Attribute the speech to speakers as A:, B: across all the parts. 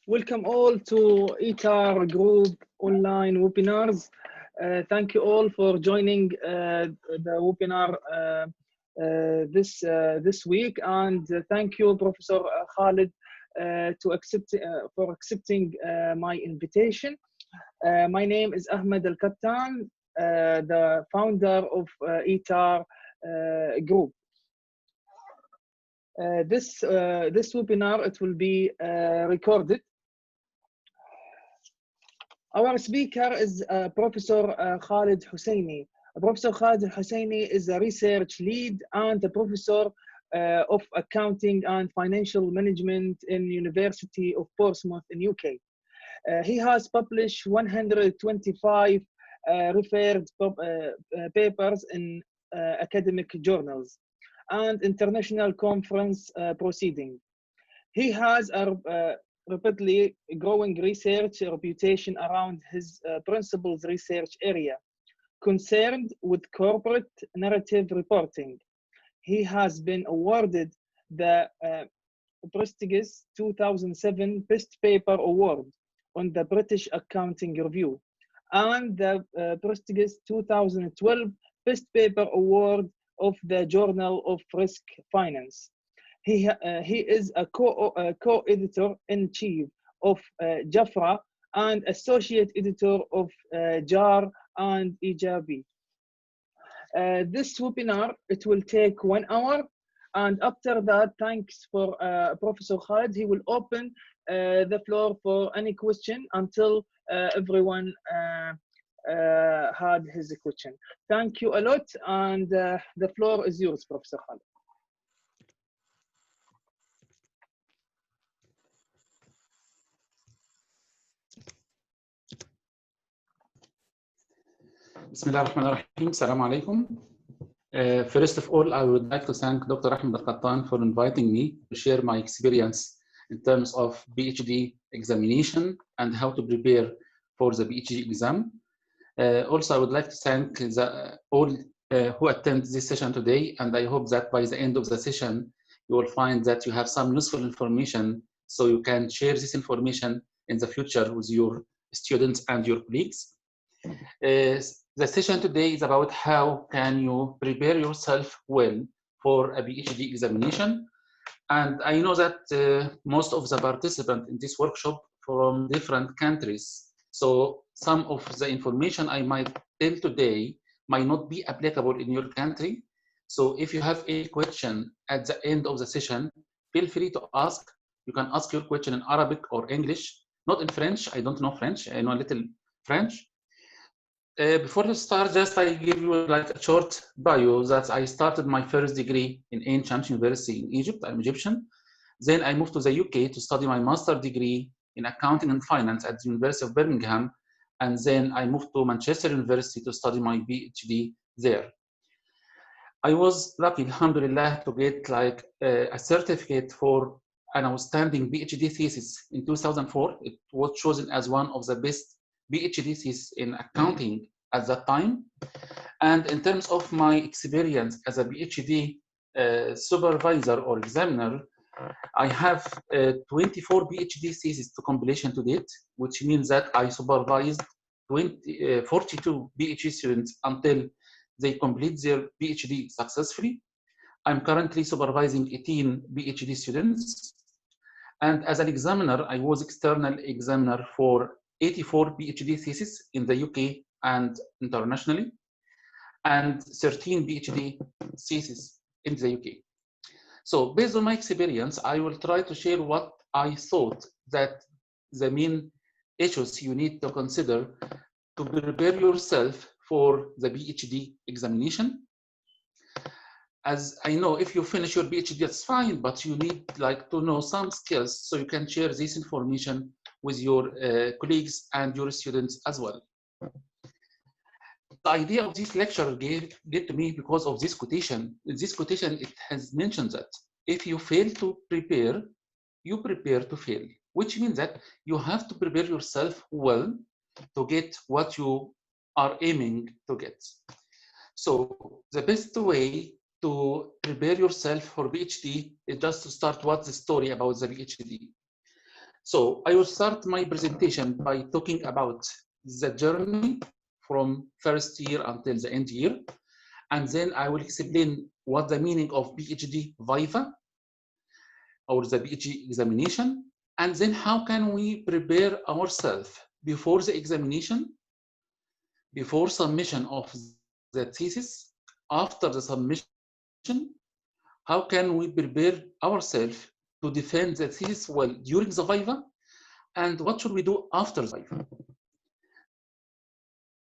A: Welcome all to ITAR group online webinars. Thank you all for joining the webinar this week, and thank you, Professor Khaled, for accepting my invitation. My name is Ahmed Al-Kattan, the founder of ITAR group. This webinar, it will be recorded. Our speaker is Professor Khaled Hussainey. Professor Khaled Hussainey is a research lead and a professor of accounting and financial management in University of Portsmouth in UK. He has published 125 referred papers in academic journals and international conference proceeding. He has a rapidly growing research reputation around his principal research area, concerned with corporate narrative reporting. He has been awarded the prestigious 2007 Best Paper Award on the British Accounting Review and the prestigious 2012 Best Paper Award of the Journal of Risk Finance. He is a co-editor-in-chief of Jafra and associate editor of JAR and Ijabi. This webinar, it will take 1 hour, and after that, thanks for Professor Khaled. He will open the floor for any question until everyone had his question. Thank you a lot, and the floor is yours, Professor Khaled.
B: Bismillah ar-Rahman ar-Rahim. Assalamu alaikum. First of all, I would like to thank Dr. Ahmed Al-Kattan for inviting me to share my experience in terms of PhD examination and how to prepare for the PhD exam. Also, I would like to thank all who attend this session today, and I hope that by the end of the session, you will find that you have some useful information so you can share this information in the future with your students and your colleagues. The session today is about how can you prepare yourself well for a PhD examination. And I know that most of the participants in this workshop from different countries. So some of the information I might tell today might not be applicable in your country. So if you have a question at the end of the session, feel free to ask. You can ask your question in Arabic or English, not in French. I don't know French. I know a little French. Before you start, just I give you like a short bio that I started my first degree in Ancient University in Egypt. I'm Egyptian. Then I moved to the UK to study my master's degree in accounting and finance at the University of Birmingham. And then I moved to Manchester University to study my PhD there. I was lucky, alhamdulillah, to get like a certificate for an outstanding PhD thesis in 2004. It was chosen as one of the best PhD thesis in accounting at that time. And in terms of my experience as a PhD supervisor or examiner, I have 24 PhD theses to completion to date, which means that I supervised 42 PhD students until they complete their PhD successfully. I'm currently supervising 18 PhD students. And as an examiner, I was external examiner for 84 PhD theses in the UK and internationally, and 13 PhD theses in the UK. So based on my experience, I will try to share what I thought that the main issues you need to consider to prepare yourself for the PhD examination. As I know, if you finish your PhD, that's fine, but you need like to know some skills so you can share this information with your colleagues and your students as well. The idea of this lecture gave to me because of this quotation. This quotation, it has mentioned that if you fail to prepare, you prepare to fail, which means that you have to prepare yourself well to get what you are aiming to get. So the best way to prepare yourself for PhD is just to start what's the story about the PhD. So I will start my presentation by talking about the journey from first year until the end year. And then I will explain what the meaning of PhD Viva or the PhD examination. And then how can we prepare ourselves before the examination, before submission of the thesis, after the submission, how can we prepare ourselves to defend the thesis well during the Viva, and what should we do after the Viva?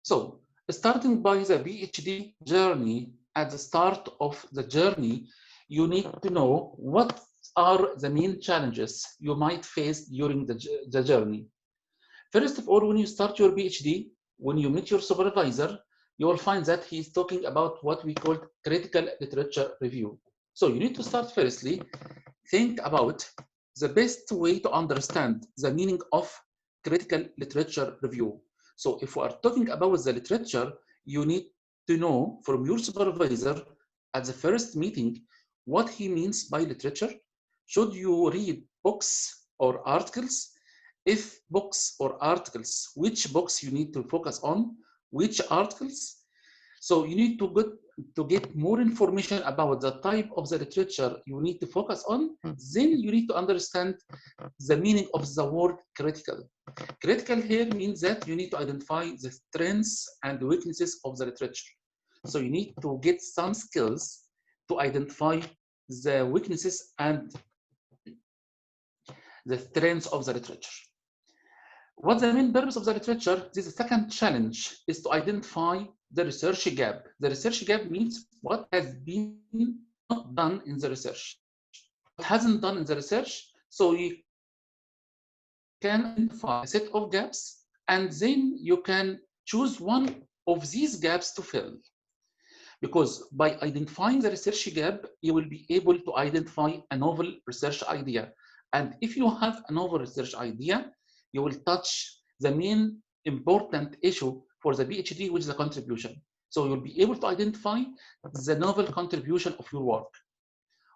B: So, starting by the PhD journey, at the start of the journey, you need to know what are the main challenges you might face during the journey. First of all, when you start your PhD, when you meet your supervisor, you will find that he is talking about what we call critical literature review. So you need to start firstly, think about the best way to understand the meaning of critical literature review. So if we are talking about the literature, you need to know from your supervisor at the first meeting what he means by literature. Should you read books or articles? If books or articles, which books you need to focus on, which articles? So you need to get more information about the type of the literature you need to focus on. Then you need to understand the meaning of the word critical. Critical here means that you need to identify the strengths and weaknesses of the literature. So you need to get some skills to identify the weaknesses and the strengths of the literature. What's the main purpose of the literature? This is the second challenge, is to identify the research gap. The research gap means what has been not done in the research. What hasn't done in the research, so you can identify a set of gaps, and then you can choose one of these gaps to fill. Because by identifying the research gap, you will be able to identify a novel research idea. And if you have a novel research idea, you will touch the main important issue for the PhD, which is the contribution. So you'll be able to identify the novel contribution of your work.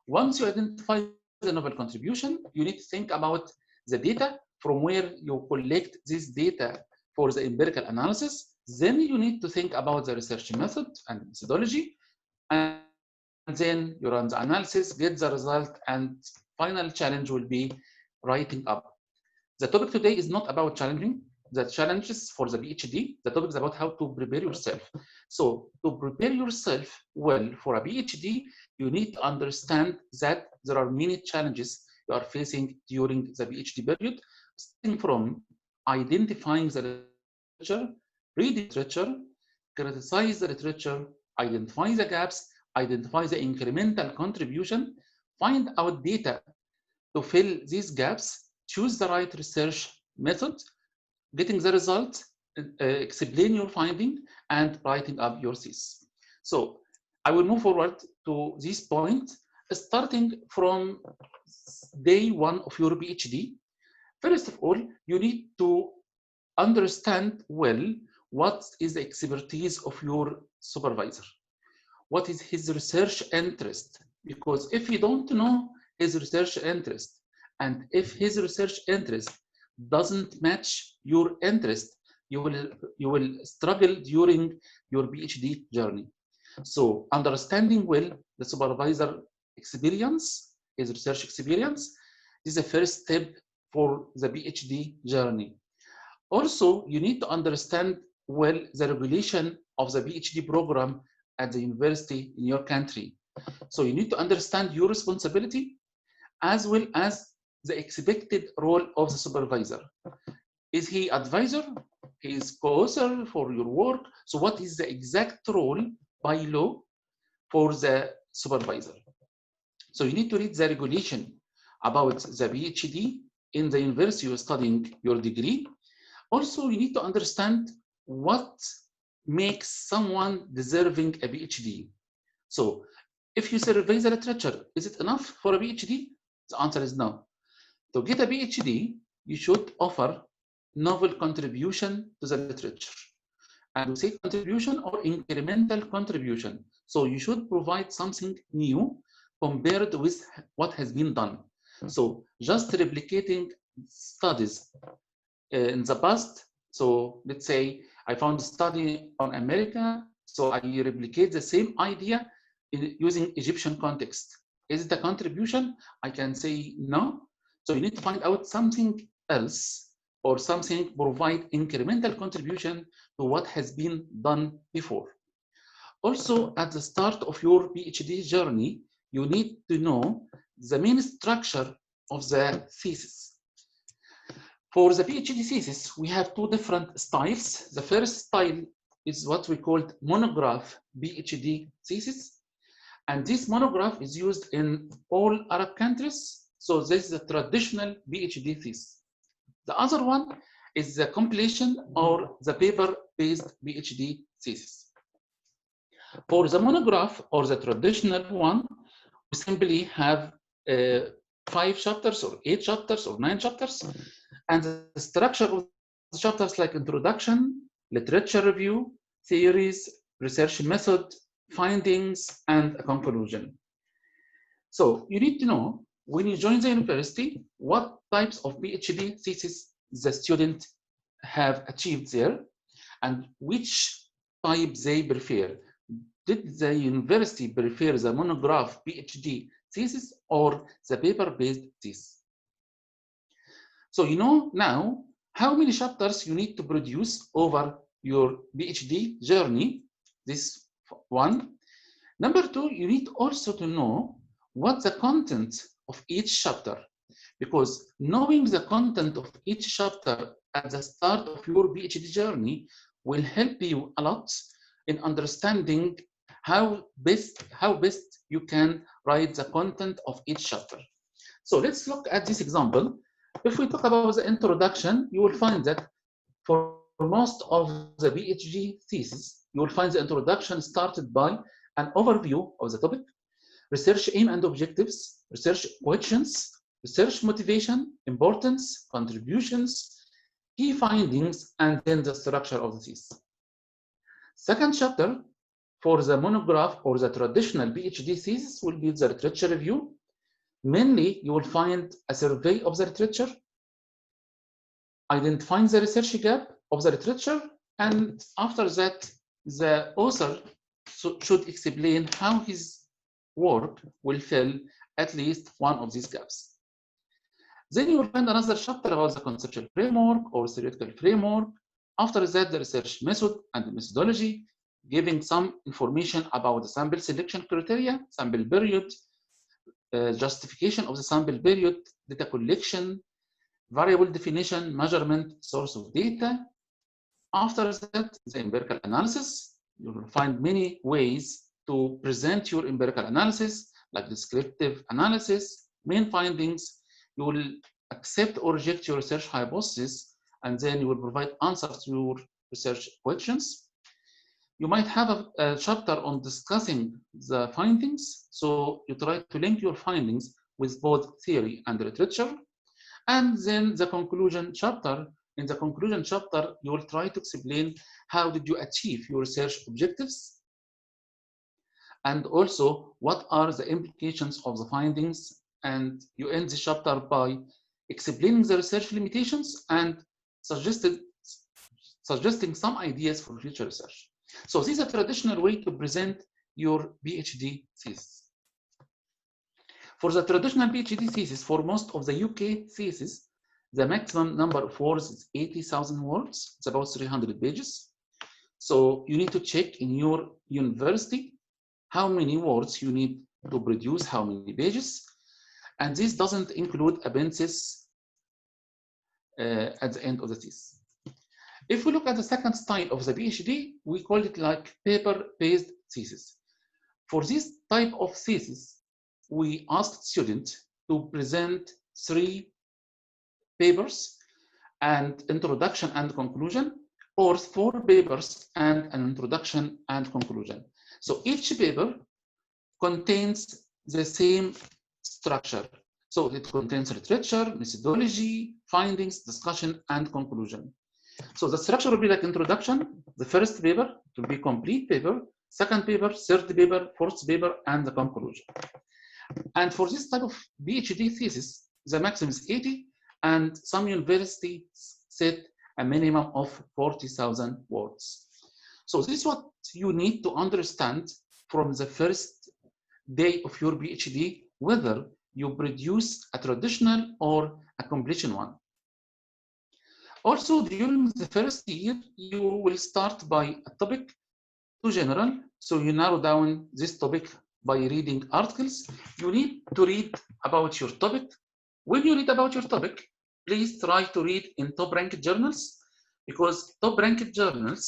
B: Once you identify the novel contribution, you need to think about the data from where you collect this data for the empirical analysis. Then you need to think about the research method and methodology. And then you run the analysis, get the result, and final challenge will be writing up. The topic today is not about challenging the challenges for the PhD. The topic is about how to prepare yourself. So to prepare yourself well for a PhD, you need to understand that there are many challenges you are facing during the PhD period, starting from identifying the literature, read literature, criticize the literature, identify the gaps, identify the incremental contribution, find out data to fill these gaps, choose the right research method, getting the result, explain your finding, and writing up your thesis. So I will move forward to this point, starting from day one of your PhD. First of all, you need to understand well what is the expertise of your supervisor. What is his research interest? Because if you don't know his research interest, and if his research interest doesn't match your interest, you will struggle during your PhD journey. So understanding well the supervisor experience, his research experience, is the first step for the PhD journey. Also, you need to understand well the regulation of the PhD program at the university in your country. So you need to understand your responsibility as well as the expected role of the supervisor. Is he advisor? He is co-author for your work. So what is the exact role by law for the supervisor? So you need to read the regulation about the PhD in the university you're studying your degree. Also, you need to understand what makes someone deserving a PhD. So if you survey the literature, is it enough for a PhD? The answer is no. To get a PhD, you should offer novel contribution to the literature. And we say contribution or incremental contribution. So you should provide something new compared with what has been done. So just replicating studies in the past. So let's say I found a study on America, so I replicate the same idea using Egyptian context. Is it a contribution? I can say no. So you need to find out something else or something provide incremental contribution to what has been done before. Also, at the start of your PhD journey, you need to know the main structure of the thesis. For the PhD thesis, we have two different styles. The first style is what we call monograph PhD thesis. And this monograph is used in all Arab countries. So this is a traditional PhD thesis. The other one is the compilation or the paper-based PhD thesis. For the monograph or the traditional one, we simply have 5 chapters or 8 chapters or 9 chapters. And the structure of the chapters like introduction, literature review, theories, research method, findings, and a conclusion. So you need to know when you join the university, what types of PhD thesis the student have achieved there and which type they prefer. Did the university prefer the monograph PhD thesis or the paper-based thesis? So you know now how many chapters you need to produce over your PhD journey, this one. Number two, you need also to know what the content of each chapter, because knowing the content of each chapter at the start of your PhD journey will help you a lot in understanding how best you can write the content of each chapter. So let's look at this example. If we talk about the introduction, you will find that for most of the PhD thesis, you will find the introduction started by an overview of the topic, research aim and objectives, research questions, research motivation, importance, contributions, key findings, and then the structure of the thesis. Second chapter for the monograph or the traditional PhD thesis will be the literature review. Mainly, you will find a survey of the literature, identifying the research gap of the literature, and after that, the author should explain how his work will fill at least one of these gaps. Then you will find another chapter about the conceptual framework or theoretical framework. After that, the research method and the methodology, giving some information about the sample selection criteria, sample period, justification of the sample period, data collection, variable definition, measurement, source of data. After that, the empirical analysis. You will find many ways to present your empirical analysis, like descriptive analysis, main findings. You will accept or reject your research hypothesis, and then you will provide answers to your research questions. You might have a chapter on discussing the findings. So you try to link your findings with both theory and literature. And then the conclusion chapter. In the conclusion chapter, you will try to explain how did you achieve your research objectives, and also what are the implications of the findings. And you end the chapter by explaining the research limitations and suggesting some ideas for future research. So this is a traditional way to present your PhD thesis. For the traditional PhD thesis, for most of the UK thesis, the maximum number of words is 80,000 words. It's about 300 pages. So you need to check in your university how many words you need to produce, how many pages. And this doesn't include appendices at the end of the thesis. If we look at the second style of the PhD, we call it like paper-based thesis. For this type of thesis, we asked students to present 3 papers and introduction and conclusion, or 4 papers and an introduction and conclusion. So each paper contains the same structure. So it contains literature, methodology, findings, discussion, and conclusion. So the structure will be like introduction, the first paper will be complete paper, second paper, third paper, fourth paper, and the conclusion. And for this type of PhD thesis, the maximum is 80, and some universities set a minimum of 40,000 words. So this is what you need to understand from the first day of your PhD, whether you produce a traditional or a completion one. Also, during the first year, you will start by a topic to general. So you narrow down this topic by reading articles. You need to read about your topic. When you read about your topic, please try to read in top-ranked journals, because top-ranked journals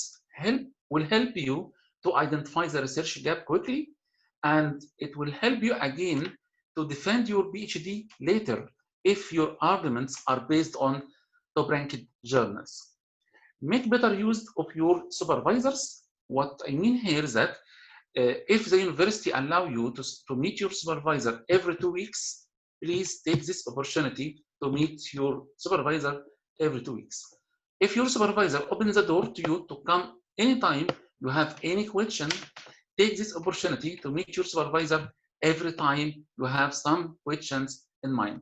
B: will help you to identify the research gap quickly, and it will help you again to defend your PhD later if your arguments are based on top-ranked journals. Make better use of your supervisors. What I mean here is that if the university allow you to meet your supervisor every 2 weeks, please take this opportunity to meet your supervisor every 2 weeks. If your supervisor opens the door to you to come anytime you have any question, take this opportunity to meet your supervisor every time you have some questions in mind.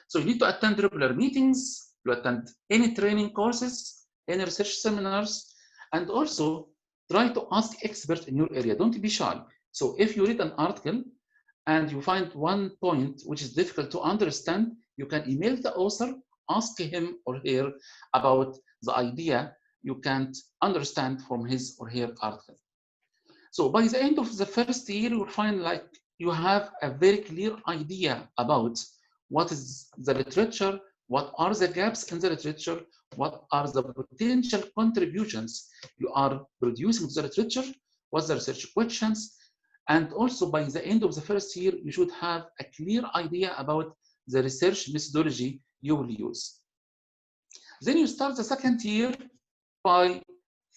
B: So you need to attend regular meetings, you attend any training courses, any research seminars, and also try to ask experts in your area. Don't be shy. So if you read an article and you find one point which is difficult to understand, you can email the author, ask him or her about the idea you can't understand from his or her article. So by the end of the first year, you'll find like you have a very clear idea about what is the literature, what are the gaps in the literature, what are the potential contributions you are producing to the literature, what's the research questions, and also by the end of the first year, you should have a clear idea about the research methodology you will use. Then you start the second year by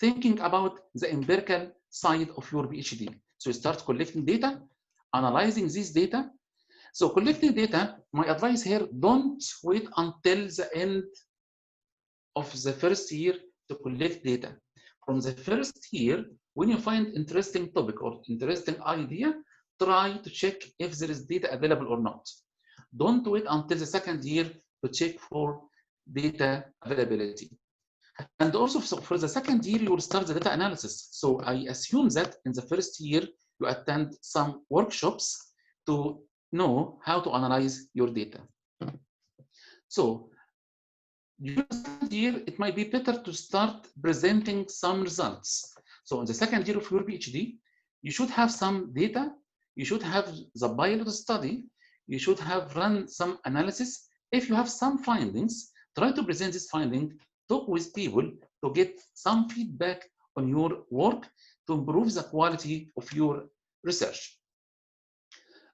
B: thinking about the empirical side of your PhD. So you start collecting data, analyzing this data. So collecting data, my advice here, don't wait until the end of the first year to collect data. From the first year, when you find interesting topic or interesting idea, try to check if there is data available or not. Don't wait until the second year to check for data availability. And also for the second year, you will start the data analysis. So I assume that in the first year, you attend some workshops to know how to analyze your data. So during the second year, it might be better to start presenting some results. So in the second year of your PhD, you should have some data, you should have the pilot study, you should have run some analysis. If you have some findings, try to present this finding, talk with people to get some feedback on your work to improve the quality of your research.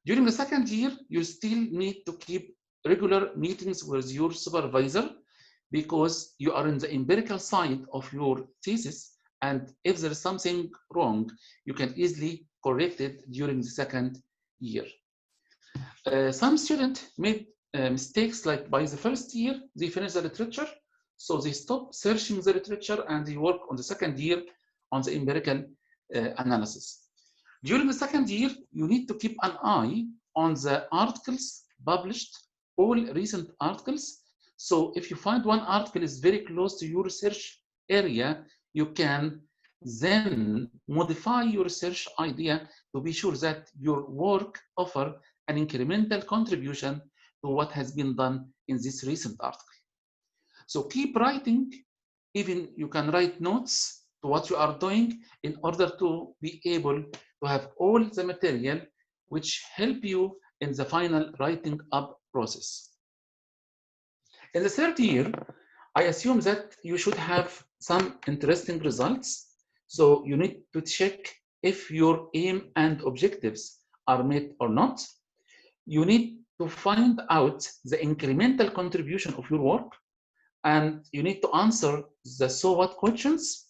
B: During the second year, you still need to keep regular meetings with your supervisor because you are in the empirical side of your thesis, and if there is something wrong, you can easily correct it during the second year. Some students made mistakes, like by the first year, they finish the literature, so they stop searching the literature and they work on the second year on the empirical analysis. During the second year, you need to keep an eye on the articles published, all recent articles. So if you find one article is very close to your research area, you can then modify your research idea to be sure that your work offers an incremental contribution to what has been done in this recent article. So keep writing, even you can write notes to what you are doing in order to be able to have all the material which help you in the final writing up process. In the third year, I assume that you should have some interesting results. So you need to check if your aim and objectives are met or not. You need to find out the incremental contribution of your work, and you need to answer the so what questions.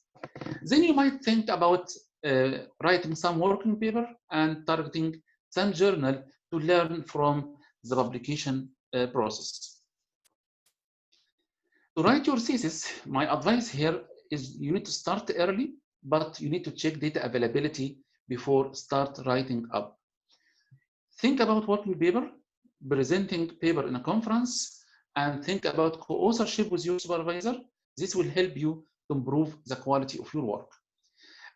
B: Then you might think about writing some working paper and targeting some journal to learn from the publication process. To write your thesis, my advice here is you need to start early, but you need to check data availability before start writing up. Think about working paper, presenting paper in a conference, and think about co-authorship with your supervisor. This will help you to improve the quality of your work.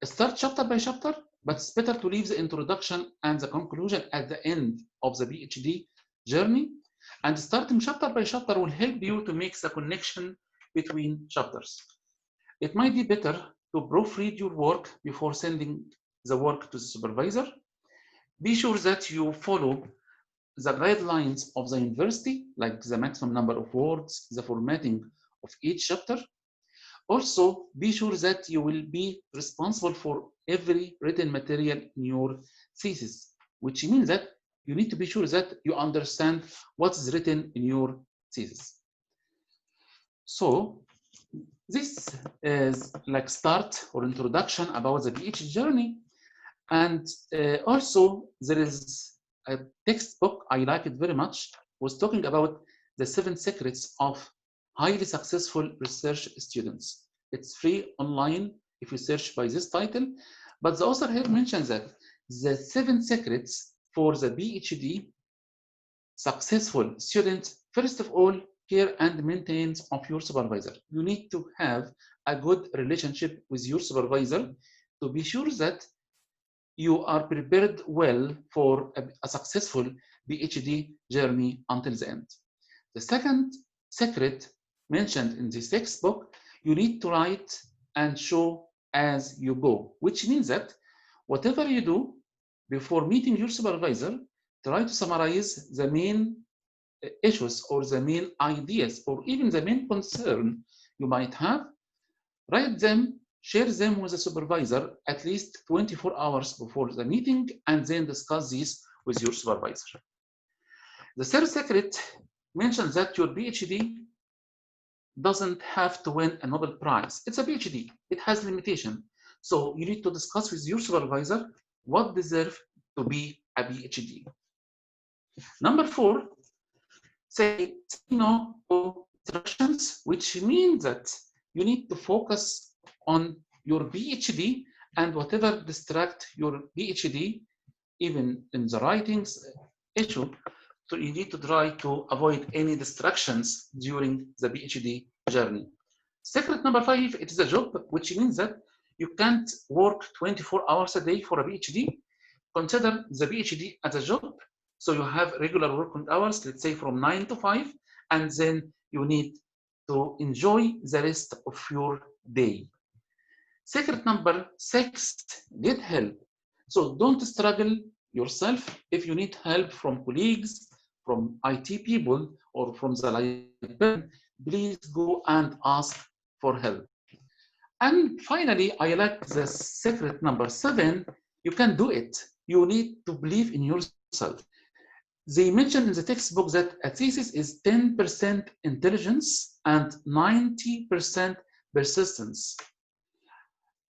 B: Start chapter by chapter, but it's better to leave the introduction and the conclusion at the end of the PhD journey. And starting chapter by chapter will help you to make the connection between chapters. It might be better to proofread your work before sending the work to the supervisor. Be sure that you follow the guidelines of the university, like the maximum number of words, the formatting of each chapter. Also, be sure that you will be responsible for every written material in your thesis, which means that you need to be sure that you understand what is written in your thesis. So this is like start or introduction about the PhD journey. And also there is a textbook, I like it very much, was talking about the 7 secrets of highly successful research students. It's free online if you search by this title, but the author here mentions that the 7 secrets for the PhD successful students, first of all, care and maintenance of your supervisor. You need to have a good relationship with your supervisor to be sure that you are prepared well for a successful PhD journey until the end. The second secret mentioned in this textbook, you need to write and show as you go, which means that whatever you do before meeting your supervisor, try to summarize the main issues or the main ideas or even the main concern you might have, write them, share them with the supervisor at least 24 hours before the meeting, and then discuss this with your supervisor. The third secret mentions that your PhD doesn't have to win a Nobel Prize. It's a PhD, it has limitation. So you need to discuss with your supervisor what deserves to be a PhD. Number 4, say no to distractions, which means that you need to focus on your PhD and whatever distract your PhD, even in the writings issue, so you need to try to avoid any distractions during the PhD journey. Secret number 5, it is a job, which means that you can't work 24 hours a day for a PhD. Consider the PhD as a job. So you have regular working hours, let's say from 9 to 5, and then you need to enjoy the rest of your day. Secret number 6, get help. So don't struggle yourself. If you need help from colleagues, from IT people, or from the librarian, please go and ask for help. And finally, I like the secret number 7, you can do it. You need to believe in yourself. They mentioned in the textbook that a thesis is 10% intelligence and 90% persistence.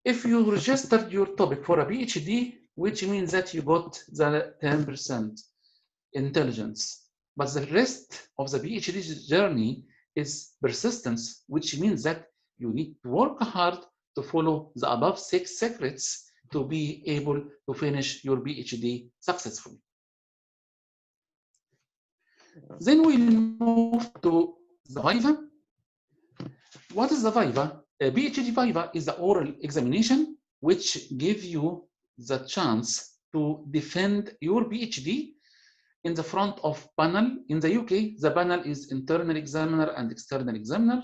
B: If you registered your topic for a PhD, which means that you got the 10% intelligence, but the rest of the PhD journey is persistence, which means that you need to work hard to follow the above 6 secrets to be able to finish your PhD successfully. Then we'll move to the Viva. What is the Viva? A PhD Viva is the oral examination which gives you the chance to defend your PhD in the front of panel. In the UK, the panel is internal examiner and external examiner.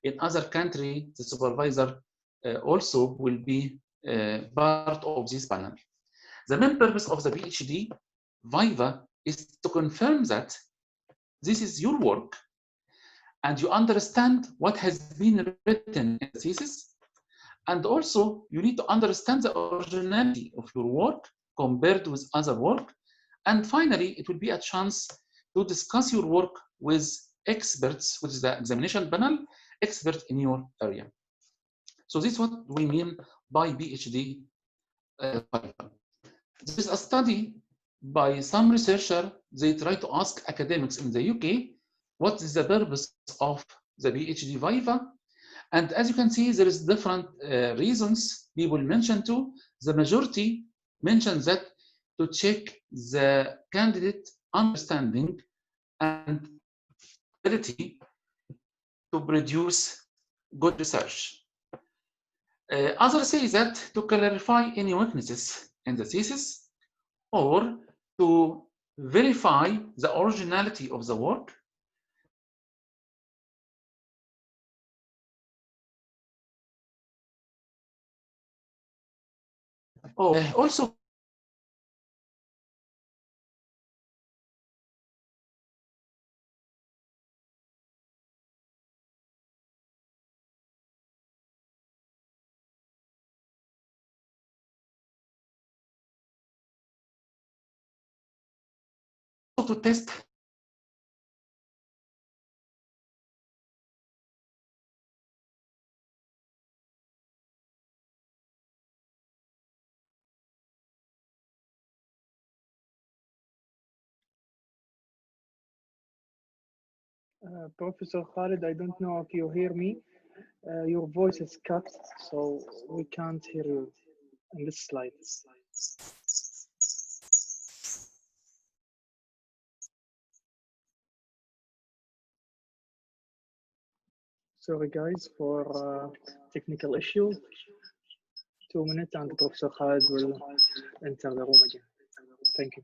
B: In other countries, the supervisor also will be part of this panel. The main purpose of the PhD Viva is to confirm that this is your work and you understand what has been written in the thesis. And also, you need to understand the originality of your work compared with other work. And finally, it will be a chance to discuss your work with experts, which is the examination panel, experts in your area. So this is what we mean by PhD. There is a study by some researcher. They try to ask academics in the UK, what is the purpose of the PhD Viva? And as you can see, there is different reasons people mention too. The majority mentions that to check the candidate understanding and ability to produce good research. Others say that to clarify any weaknesses in the thesis or to verify the originality of the work. Also, to test
A: Professor Khaled, I don't know if you hear me. Your voice is cut, so we can't hear you in this slide. Sorry, guys, for technical issue. 2 minutes and Professor Khaled will enter the room again. Thank you.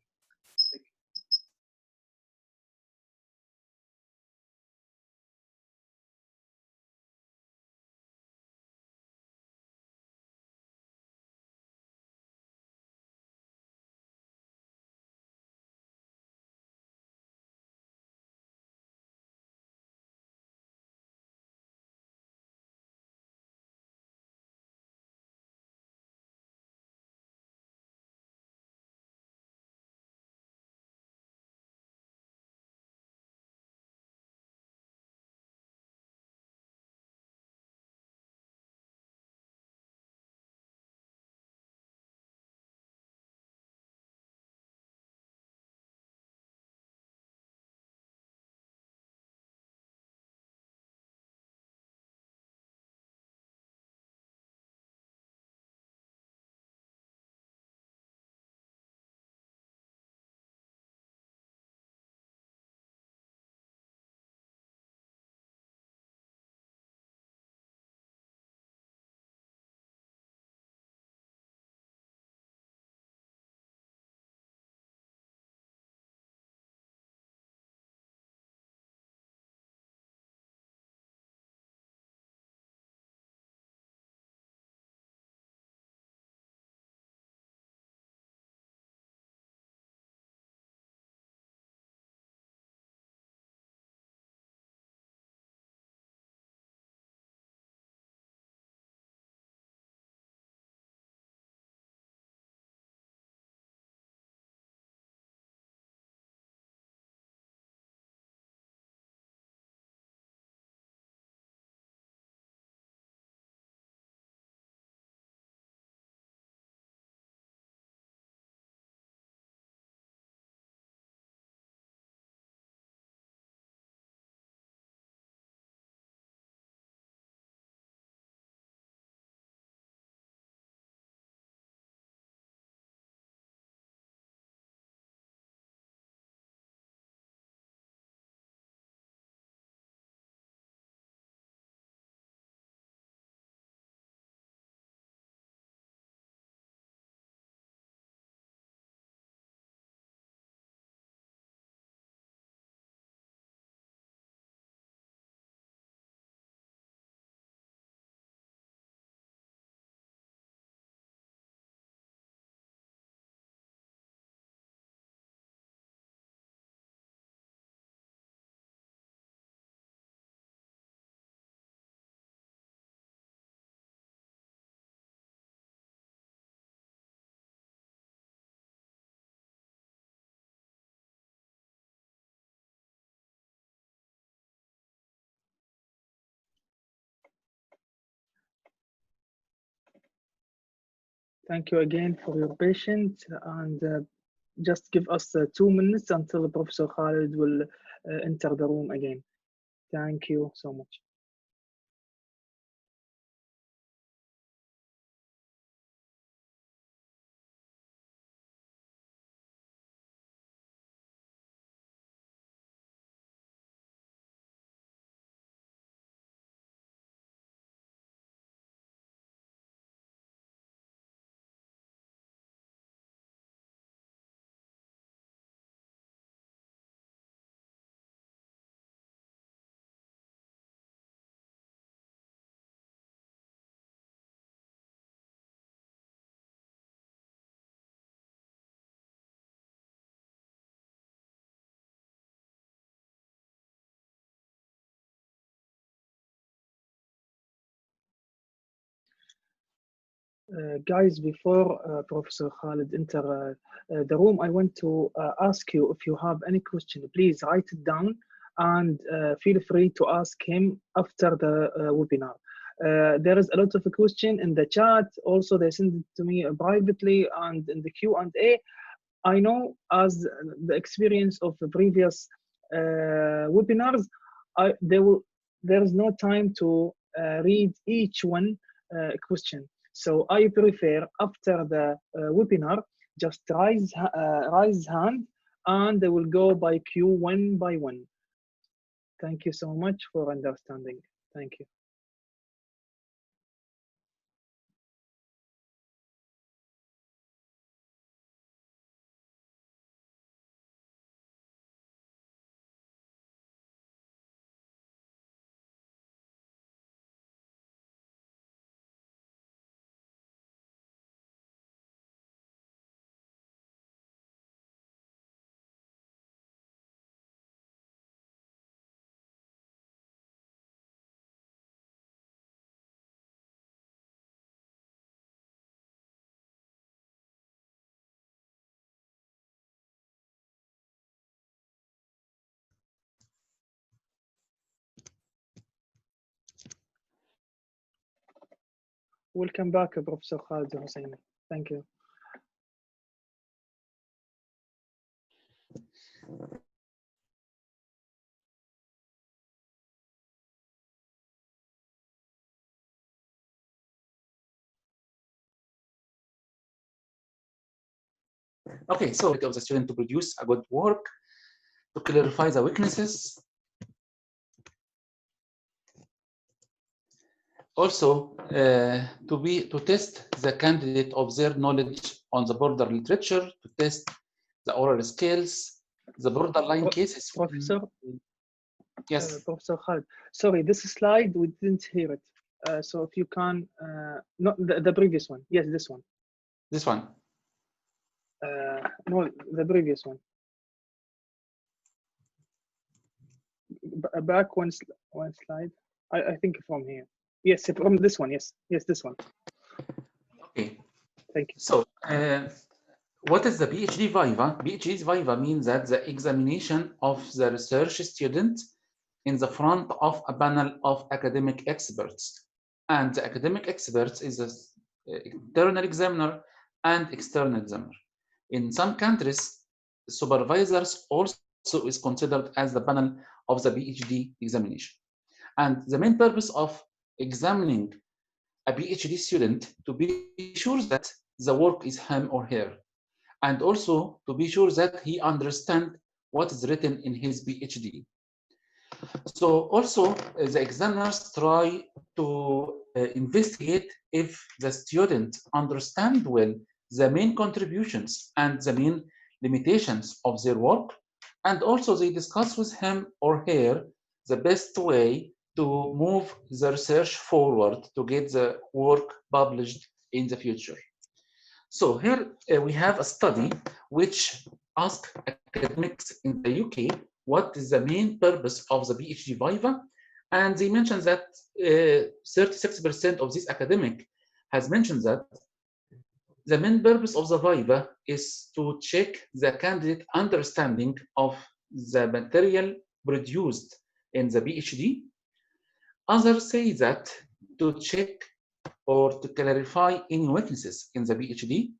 A: Thank you again for your patience and just give us 2 minutes until Professor Khaled will enter the room again. Thank you so much. Guys, before Professor Khaled enter the room, I want to ask you if you have any question, please write it down and feel free to ask him after the webinar. There is a lot of question in the chat. Also, they send it to me privately and in the Q&A. I know as the experience of the previous webinars, there is no time to read each one question. So I prefer after the webinar, just raise hand and they will go by queue one by one. Thank you so much for understanding. Thank you. Welcome back, Professor Khaled Hussainey. Thank you.
B: Okay, so it of the student to produce a good work, to clarify the weaknesses. Also, to test the candidate of their knowledge on the border literature, to test the oral skills, the borderline cases.
A: Professor?
B: Yes.
A: Professor Khaled, sorry, this slide, we didn't hear it. So if you can, not the previous one. Yes, this one.
B: This one.
A: No, the previous one. Back one slide. I think from here. Yes, from this one. Yes, this one.
B: Okay.
A: Thank you.
B: So, what is the PhD Viva? PhD Viva means that the examination of the research student in the front of a panel of academic experts. And the academic experts is an internal examiner and external examiner. In some countries, supervisors also is considered as the panel of the PhD examination. And the main purpose of examining a PhD student to be sure that the work is him or her, and also to be sure that he understands what is written in his PhD. So also the examiners try to investigate if the student understand well the main contributions and the main limitations of their work, and also they discuss with him or her the best way to move the research forward to get the work published in the future. So here we have a study which asked academics in the UK what is the main purpose of the PhD Viva, and they mentioned that 36% of this academic has mentioned that the main purpose of the Viva is to check the candidate understanding of the material produced in the PhD. Others say that to check or to clarify any weaknesses in the PhD.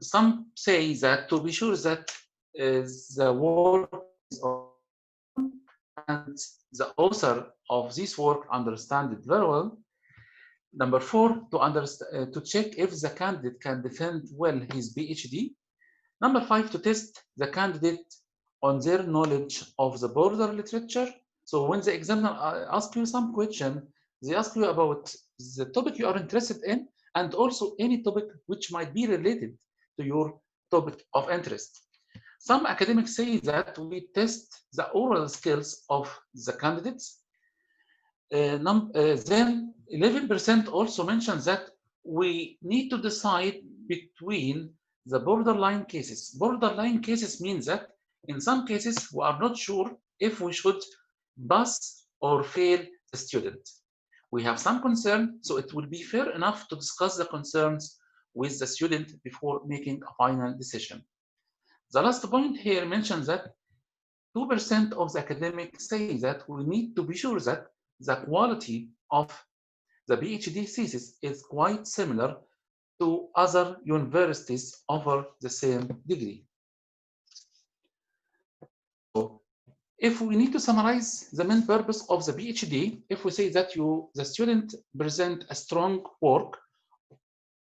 B: Some say that to be sure that the work is on and the author of this work understand it very well. Number 4, to check if the candidate can defend well his PhD. Number 5, to test the candidate on their knowledge of the border literature. So when the examiner asks you some question, they ask you about the topic you are interested in, and also any topic which might be related to your topic of interest. Some academics say that we test the oral skills of the candidates. Then 11% also mentions that we need to decide between the borderline cases. Borderline cases means that in some cases we are not sure if we should pass or fail the student. we have some concern, so it will be fair enough to discuss the concerns with the student before making a final decision. The last point here mentions that 2% of the academics say that we need to be sure that the quality of the PhD thesis is quite similar to other universities offer the same degree. So if we need to summarize the main purpose of the PhD, if we say that the student present a strong work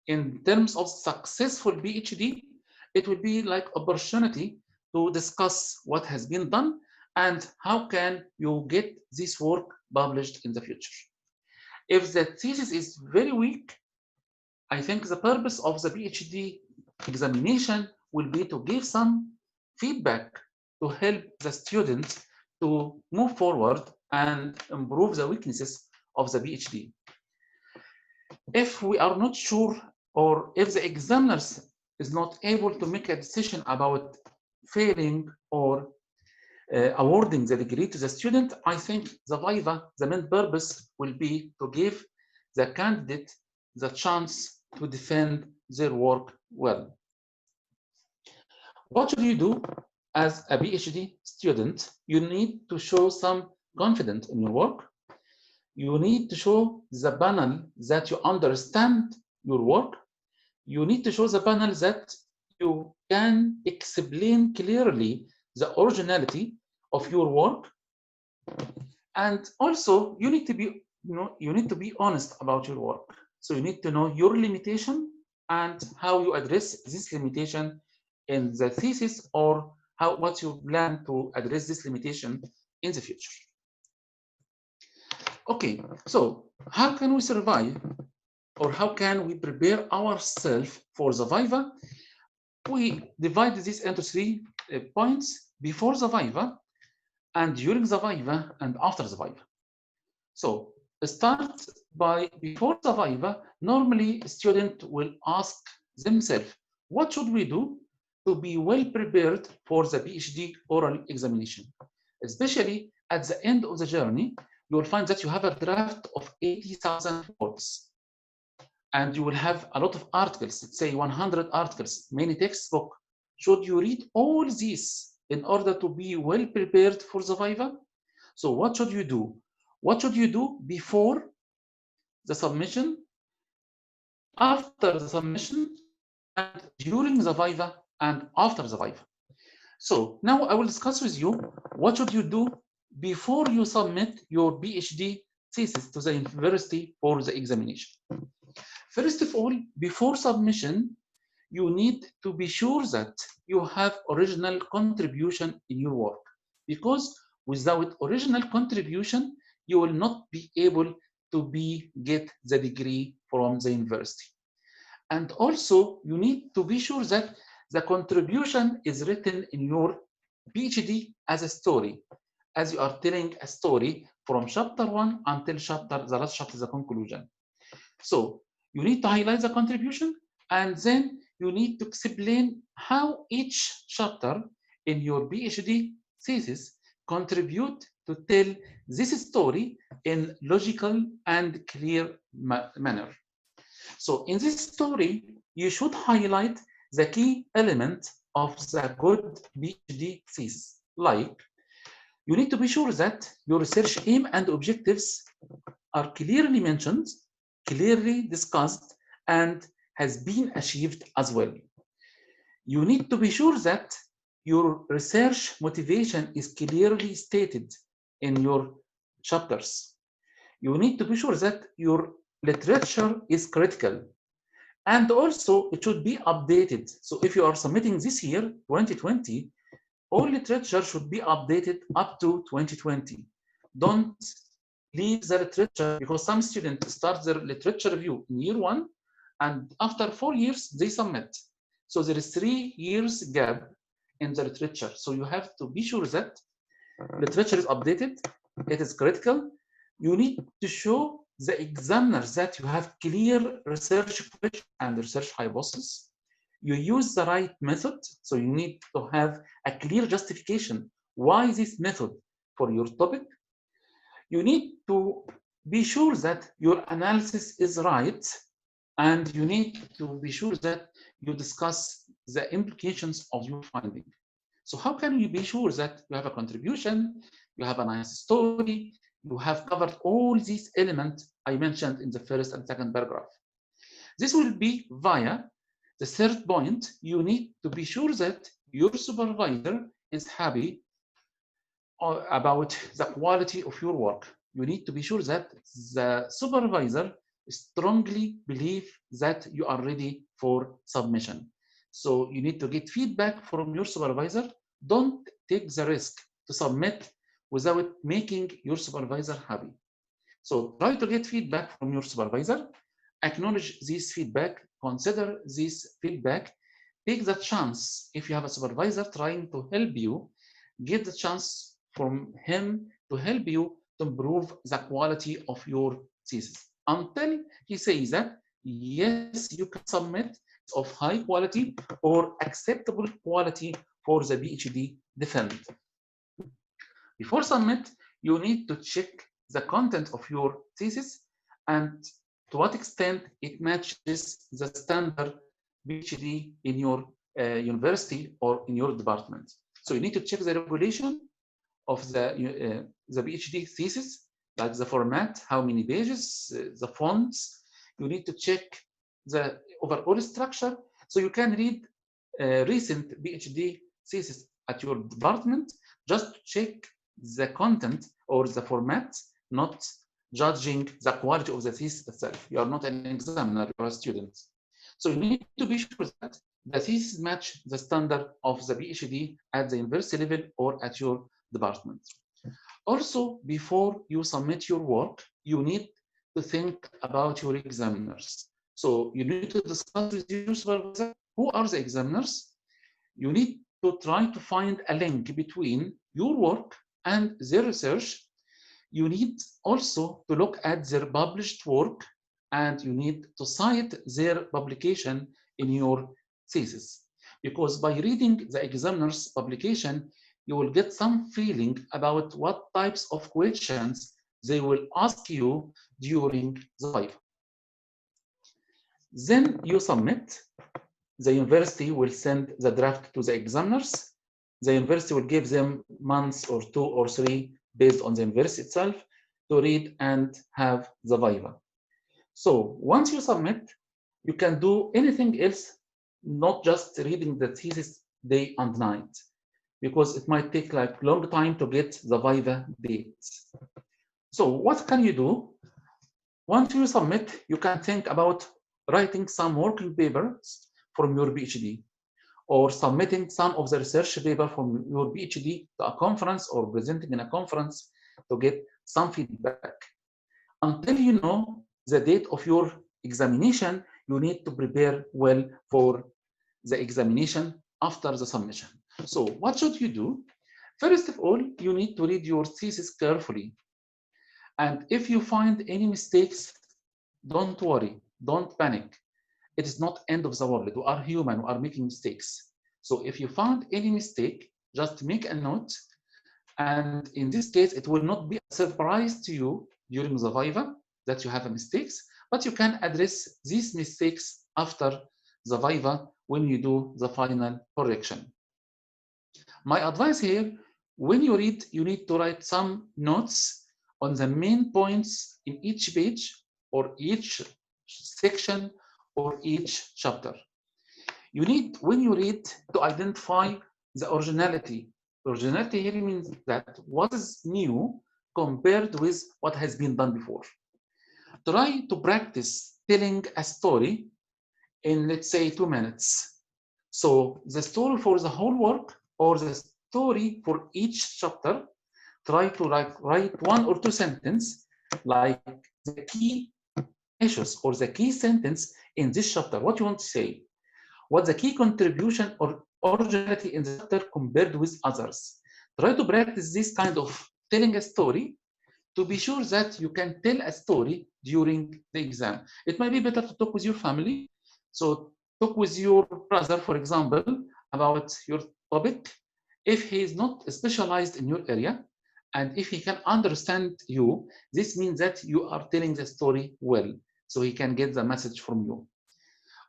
B: in terms of successful PhD, it will be like opportunity to discuss what has been done and how can you get this work published in the future. If the thesis is very weak, I think the purpose of the PhD examination will be to give some feedback to help the student to move forward and improve the weaknesses of the PhD. If we are not sure, or if the examiners is not able to make a decision about failing or awarding the degree to the student, I think the viva, the main purpose will be to give the candidate the chance to defend their work well. What should you do as a PhD student? You need to show some confidence in your work. You need to show the panel that you understand your work. You need to show the panel that you can explain clearly the originality of your work. And also you need to be honest about your work. So you need to know your limitation and how you address this limitation in the thesis, or what you plan to address this limitation in the future. Okay, so how can we survive, or how can we prepare ourselves for the viva? We divide this into 3 points: before the viva, and during the viva, and after the viva. So start by before the viva. Normally, a student will ask themselves, what should we do to be well prepared for the PhD oral examination? Especially at the end of the journey, you will find that you have a draft of 80,000 words. And you will have a lot of articles, let's say 100 articles, many textbooks. Should you read all these in order to be well prepared for the viva? So what should you do? What should you do before the submission, after the submission, and during the viva, and after the viva? So now I will discuss with you what should you do before you submit your PhD thesis to the university for the examination. First of all, before submission, you need to be sure that you have original contribution in your work, because without original contribution, you will not be able to get the degree from the university. And also, you need to be sure that the contribution is written in your PhD as a story, as you are telling a story from chapter 1 until the last chapter, the conclusion. So you need to highlight the contribution, and then you need to explain how each chapter in your PhD thesis contribute to tell this story in logical and clear manner. So in this story, you should highlight the key element of the good PhD thesis. Like, you need to be sure that your research aim and objectives are clearly mentioned, clearly discussed, and has been achieved as well. You need to be sure that your research motivation is clearly stated in your chapters. You need to be sure that your literature is critical, and also it should be updated. So if you are submitting this year, 2020, all literature should be updated up to 2020. Don't leave the literature, because some students start their literature review in year 1, and after 4 years they submit. So there is 3 years gap in the literature. So you have to be sure that literature is updated. It is critical. You need to show the examiners that you have clear research question and research hypothesis. You use the right method. So you need to have a clear justification why this method for your topic. You need to be sure that your analysis is right, and you need to be sure that you discuss the implications of your finding. So how can you be sure that you have a contribution, you have a nice story, you have covered all these elements I mentioned in the first and second paragraph? This will be via the third point. You need to be sure that your supervisor is happy about the quality of your work. You need to be sure that the supervisor strongly believe that you are ready for submission. So you need to get feedback from your supervisor. Don't take the risk to submit without making your supervisor happy. So try to get feedback from your supervisor, acknowledge this feedback, consider this feedback, take the chance. If you have a supervisor trying to help you, give the chance from him to help you to improve the quality of your thesis until he says that yes, you can submit of high quality or acceptable quality for the PhD defendant. Before submit, you need to check the content of your thesis and to what extent it matches the standard PhD in your university or in your department. So you need to check the regulation of the PhD thesis, like the format, how many pages, the fonts. You need to check the overall structure. So you can read recent PhD thesis at your department just to check the content or the format, not judging the quality of the thesis itself. You are not an examiner, you are a student. So you need to be sure that the thesis match the standard of the PhD at the university level or at your department. Also, before you submit your work, you need to think about your examiners. So you need to discuss with your supervisor who are the examiners. You need to try to find a link between your work and their research. You need also to look at their published work, and you need to cite their publication in your thesis. Because by reading the examiner's publication, you will get some feeling about what types of questions they will ask you during the viva. Then you submit. The university will send the draft to the examiners. The university will give them months or 2 or 3 based on the university itself to read and have the viva. So once you submit, you can do anything else, not just reading the thesis day and night, because it might take like long time to get the viva dates. So what can you do? Once you submit, you can think about writing some working papers from your PhD, or submitting some of the research paper from your PhD to a conference or presenting in a conference to get some feedback. Until you know the date of your examination, you need to prepare well for the examination after the submission. So what should you do? First of all, you need to read your thesis carefully. And if you find any mistakes, don't worry, don't panic. It is not end of the world. We are human, we are making mistakes. So if you found any mistake, just make a note. And in this case, it will not be a surprise to you during the viva that you have mistakes, but you can address these mistakes after the viva when you do the final correction. My advice here, when you read, you need to write some notes on the main points in each page or each section or each chapter. You need, when you read, to identify the originality. Originality here means that what is new compared with what has been done before. Try to practice telling a story in, let's say, 2 minutes. So the story for the whole work or the story for each chapter, try to write 1 or 2 sentences, like the key issues or the key sentence in this chapter. What you want to say? What's the key contribution or originality in the chapter compared with others? Try to practice this kind of telling a story to be sure that you can tell a story during the exam. It might be better to talk with your family. So talk with your brother, for example, about your topic. If he is not specialized in your area And if he can understand you, this means that you are telling the story well, so he can get the message from you.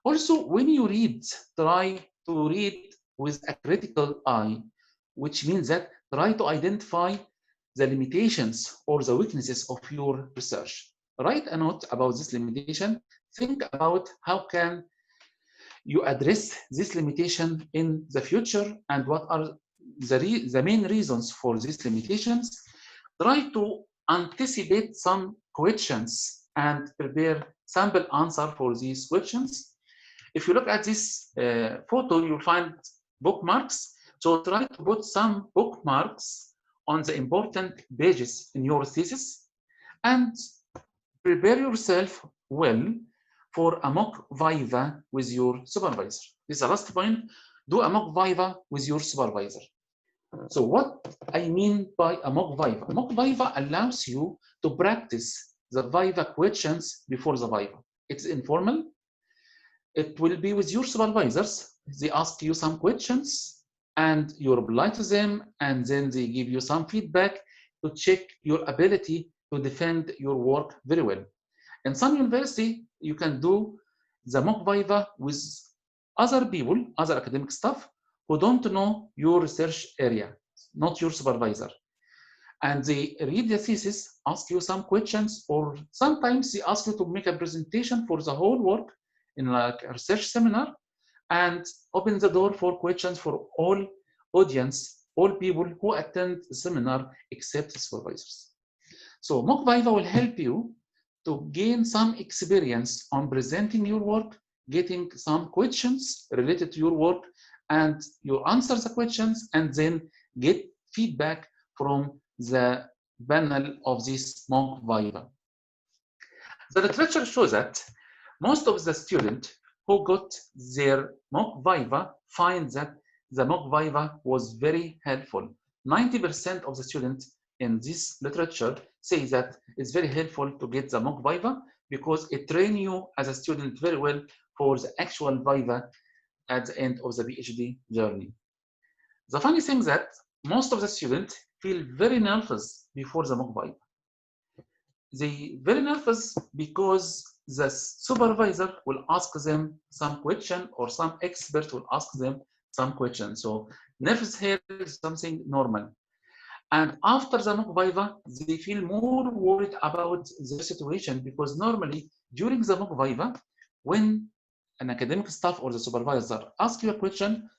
B: Also, when you read, try to read with a critical eye, which means that try to identify the limitations or the weaknesses of your research. Write a note about this limitation. Think about how can you address this limitation in the future and what are the main reasons for these limitations. Try to anticipate some questions and prepare sample answer for these questions. If you look at this photo, you'll find bookmarks. So try to put some bookmarks on the important pages in your thesis and prepare yourself well for a mock viva with your supervisor. This is the last point. Do a mock viva with your supervisor. So what I mean by a mock viva? A mock viva allows you to practice the viva questions before the viva. It's informal. It will be with your supervisors. They ask you some questions and you reply to them, and then they give you some feedback to check your ability to defend your work very well. In some university, you can do the mock viva with other people, other academic staff who don't know your research area, not your supervisor. And they read the thesis, ask you some questions, or sometimes they ask you to make a presentation for the whole work in like a research seminar, and open the door for questions for all audience, all people who attend the seminar except supervisors. So mock viva will help you to gain some experience on presenting your work, getting some questions related to your work, and you answer the questions and then get feedback from the panel of this mock viva. The literature shows that most of the students who got their mock viva find that the mock viva was very helpful. 90% of the students in this literature say that it's very helpful to get the mock viva because it trains you as a student very well for the actual viva at the end of the PhD journey. The funny thing is that most of the students feel very nervous before the mock viva. They very nervous because the supervisor will ask them some question or some expert will ask them some question. So nervous here is something normal. And after the mock viva, they feel more worried about their situation because normally during the mock viva, when an academic staff or the supervisor asks you a question,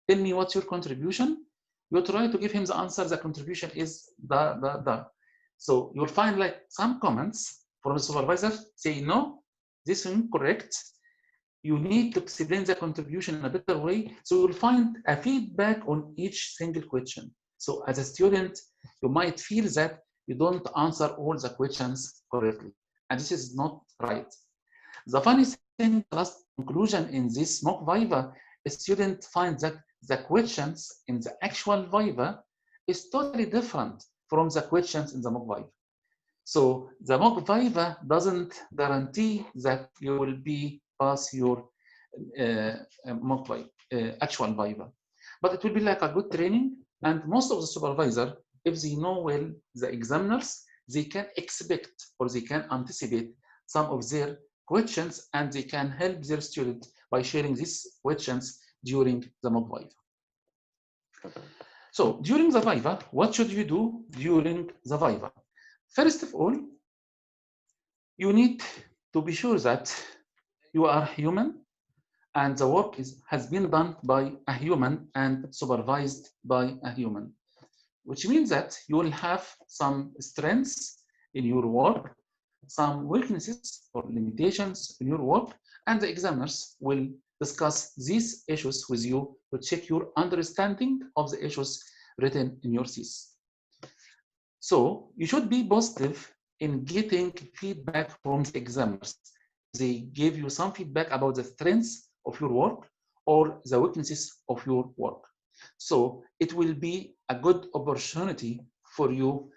B: tell me what's your contribution, you try to give him the answer, the contribution is the. So you'll find like some comments from the supervisor say, no, this is incorrect. You need to explain the contribution in a better way. So you'll find a feedback on each single question. So as a student, you might feel that you don't answer all the questions correctly. And this is not right. The funny thing, the last conclusion in this mock viva, a student finds that the questions in the actual viva is totally different from the questions in the mock viva. So the mock viva doesn't guarantee that you will pass your mock viva, actual viva. But it will be like a good training, and most of the supervisor, if they know well the examiners, they can expect or they can anticipate some of their questions, and they can help their student by sharing these questions during the mock viva. So during the viva, what should you do during the viva? First of all, you need to be sure that you are human and the work has been done by a human and supervised by a human, which means that you will have some strengths in your work, some weaknesses or limitations in your work, and the examiners will discuss these issues with you to check your understanding of the issues written in your thesis. So you should be positive in getting feedback from the examiners. They give you some feedback about the strengths of your work or the weaknesses of your work. So it will be a good opportunity for you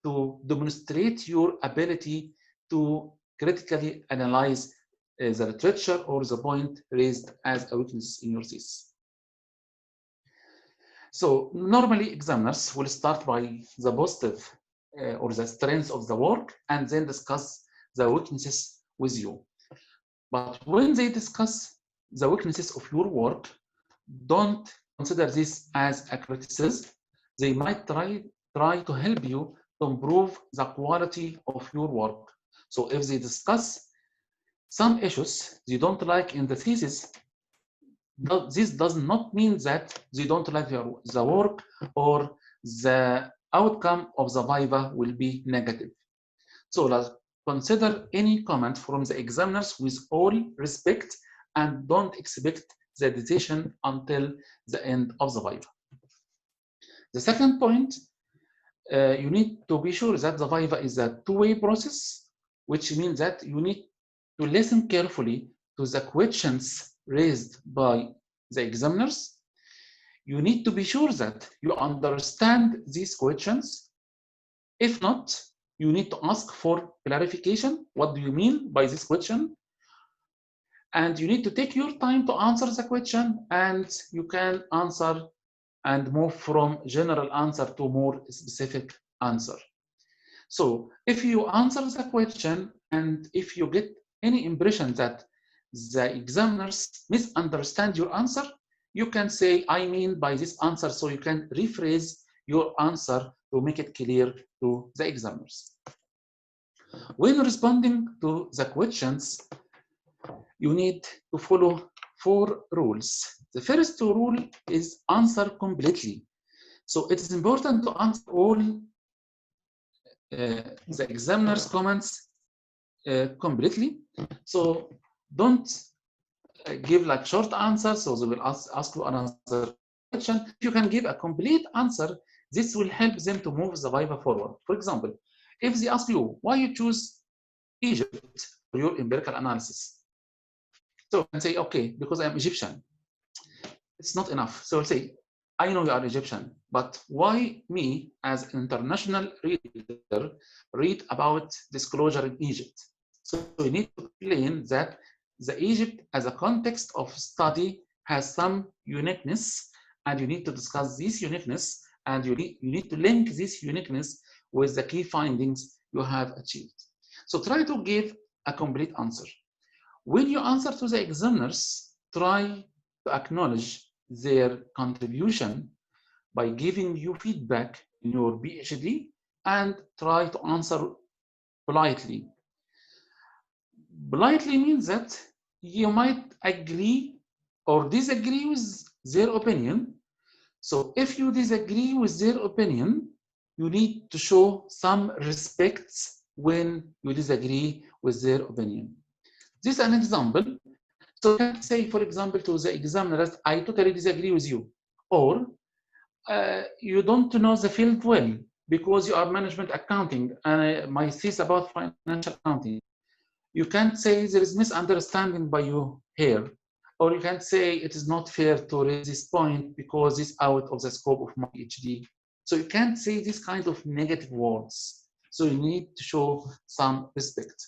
B: to demonstrate your ability to critically analyze the literature or the point raised as a weakness in your thesis. So normally examiners will start by the positive or the strengths of the work and then discuss the weaknesses with you. But when they discuss the weaknesses of your work, don't consider this as a criticism. They might try to help you to improve the quality of your work. So if they discuss some issues they don't like in the thesis, this does not mean that they don't like the work or the outcome of the viva will be negative. So let's consider any comment from the examiners with all respect and don't expect the decision until the end of the viva. The second point, you need to be sure that the viva is a two-way process, which means that you need to listen carefully to the questions raised by the examiners. You need to be sure that you understand these questions. If not, you need to ask for clarification. What do you mean by this question? And you need to take your time to answer the question, and you can answer and move from general answer to more specific answer. So if you answer the question and if you get any impression that the examiners misunderstand your answer, you can say, I mean by this answer, so you can rephrase your answer to make it clear to the examiners. When responding to the questions, you need to follow 4 rules. The first rule is answer completely. So it is important to answer all the examiner's comments completely. So don't give like short answers, so they will ask you another question. If you can give a complete answer, this will help them to move the viva forward. For example, if they ask you why you choose Egypt for your empirical analysis, so you can say, okay, because I'm Egyptian. It's not enough. So I'll say, I know you are Egyptian, but why me as an international reader read about disclosure in Egypt? So you need to explain that the Egypt as a context of study has some uniqueness, and you need to discuss this uniqueness, and you need to link this uniqueness with the key findings you have achieved. So try to give a complete answer. When you answer to the examiners, try to acknowledge their contribution by giving you feedback in your PhD and try to answer politely. Politely means that you might agree or disagree with their opinion. So if you disagree with their opinion, you need to show some respect when you disagree with their opinion. This is an example. So you can say, for example, to the examiner, I totally disagree with you. Or you don't know the field well because you are management accounting and my thesis about financial accounting. You can't say there is misunderstanding by you here. Or you can't say it is not fair to raise this point because it's out of the scope of my PhD. So you can't say this kind of negative words. So you need to show some respect.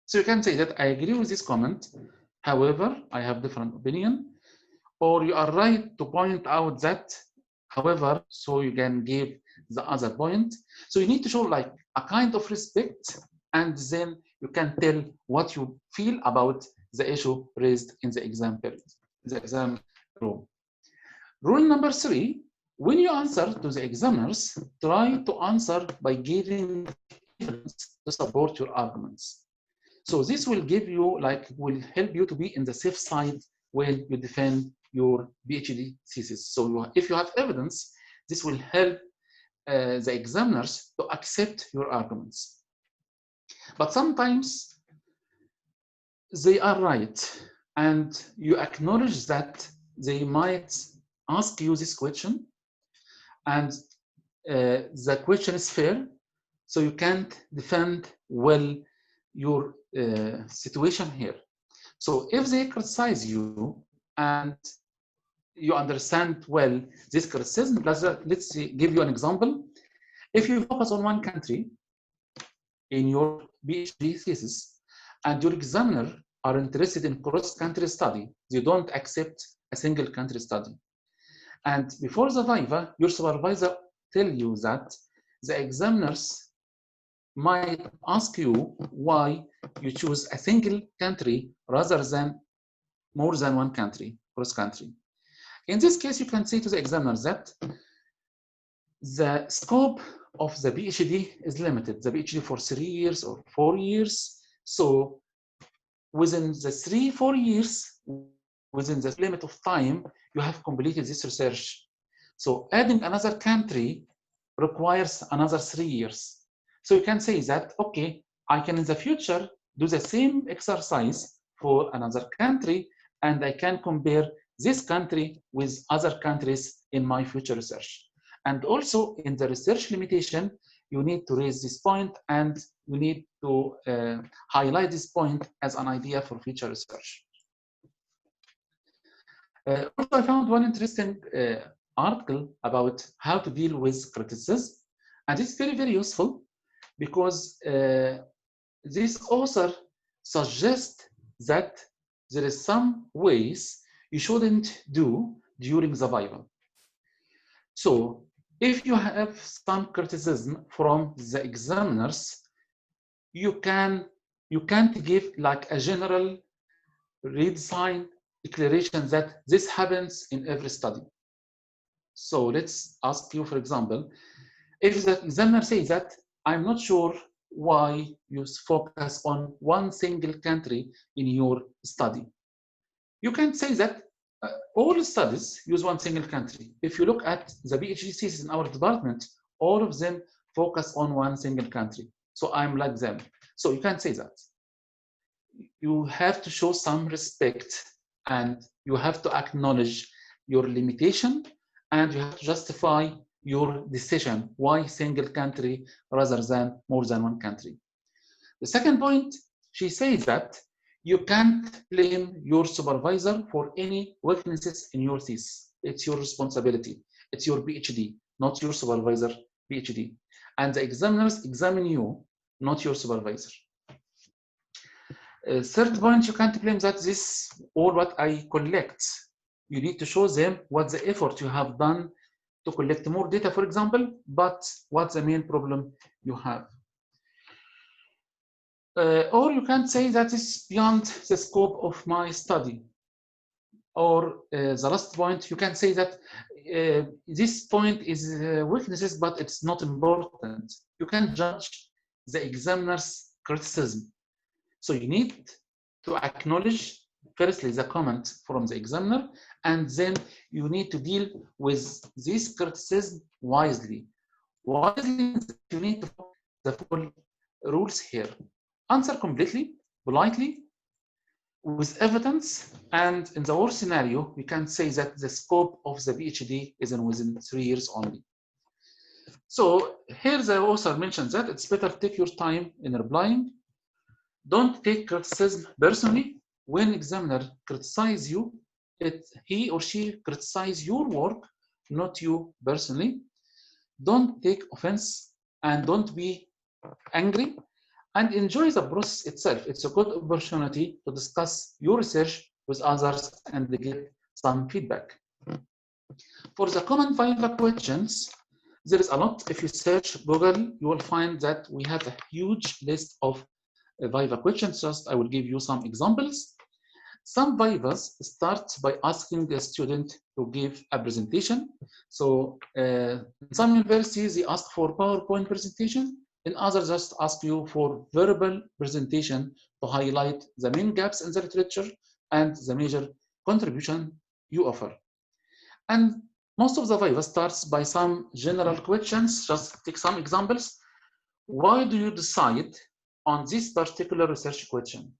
B: So you can say that I agree with this comment. However, I have different opinion. Or you are right to point out that, however, so you can give the other point. So you need to show like a kind of respect, and then you can tell what you feel about the issue raised in the exam period, the exam room. Rule number 3, when you answer to the examiners, try to answer by giving evidence to support your arguments. So this will give you, will help you to be in the safe side when you defend your PhD thesis. So if you have evidence, this will help the examiners to accept your arguments. But sometimes they are right, and you acknowledge that they might ask you this question, and the question is fair, so you can't defend well your situation here. So if they criticize you and you understand well this criticism, let's give you an example. If you focus on one country in your PhD thesis and your examiner are interested in cross-country study, they don't accept a single country study. And before the Viva, your supervisor tell you that the examiners might ask you why you choose a single country rather than more than one country, cross country. In this case, you can say to the examiner that the scope of the PhD is limited. The PhD for 3 years or 4 years. So within the 3-4 years, within the limit of time, you have completed this research. So adding another country requires another 3 years. So you can say that, okay, I can in the future do the same exercise for another country, and I can compare this country with other countries in my future research. And also in the research limitation, you need to raise this point and you need to highlight this point as an idea for future research. Also, I found one interesting article about how to deal with criticism, and it's very, very useful because this author suggests that there is some ways you shouldn't do during the Viva. So if you have some criticism from the examiners, you can't give like a general redesign declaration that this happens in every study. So let's ask you, for example, if the examiner says that I'm not sure why you focus on one single country in your study, you can say that all studies use one single country. If you look at the PhD thesis in our department, all of them focus on one single country. So I'm like them. So you can't say that. You have to show some respect and you have to acknowledge your limitation and you have to justify your decision, why single country rather than more than one country. The second point, she says that you can't blame your supervisor for any weaknesses in your thesis. It's your responsibility. It's your PhD, not your supervisor PhD. And the examiners examine you, not your supervisor. Third point, you can't blame that this all what I collect. You need to show them what the effort you have done to collect more data, for example, but what's the main problem you have. Or you can say that it's beyond the scope of my study. Or the last point, you can say that this point is weaknesses, but it's not important. You can judge the examiner's criticism. So you need to acknowledge, firstly, the comment from the examiner, and then you need to deal with this criticism wisely. Wisely means you need to follow the full rules here. Answer completely, politely, with evidence, and in the worst scenario, we can say that the scope of the PhD is within 3 years only. So here the author mentions that it's better to take your time in replying. Don't take criticism personally. When examiner criticizes you, he or she criticizes your work, not you personally. Don't take offense and don't be angry. And enjoy the process itself. It's a good opportunity to discuss your research with others and get some feedback. For the common Viva questions, there is a lot. If you search Google, you will find that we have a huge list of Viva questions. Just I will give you some examples. Some Vivas start by asking the student to give a presentation. So in some universities, they ask for PowerPoint presentation. In others, just ask you for verbal presentation to highlight the main gaps in the literature and the major contribution you offer. And most of the Viva starts by some general questions. Just take some examples. Why do you decide on this particular research question?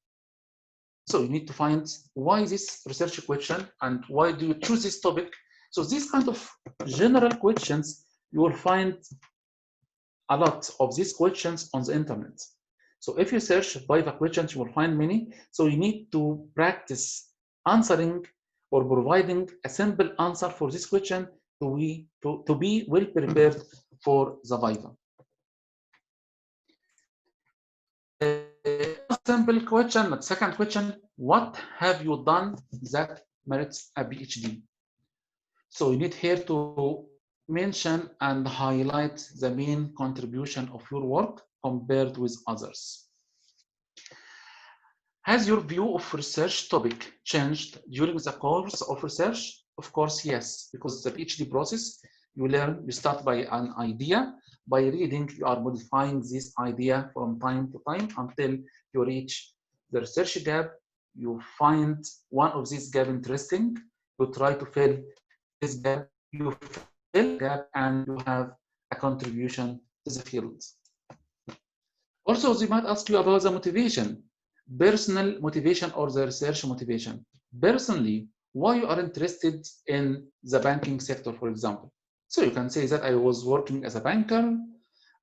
B: So you need to find why this research question and why do you choose this topic. So these kind of general questions, you will find a lot of these questions on the internet. So if you search Viva questions, you will find many. So you need to practice answering or providing a simple answer for this question to be well prepared for the Viva. Simple question, but second question, what have you done that merits a PhD? So you need here to mention and highlight the main contribution of your work compared with others. Has your view of research topic changed during the course of research? Of course, yes, because the PhD process, you start by an idea. By reading, you are modifying this idea from time to time until you reach the research gap. You find one of these gaps interesting. You try to fill this gap. You fill the gap, and you have a contribution to the field. Also, they might ask you about the motivation. Personal motivation or the research motivation. Personally, why you are interested in the banking sector, for example. So you can say that I was working as a banker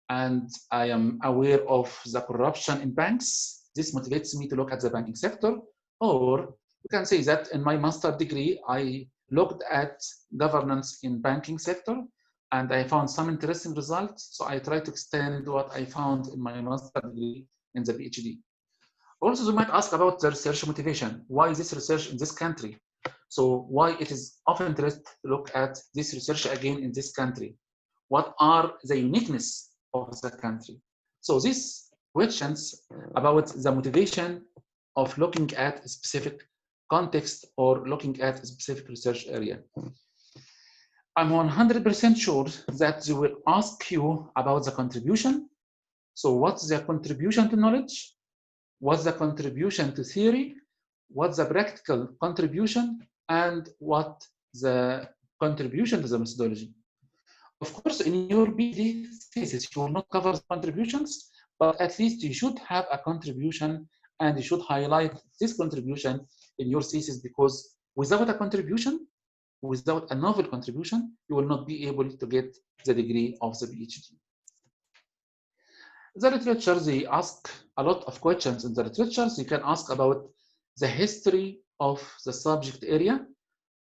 B: and I am aware of the corruption in banks. This motivates me to look at the banking sector. Or you can say that in my master's degree, I looked at governance in banking sector and I found some interesting results. So I try to extend what I found in my master's degree in the PhD. Also, they might ask about the research motivation. Why is this research in this country? So why it is of interest to look at this research again in this country? What are the uniqueness of the country? So these questions about the motivation of looking at a specific context or looking at a specific research area. I'm 100% sure that they will ask you about the contribution. So what's the contribution to knowledge? What's the contribution to theory? What's the practical contribution? And what the contribution to the methodology? Of course, in your PhD thesis, you will not cover the contributions, but at least you should have a contribution and you should highlight this contribution in your thesis, because without a contribution, without a novel contribution, you will not be able to get the degree of the PhD. The literature, they ask a lot of questions in the literature. So you can ask about the history of the subject area.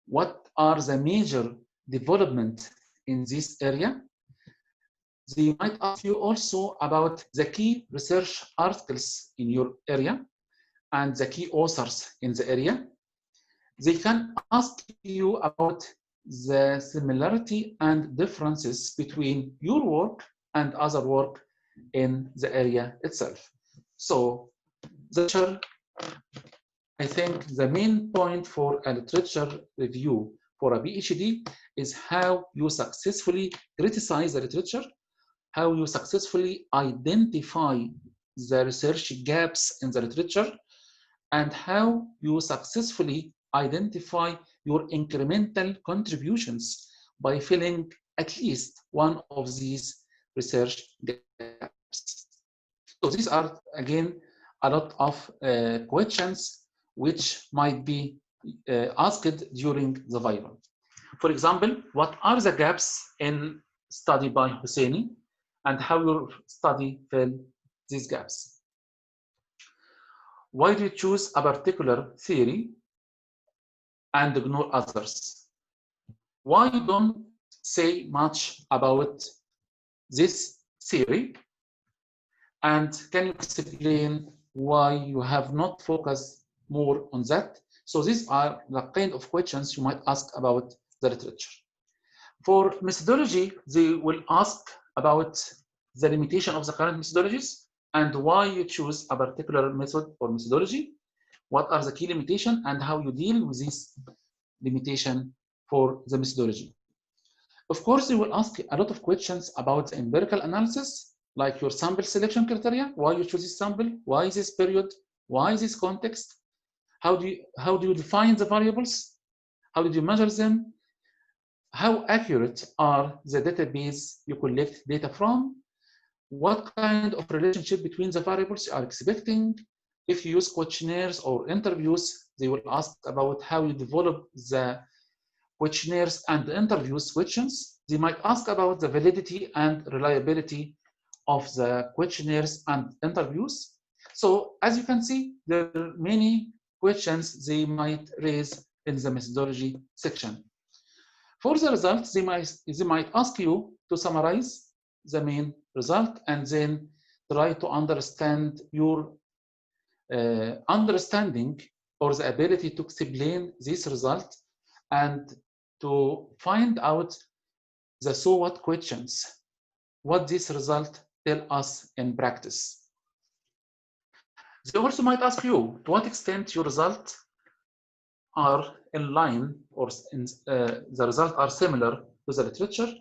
B: What are the major developments in this area? They might ask you also about the key research articles in your area and the key authors in the area. They can ask you about the similarity and differences between your work and other work in the area itself. So I think the main point for a literature review for a PhD is how you successfully criticize the literature, how you successfully identify the research gaps in the literature, and how you successfully identify your incremental contributions by filling at least one of these research gaps. So these are, again, a lot of questions which might be asked during the viva. For example, what are the gaps in study by Hussainey and how your study filled these gaps? Why do you choose a particular theory and ignore others? Why you don't say much about this theory? And can you explain why you have not focused more on that? So these are the kind of questions you might ask about the literature. For methodology, they will ask about the limitation of the current methodologies and why you choose a particular method or methodology. What are the key limitations and how you deal with this limitation for the methodology. Of course, they will ask a lot of questions about empirical analysis, like your sample selection criteria, why you choose this sample, why this period, why this context, how do you define the variables, how did you measure them, how accurate are the database you collect data from, what kind of relationship between the variables you are expecting. If you use questionnaires or interviews, they will ask about how you develop the questionnaires and interviews questions. They might ask about the validity and reliability of the questionnaires and interviews. So as you can see, there are many questions they might raise in the methodology section. For the results, they might ask you to summarize the main result and then try to understand your understanding or the ability to explain this result and to find out the so what questions, what this result tell us in practice. They also might ask you to what extent your results are in line or the results are similar to the literature.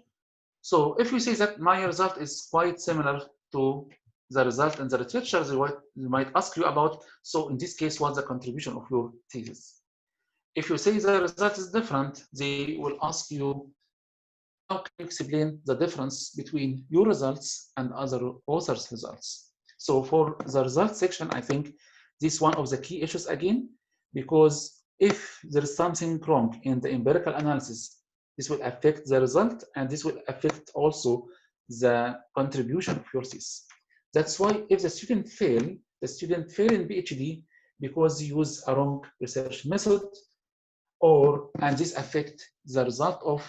B: So if you say that my result is quite similar to the result in the literature, they might ask you about, so in this case, what's the contribution of your thesis? If you say the result is different, they will ask you, how can you explain the difference between your results and other authors' results? So for the results section, I think this is one of the key issues again, because if there is something wrong in the empirical analysis, this will affect the result, and this will affect also the contribution of your thesis. That's why if the student fail in PhD because they use a wrong research method, and this affect the result of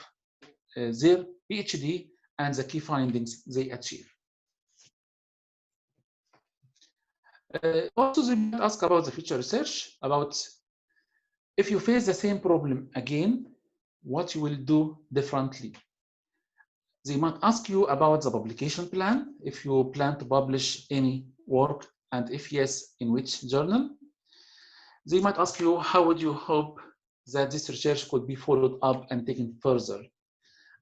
B: their PhD and the key findings they achieve. Also, they might ask about the future research, about if you face the same problem again, what you will do differently. They might ask you about the publication plan, if you plan to publish any work, and if yes, in which journal. They might ask you, how would you hope that this research could be followed up and taken further?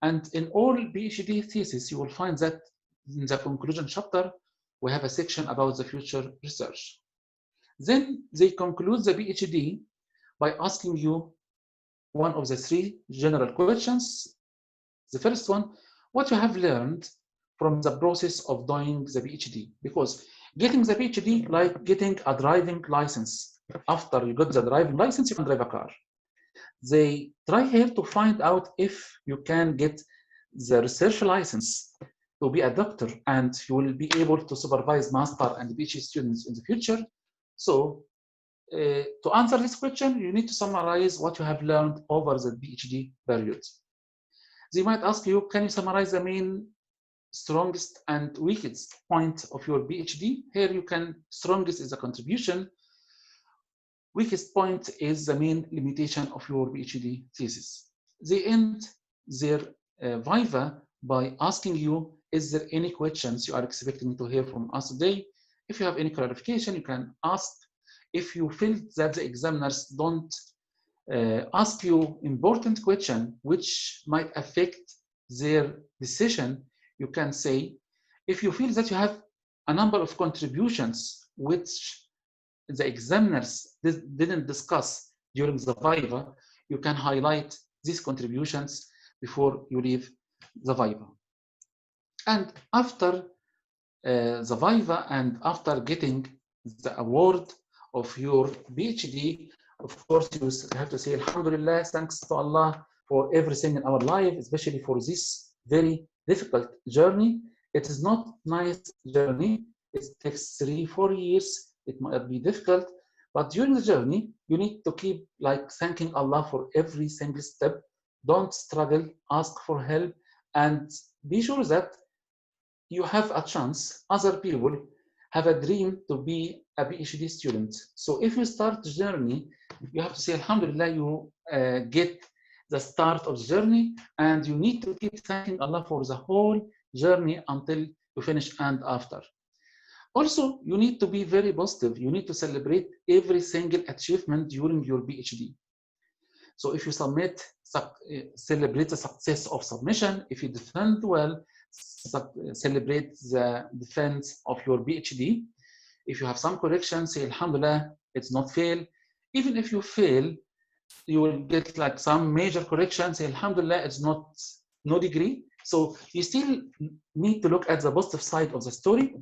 B: And in all PhD thesis, you will find that in the conclusion chapter, we have a section about the future research. Then they conclude the PhD by asking you one of the three general questions. The first one, what you have learned from the process of doing the PhD, because getting the PhD like getting a driving license. After you got the driving license, you can drive a car. They try here to find out if you can get the research license to be a doctor, and you will be able to supervise master and PhD students in the future. So to answer this question, you need to summarize what you have learned over the PhD period. They might ask you, can you summarize the main strongest and weakest point of your PhD? Here you can, strongest is a contribution, weakest point is the main limitation of your PhD thesis. They end their viva by asking you, is there any questions you are expecting to hear from us today? If you have any clarification, you can ask. If you feel that the examiners don't ask you important question which might affect their decision, you can say. If you feel that you have a number of contributions which the examiners didn't discuss during the viva, you can highlight these contributions before you leave the viva. And after the viva and after getting the award of your PhD, of course, you have to say, Alhamdulillah, thanks to Allah for everything in our life, especially for this very difficult journey. It is not a nice journey. It takes 3-4 years. It might be difficult, but during the journey, you need to keep like thanking Allah for every single step. Don't struggle, ask for help, and be sure that you have a chance. Other people have a dream to be a PhD student. So if you start the journey, you have to say, Alhamdulillah, you get the start of the journey, and you need to keep thanking Allah for the whole journey until you finish and after. Also, you need to be very positive. You need to celebrate every single achievement during your PhD. So if you submit, celebrate the success of submission. If you defend well, celebrate the defense of your PhD. If you have some corrections, say, Alhamdulillah, it's not fail. Even if you fail, you will get like some major corrections, say, Alhamdulillah, it's not no degree. So you still need to look at the positive side of the story.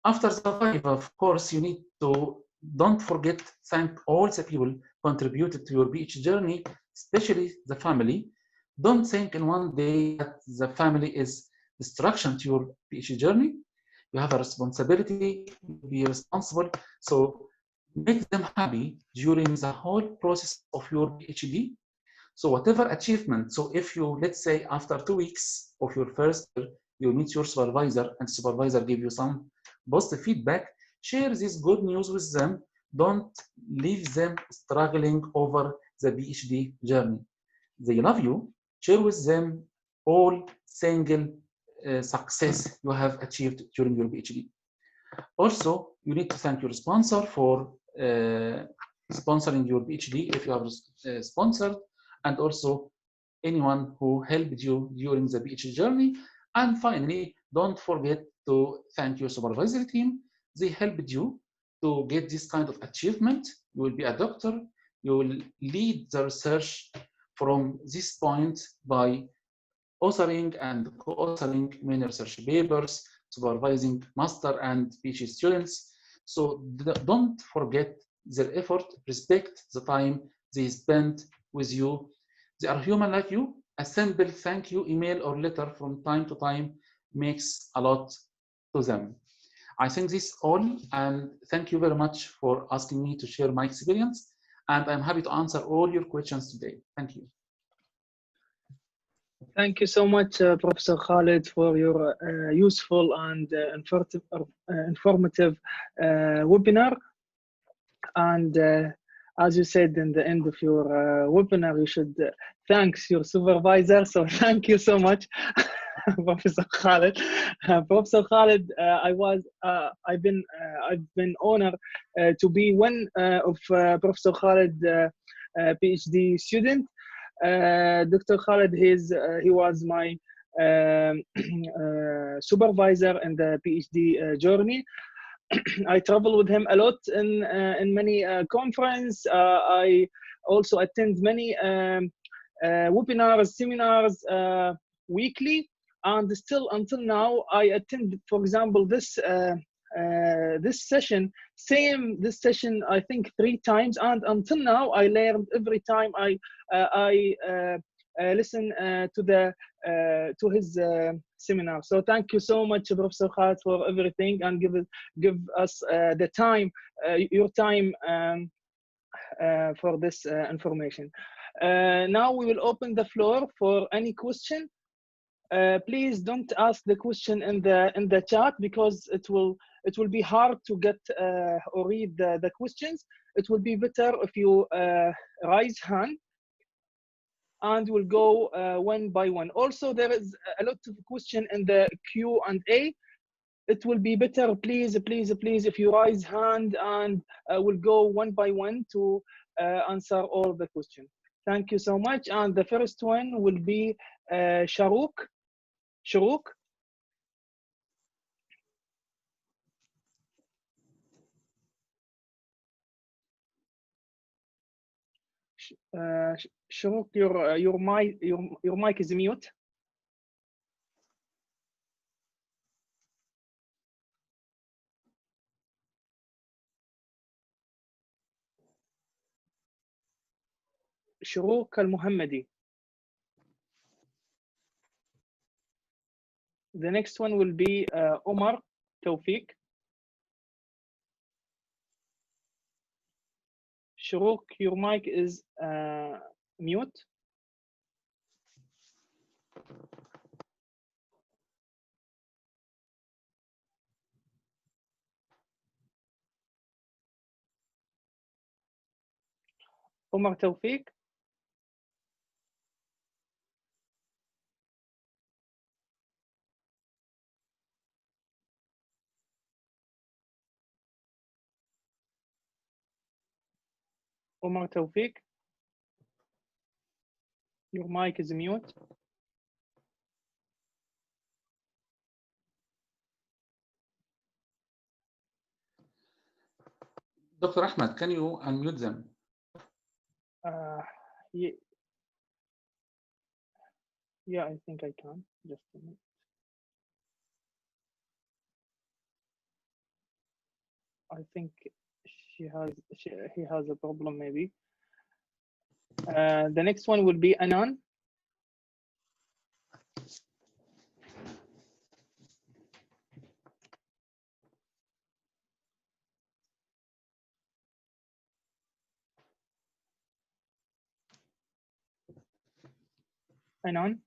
B: After the viva, of course, you need to, don't forget, thank all the people contributed to your PhD journey, especially the family. Don't think in one day that the family is distraction to your PhD journey. You have a responsibility to be responsible. So make them happy during the whole process of your PhD. So whatever achievement, so if you, let's say after 2 weeks of your first year, you meet your supervisor and supervisor give you some positive feedback, share this good news with them. Don't leave them struggling over the PhD journey. They love you. Share with them all single success you have achieved during your PhD. Also, you need to thank your sponsor for sponsoring your PhD if you have sponsored, and also anyone who helped you during the PhD journey. And finally, don't forget to thank your supervisory team. They helped you to get this kind of achievement. You will be a doctor. You will lead the research from this point by authoring and co-authoring many research papers, supervising master and PhD students. So don't forget their effort, respect the time they spend with you. They are human like you. A simple thank you email or letter from time to time makes a lot to them. I think this all, and thank you very much for asking me to share my experience. And I'm happy to answer all your questions today. Thank you.
A: Thank you so much, Professor Khaled, for your useful and informative webinar. And as you said in the end of your webinar, you should thank your supervisor. So thank you so much, Professor Khaled. Professor Khaled, I've been honored to be one of Professor Khaled PhD student. Dr. Khaled, he was my supervisor in the PhD journey. I travel with him a lot in many conferences. I also attend many webinars, seminars weekly, and still until now I attend, for example, this session, this session I think 3 times, and until now I learned every time I listen to his seminar. So thank you so much, Professor Khaled, for everything, and give us the time, your time for this information. Now we will open the floor for any question. Please don't ask the question in the chat, because it will be hard to get or read the questions. It will be better if you raise hand, and we'll go one by one. Also, there is a lot of question in the Q&A. It will be better, please, if you raise hand, and we'll go one by one to answer all the questions. Thank you so much. And the first one will be Sharouk. Sharouk. Sharouk, your mic is mute. Sharouk Al-Muhammadi. The next one will be Omar Tawfiq. Sharouk, your mic is mute. Omar Tawfiq. Omar Tawfiq, your mic is mute.
B: Dr. Ahmed, can you unmute them?
A: Yeah, I think I can. Just a minute. I think he has a problem, maybe. The next one will be Anan. Anan.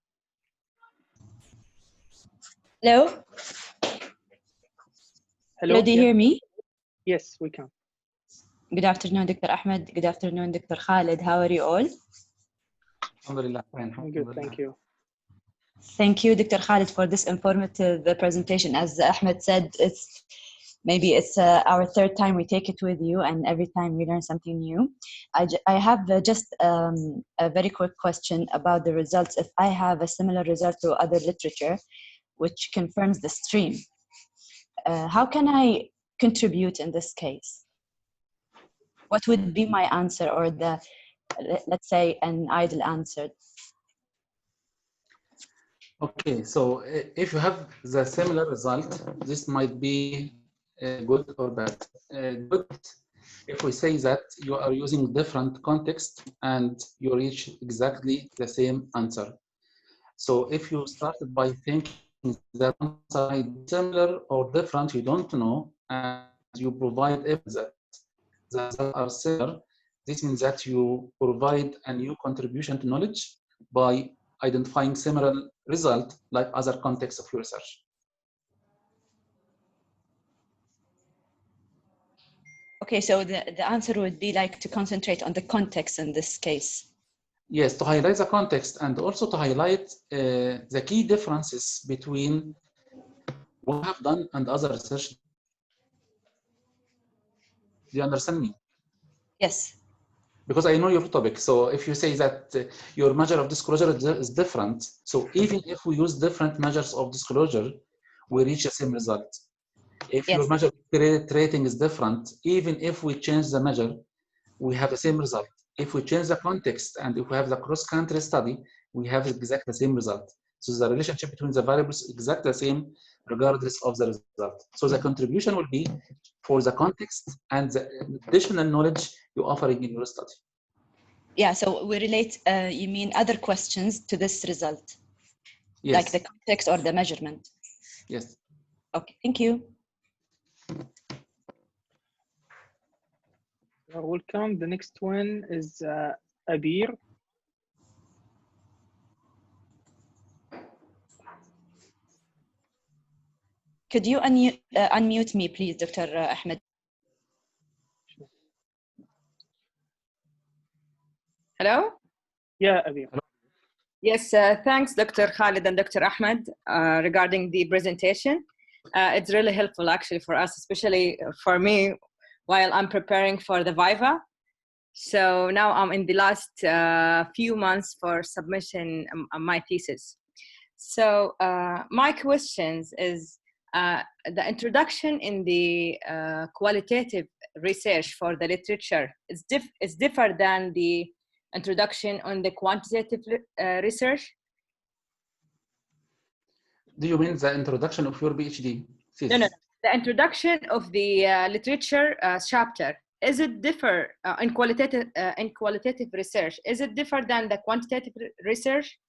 C: Hello?
A: Hello,
C: do you hear me?
A: Yes, we can.
C: Good afternoon, Dr. Ahmed. Good afternoon, Dr. Khaled. How are you all?
B: Alhamdulillah, fine.
A: I'm good, thank you.
C: Thank you, Dr. Khaled, for this informative presentation. As Ahmed said, it's our third time we take it with you, and every time we learn something new. I have just a very quick question about the results. If I have a similar result to other literature, which confirms the stream, how can I contribute in this case? What would be my answer, or let's say an ideal answer?
B: Okay, so if you have the similar result, this might be good or bad. Good if we say that you are using different context and you reach exactly the same answer. So if you started by thinking that one side is similar or different, you don't know, and you provide evidence that the results are similar, this means that you provide a new contribution to knowledge by identifying similar result like other contexts of your research.
C: Okay, so the answer would be like to concentrate on the context in this case.
B: Yes, to highlight the context and also to highlight the key differences between what I have done and other research. Do you understand me?
C: Yes.
B: Because I know your topic. So if you say that your measure of disclosure is different, so even if we use different measures of disclosure, we reach the same result. If your measure of credit rating is different, even if we change the measure, we have the same result. If we change the context and if we have the cross-country study, we have exactly the same result. So the relationship between the variables is exactly the same regardless of the result. So the contribution will be for the context and the additional knowledge you're offering in your study.
C: Yeah, so we relate, you mean other questions to this result?
B: Yes.
C: Like the context or the measurement?
B: Yes.
C: Okay, thank you.
A: You're welcome. The next one is Abir.
C: Could you unmute me, please, Dr. Ahmed?
D: Hello?
A: Yeah, Abir.
D: Yes, thanks, Dr. Khaled and Dr. Ahmed, regarding the presentation. It's really helpful, actually, for us, especially for me, while I'm preparing for the Viva. So now I'm in the last few months for submission of my thesis. So my questions is the introduction in the qualitative research for the literature is different than the introduction on the quantitative research.
B: Do you mean the introduction of your PhD thesis?
D: No. The introduction of the literature chapter, is it differ in qualitative research? Is it different than the quantitative research?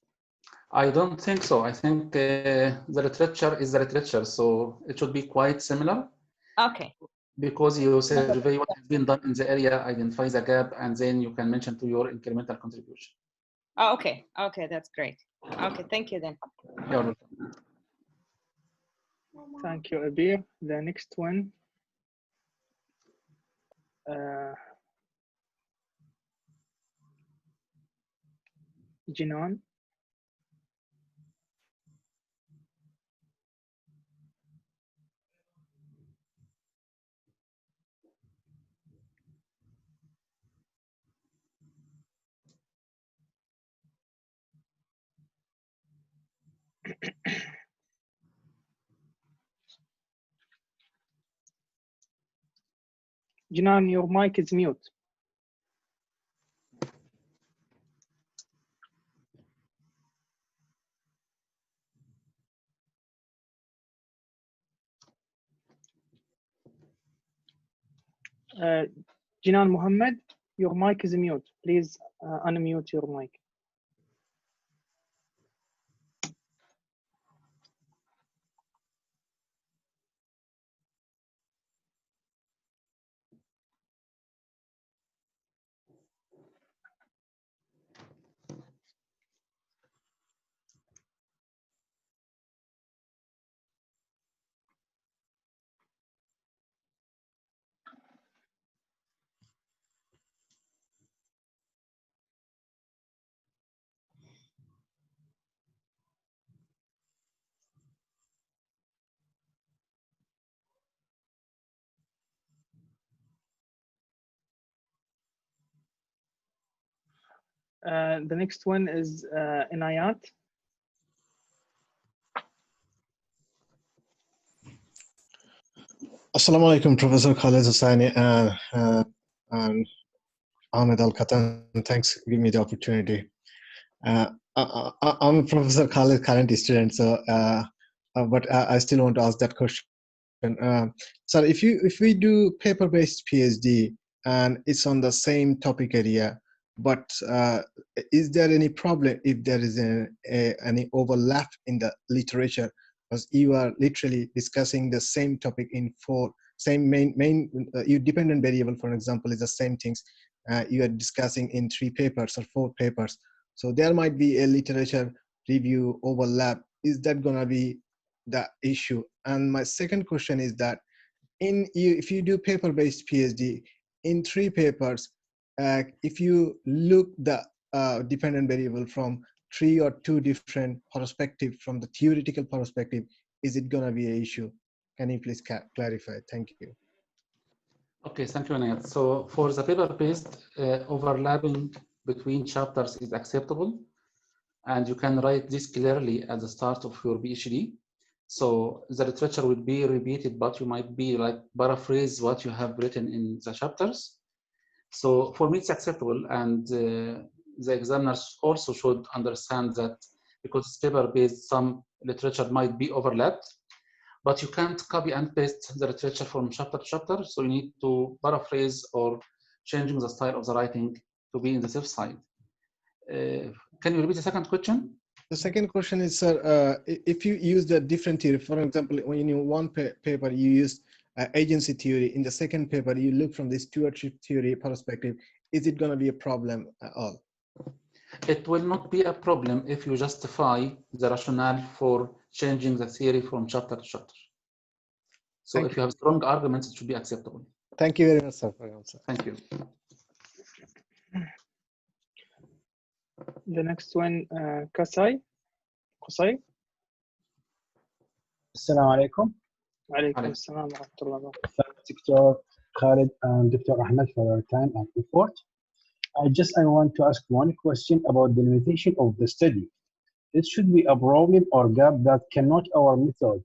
B: I don't think so. I think the literature is the literature, so it should be quite similar.
D: Okay.
B: Because you survey what has been done in the area, identify the gap, and then you can mention to your incremental contribution.
D: Oh, okay. Okay, that's great. Okay, thank you then.
B: You're welcome.
A: Thank you, Abir. The next one. Jinan. Jinan, your mic is mute. Jinan Muhammad, your mic is mute. Please unmute your mic. The next one is Inayat.
E: Assalamu alaikum, Professor Khaled, Hussainey, and Ahmed Al-Katan. Thanks for giving me the opportunity. I'm Professor Khaled, current student, so but I still want to ask that question. So if we do paper-based PhD and it's on the same topic area, but is there any problem if there is any overlap in the literature? Because you are literally discussing the same topic in same main you dependent variable, for example, is the same things you are discussing in 3 papers or 4 papers. So there might be a literature review overlap. Is that gonna be the issue? And my second question is that if you do paper-based PhD in 3 papers, if you look the dependent variable from 3 or 2 different perspectives from the theoretical perspective, is it going to be an issue? Can you please clarify? Thank you.
B: Okay, thank you, Anayat. So for the paper-based, overlapping between chapters is acceptable, and you can write this clearly at the start of your PhD. So the literature will be repeated, but you might be like paraphrase what you have written in the chapters. So for me, it's acceptable, and the examiners also should understand that because it's paper-based, some literature might be overlapped, but you can't copy and paste the literature from chapter to chapter. So you need to paraphrase or changing the style of the writing to be in the safe side. Can you repeat the second question?
E: The second question is, sir, if you use the different theory, for example, when in one paper you use agency theory, in the second paper you look from the stewardship theory perspective, is it going to be a problem at all?
B: It will not be a problem if you justify the rationale for changing the theory from chapter to chapter. So if you have strong arguments, it should be acceptable.
E: Thank you very much, sir, for your answer.
B: Thank you.
A: The next one, Qusay.
F: Assalamu alaikum.
A: Alaikum assalam wa rahmatullahi wa barakatuh.
F: Thanks, Dr. Khaled and Dr. Ahmed for your time and effort. I want to ask one question about the limitation of the study. It should be a problem or gap that our method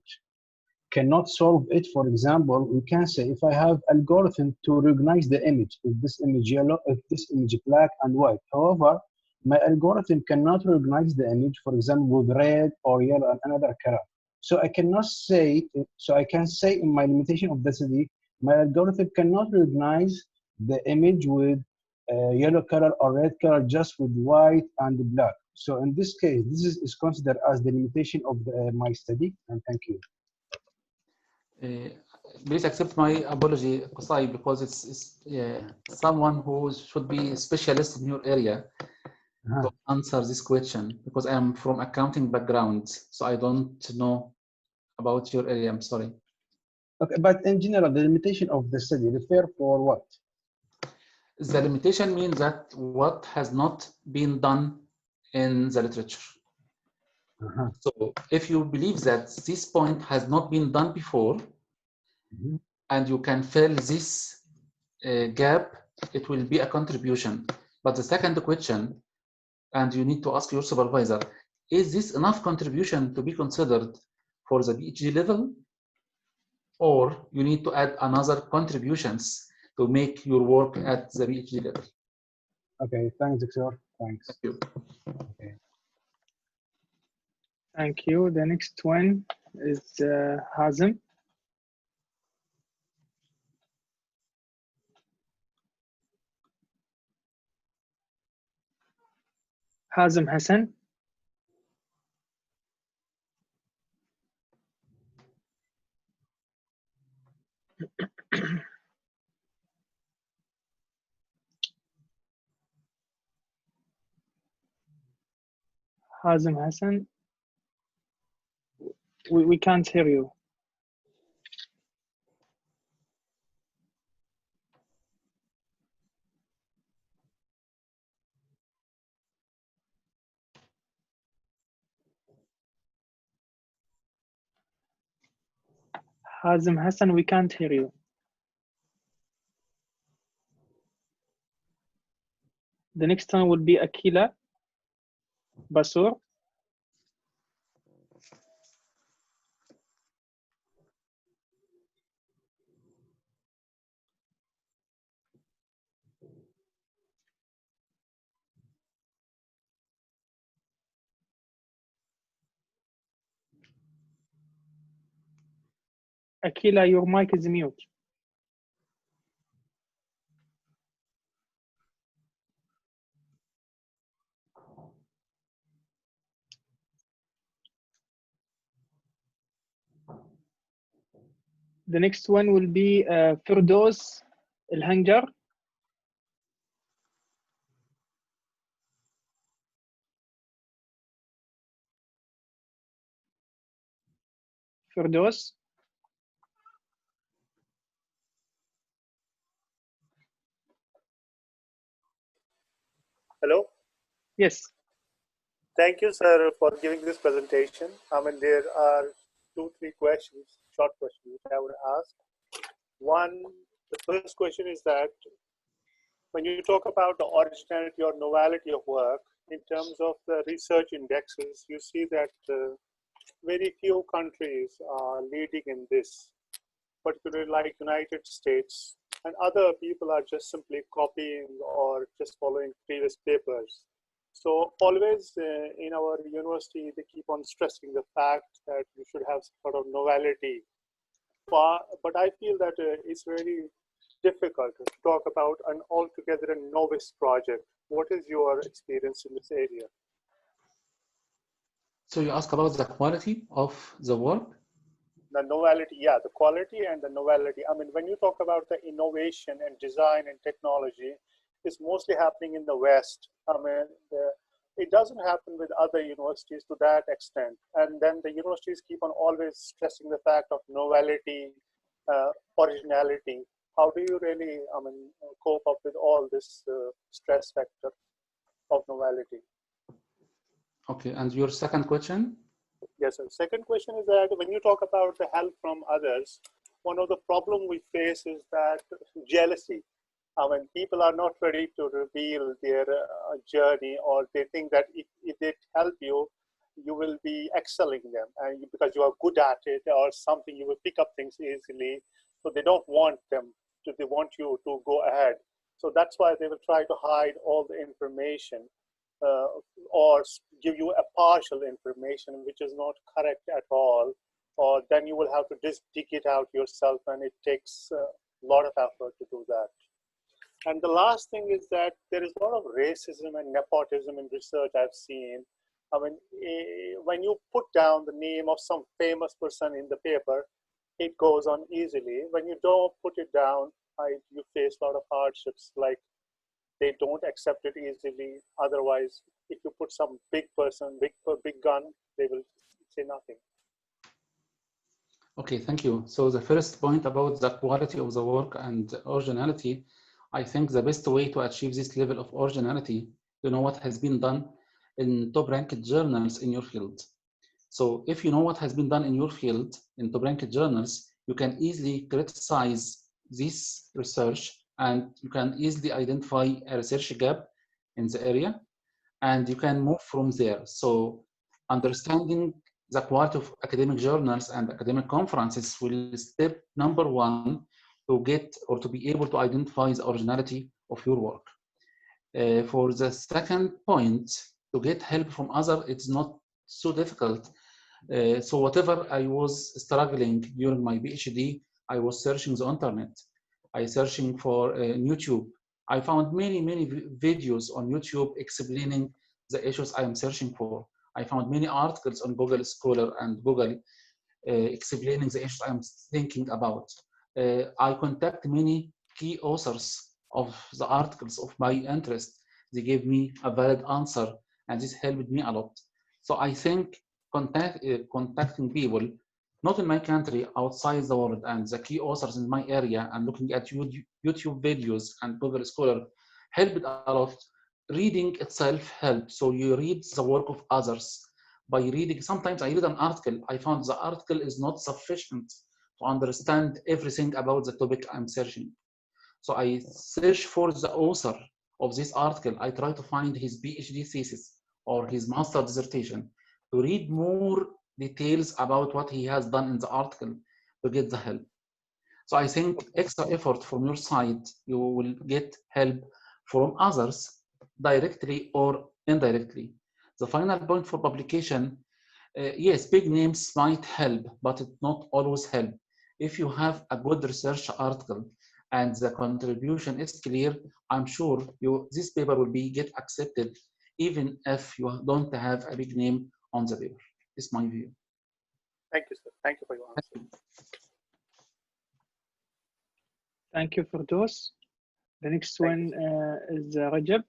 F: cannot solve it. For example, we can say if I have algorithm to recognize the image, if this image yellow, if this image black and white. However, my algorithm cannot recognize the image, for example, with red or yellow and another color. So I cannot say, I can say in my limitation of the study, my algorithm cannot recognize the image with yellow color or red color, just with white and black. So in this case, this is considered as the limitation of my study, and thank you.
B: Please accept my apology, Qusay, because it's someone who should be a specialist in your area to answer this question, because I am from accounting background, so I don't know about your area. I'm sorry.
F: Okay, but in general, the limitation of the study refer for what?
B: The limitation means that what has not been done in the literature. So if you believe that this point has not been done before, and you can fill this gap, it will be a contribution. But the second question, and you need to ask your supervisor, is this enough contribution to be considered for the PhD level? Or you need to add another contributions to make your work at the PhD level?
F: Okay, thanks, Doctor. Thanks.
B: Thank you.
F: Okay.
A: Thank you. The next one is Hazem. Hazem Hassan. Hazem Hassan. We can't hear you. Hazem Hassan, we can't hear you. The next one will be Akila Basur. Akila, your mic is mute. The next one will be Firdos Al-Hanjar. Firdos.
G: Hello?
A: Yes.
G: Thank you, sir, for giving this presentation. I mean, there are 2-3 questions, short questions, which I would ask. One, the first question is that when you talk about the originality or novelty of work, in terms of the research indexes, you see that very few countries are leading in this, particularly like United States, and other people are just simply copying or just following previous papers. So always in our university, they keep on stressing the fact that you should have some sort of novelty. But I feel that it's really difficult to talk about an altogether a novice project. What is your experience in this area?
B: So you ask about the quality of the work?
G: The novelty, yeah, the quality and the novelty. I mean, when you talk about the innovation and design and technology, it's mostly happening in the West. I mean, it doesn't happen with other universities to that extent. And then the universities keep on always stressing the fact of novelty, originality. How do you really, I mean, cope up with all this stress factor of novelty?
B: Okay, and your second question?
G: Yes, sir. Second question is that when you talk about the help from others, one of the problems we face is that jealousy. I mean, people are not ready to reveal their journey, or they think that if they help you, you will be excelling them, and because you are good at it or something, you will pick up things easily. So they don't want them to, they want you to go ahead. So that's why they will try to hide all the information. Or give you a partial information which is not correct at all, or then you will have to just dig it out yourself, and it takes a lot of effort to do that. And the last thing is that there is a lot of racism and nepotism in research I've seen. I mean, when you put down the name of some famous person in the paper, it goes on easily. When you don't put it down, you face a lot of hardships, like they don't accept it easily. Otherwise, if you put some big person, big gun, they will say nothing.
B: Okay, thank you. So the first point about the quality of the work and originality, I think the best way to achieve this level of originality, to know what has been done in top-ranked journals in your field. So if you know what has been done in your field in top-ranked journals, you can easily criticize this research, and you can easily identify a research gap in the area, and you can move from there. So understanding the quality of academic journals and academic conferences will step number one to get or to be able to identify the originality of your work. For the second point, to get help from others, it's not so difficult. So whatever I was struggling during my PhD, I was searching the internet. I searching for YouTube. I found many videos on YouTube explaining the issues I am searching for. I found many articles on Google Scholar and Google explaining the issues I'm thinking about. I contact many key authors of the articles of my interest. They gave me a valid answer, and this helped me a lot. So I think contacting people, not in my country, outside the world, and the key authors in my area, and looking at YouTube videos and Google Scholar helped a lot. Reading itself helps. So you read the work of others. By reading, sometimes I read an article, I found the article is not sufficient to understand everything about the topic I'm searching. So I search for the author of this article, I try to find his PhD thesis or his master dissertation to read more details about what he has done in the article to get the help. So I think extra effort from your side, you will get help from others directly or indirectly. The final point for publication, yes, big names might help, but it not always help. If you have a good research article and the contribution is clear, I'm sure this paper will get accepted, even if you don't have a big name on the paper. It's my view.
G: Thank you, sir. Thank you for your answer.
A: Thank you for those. The next one is Rajab.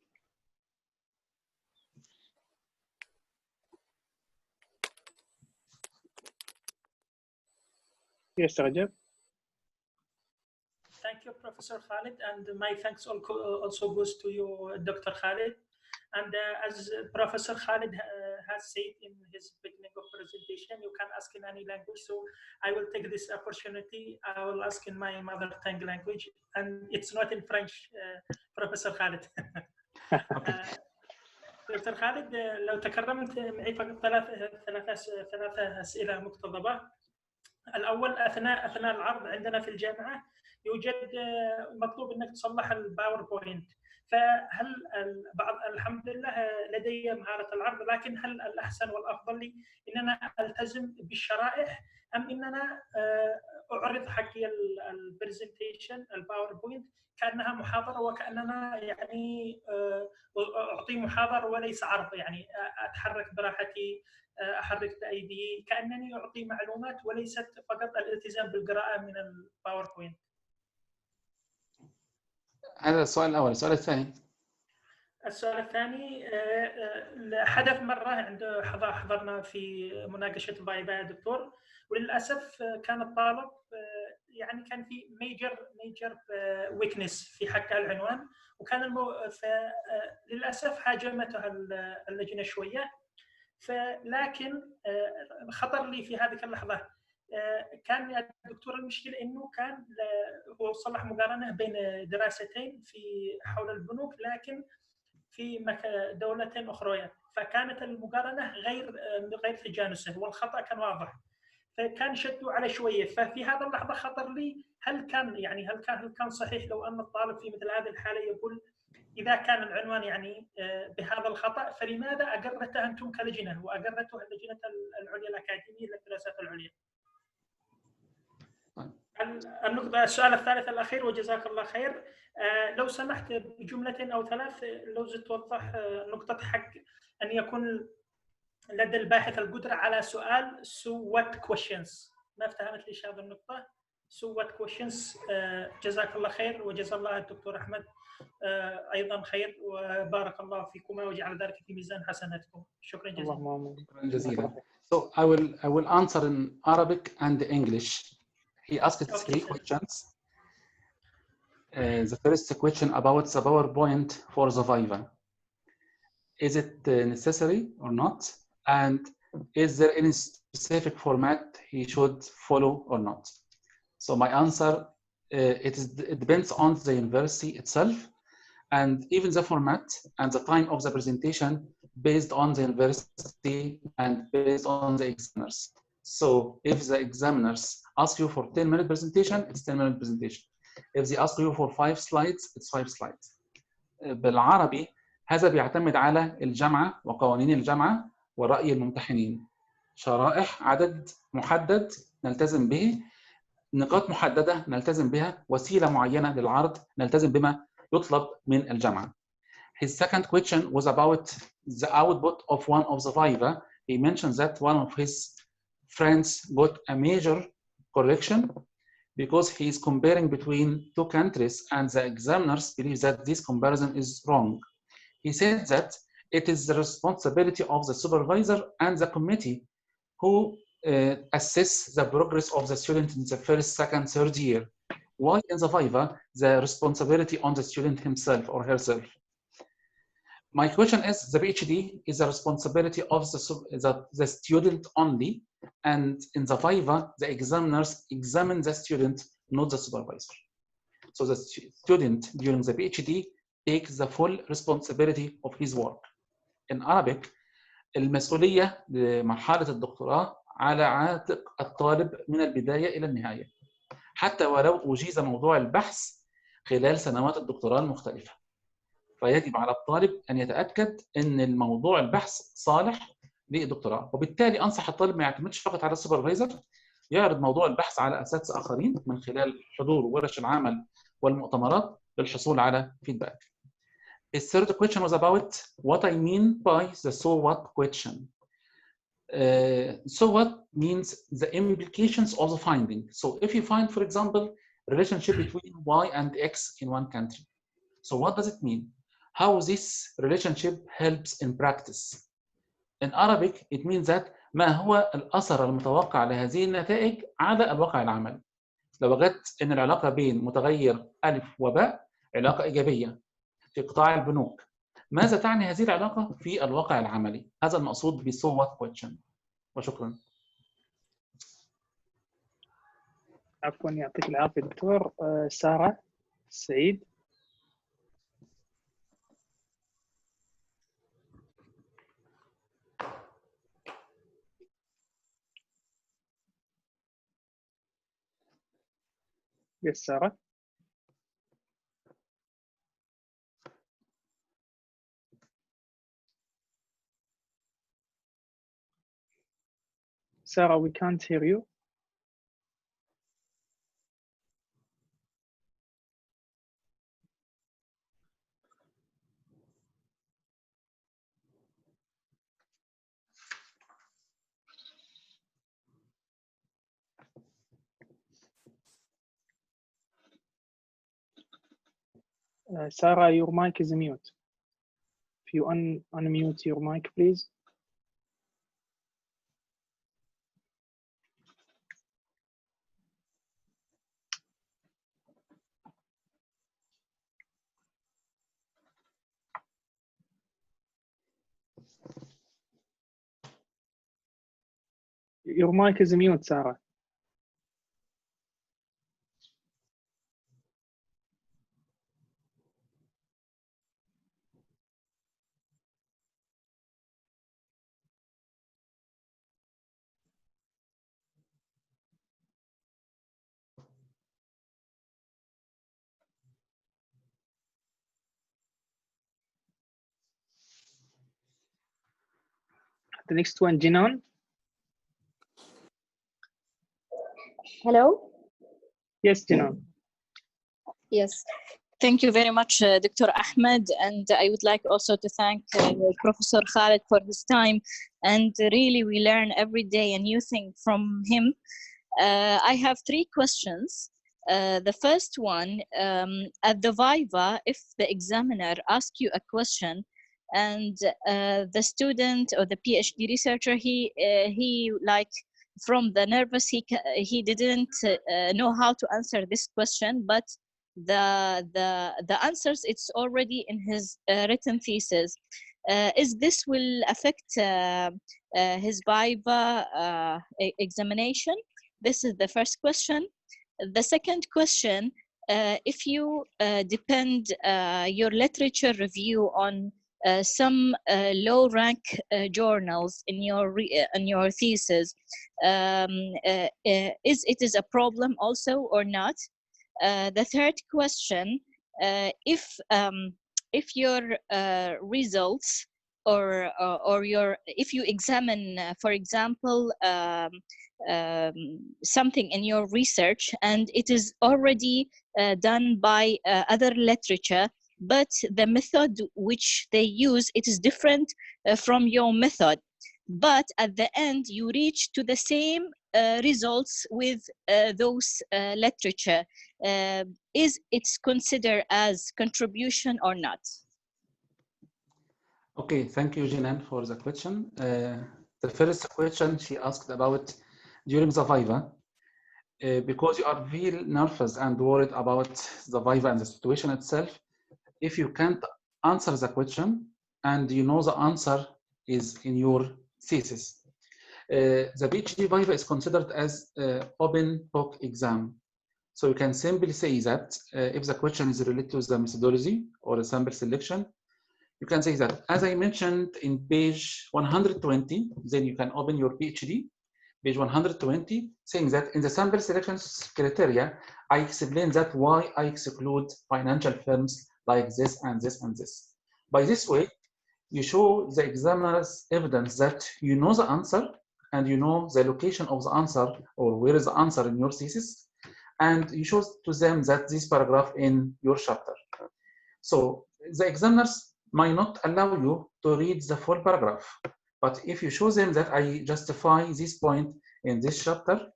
A: Yes, Rajab.
H: Thank you, Professor Khaled, and my thanks also goes to you, Dr. Khaled. And as Professor Khaled has said in his beginning of presentation, you can ask in any language. So I will take this opportunity. I will ask in my mother tongue language, and it's not in French, Professor Khaled. دكتور خالد لو تكرمت معي فقط ثلاث أسئلة مقتضبة. الأول أثناء العرض عندنا في الجامعة يوجد مطلوب أنك تصلح الباوربوينت، فهل الحمد لله لدي مهارة العرض، لكن هل الأحسن والأفضل لي أن أنا ألتزم بالشرائح أم أن أنا أعرض حقي البرزنتيشن الباوربوينت كأنها محاضرة وكأننا يعني أعطي محاضرة وليس عرض، يعني أتحرك براحتي، أحرك بأيدي كأنني أعطي معلومات وليست فقط الالتزام بالقراءة من الباوربوينت؟
B: هذا السؤال الأول. السؤال الثاني،
H: السؤال الثاني حدث مرة عند حضرنا في مناقشة فايفا دكتور، وللأسف كان الطالب يعني كان في ميجر ويكنس في حق العنوان، وكان للأسف هاجمته اللجنة شوية. لكن خطر لي في هذه اللحظة كان الدكتور المشكلة إنه كان هو صلح مقارنة بين دراستين في حول البنوك لكن في دولتين أخريات، فكانت المقارنة غير تجانسه والخطأ كان واضح، فكان شدوا على شوية. ففي هذا اللحظة خطر لي هل كان صحيح لو أن الطالب في مثل هذه الحالة يقول إذا كان العنوان يعني بهذا الخطأ فلماذا أقرته أنتم كلجنة وأقرته اللجنة العليا الأكاديمية للدراسات العليا؟ النقطة السؤال الثالث الأخير وجزاك الله خير، لو سمحت بجملة أو ثلاث لو توضح نقطة حق أن يكون لدى الباحث القدرة على سؤال so what questions. ما افتهمت ليش هذه النقطة so what questions. جزاك الله خير وجزا الله الدكتور أحمد أيضا خير وبارك الله فيكما وجعل ذلك في ميزان حسناتكم. شكرا جزيلا.
B: شكرا جزيلا. So I will answer in Arabic and English. He asked three questions. The first question about the PowerPoint for the Viva. Is it necessary or not? And is there any specific format he should follow or not? So my answer, it depends on the university itself, and even the format and the time of the presentation based on the university and based on the examiners. So if the examiners ask you for 10-minute presentation, it's 10-minute presentation. If they ask you for 5 slides, it's 5 slides. بالعربي هذا بيعتمد على الجامعة وقوانين الجامعة ورأي الممتحنين. شرائح عدد محدد نلتزم به، نقاط محددة نلتزم بها، وسيلة معينة للعرض نلتزم بما يطلب من الجامعة. His second question was about the output of one of the Viva. He mentioned that one of his friends got a major correction because he is comparing between 2 countries and the examiners believe that this comparison is wrong. He said that it is the responsibility of the supervisor and the committee who assess the progress of the student in the first, second, third year. Why in the Viva the responsibility on the student himself or herself? My question is, the PhD is the responsibility of the student only, and in the Viva, the examiners examine the student, not the supervisor. So the student during the PhD takes the full responsibility of his work. In Arabic, المسؤولية لمرحلة الدكتوراه على عاتق الطالب من البداية إلى النهاية، حتى ولو أجيز موضوع البحث خلال سنوات الدكتوراه المختلفة. فيجب على الطالب أن يتأكد أن الموضوع البحث صالح للدكتوراه، وبالتالي أنصح الطالب ما يعتمدش فقط على السوبرفايزر، يعرض موضوع البحث على أساتذة آخرين من خلال حضور ورش العمل والمؤتمرات للحصول على فيدباك. The third question was about what I mean by the so what question. So what means the implications of the finding. So if you find, for example, relationship between Y and X in one country. So what does it mean? How this relationship helps in practice. In Arabic, it means that ما هو الأثر المتوقع لهذه النتائج على الواقع العملي. لو وجدت أن العلاقة بين متغير ألف وباء علاقة إيجابية في قطاع البنوك، ماذا تعني هذه العلاقة في الواقع العملي؟ هذا المقصود ب so what question. وشكرا.
A: عفوا يعطيك العافية دكتور. سارة سعيد. Yes, Sarah. Sarah, we can't hear you. Sarah, your mic is mute. If you unmute your mic, please. Your mic is mute, Sarah. The next one, Jinan.
I: Hello.
A: Yes, Jinan.
I: Yes. Thank you very much, Dr. Ahmed. And I would like also to thank Professor Khaled for his time. And really, we learn every day a new thing from him. I have 3 questions. The first one, at the Viva, if the examiner asks you a question and the student or the PhD researcher, he like from the nervous, he didn't know how to answer this question, but the answers, it's already in his written thesis. Is this will affect his Viva examination? This is the first question. The second question, if you depend your literature review on some low rank journals in your thesis, is it a problem also or not? The third question, if your results or if you examine, for example, something in your research and it is already done by other literature, but the method which they use, it is different from your method, but at the end you reach to the same results with those literature, is it considered as contribution or not?
B: Okay, thank you, Jinan, for the question. The first question she asked about during the Viva, because you are very nervous and worried about the Viva and the situation itself. If you can't answer the question and you know the answer is in your thesis, the PhD Viva is considered as an open book exam. So you can simply say that if the question is related to the methodology or the sample selection, you can say that, as I mentioned in page 120, then you can open your PhD, page 120, saying that in the sample selection criteria, I explain that why I exclude financial firms like this and this and this. By this way, you show the examiner's evidence that you know the answer and you know the location of the answer or where is the answer in your thesis, and you show to them that this paragraph in your chapter. So the examiners might not allow you to read the full paragraph, but if you show them that I justify this point in this chapter,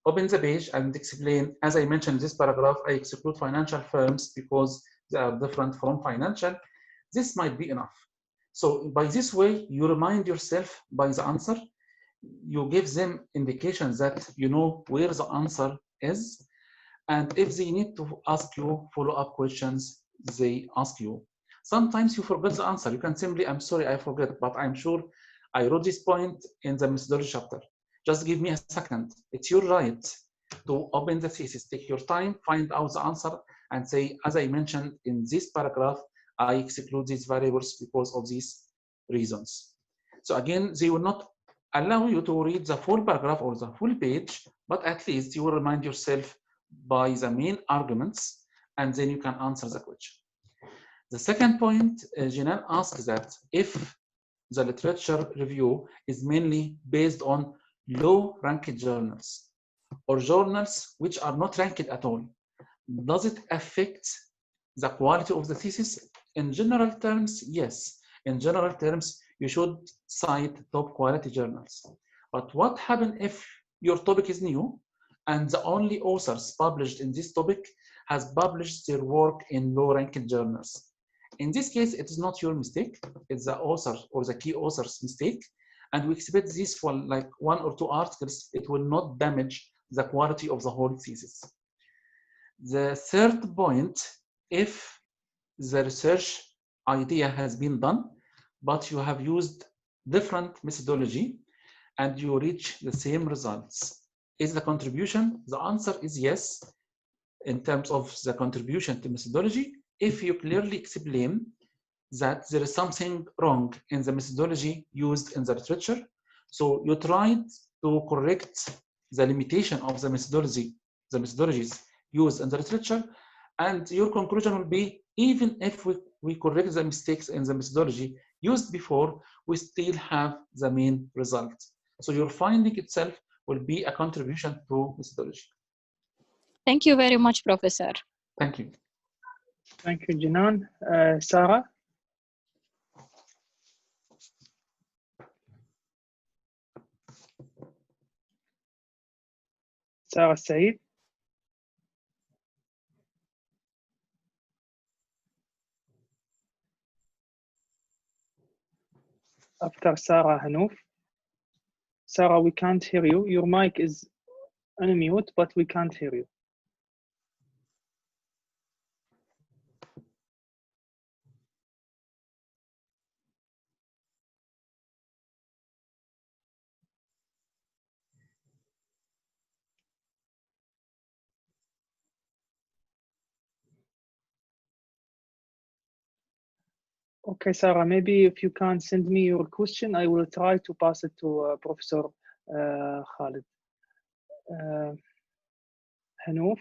B: open the page and explain, as I mentioned this paragraph, I exclude financial firms because they are different from financial, this might be enough. So by this way, you remind yourself by the answer, you give them indications that you know where the answer is, and if they need to ask you follow-up questions, they ask you. Sometimes you forget the answer. You can simply, I'm sorry, I forget, but I'm sure I wrote this point in the methodology chapter. Just give me a second. It's your right to open the thesis, take your time, find out the answer, and say, as I mentioned in this paragraph, I exclude these variables because of these reasons. So again, they will not allow you to read the full paragraph or the full page, but at least you will remind yourself by the main arguments, and then you can answer the question. The second point, Jinan asks that if the literature review is mainly based on low-ranked journals or journals which are not ranked at all, does it affect the quality of the thesis? In general terms, yes. In general terms, you should cite top quality journals. But what happens if your topic is new and the only authors published in this topic has published their work in low-ranked journals? In this case, it is not your mistake. It's the author or the key author's mistake. And we expect this for like 1 or 2 articles. It will not damage the quality of the whole thesis. The third point, if the research idea has been done, but you have used different methodology and you reach the same results, is the contribution? The answer is yes, in terms of the contribution to methodology, if you clearly explain that there is something wrong in the methodology used in the literature. So you tried to correct the limitation of the methodologies used in the literature, and your conclusion will be, even if we correct the mistakes in the methodology used before, we still have the main result. So your finding itself will be a contribution to methodology.
I: Thank you very much, Professor.
B: Thank you.
A: Thank you, Jinan. Sarah? Sarah Said? After Sarah, Hanouf. Sarah, we can't hear you. Your mic is unmute, but we can't hear you. Okay, Sarah, maybe if you can send me your question, I will try to pass it to Professor Khaled. Hanouf?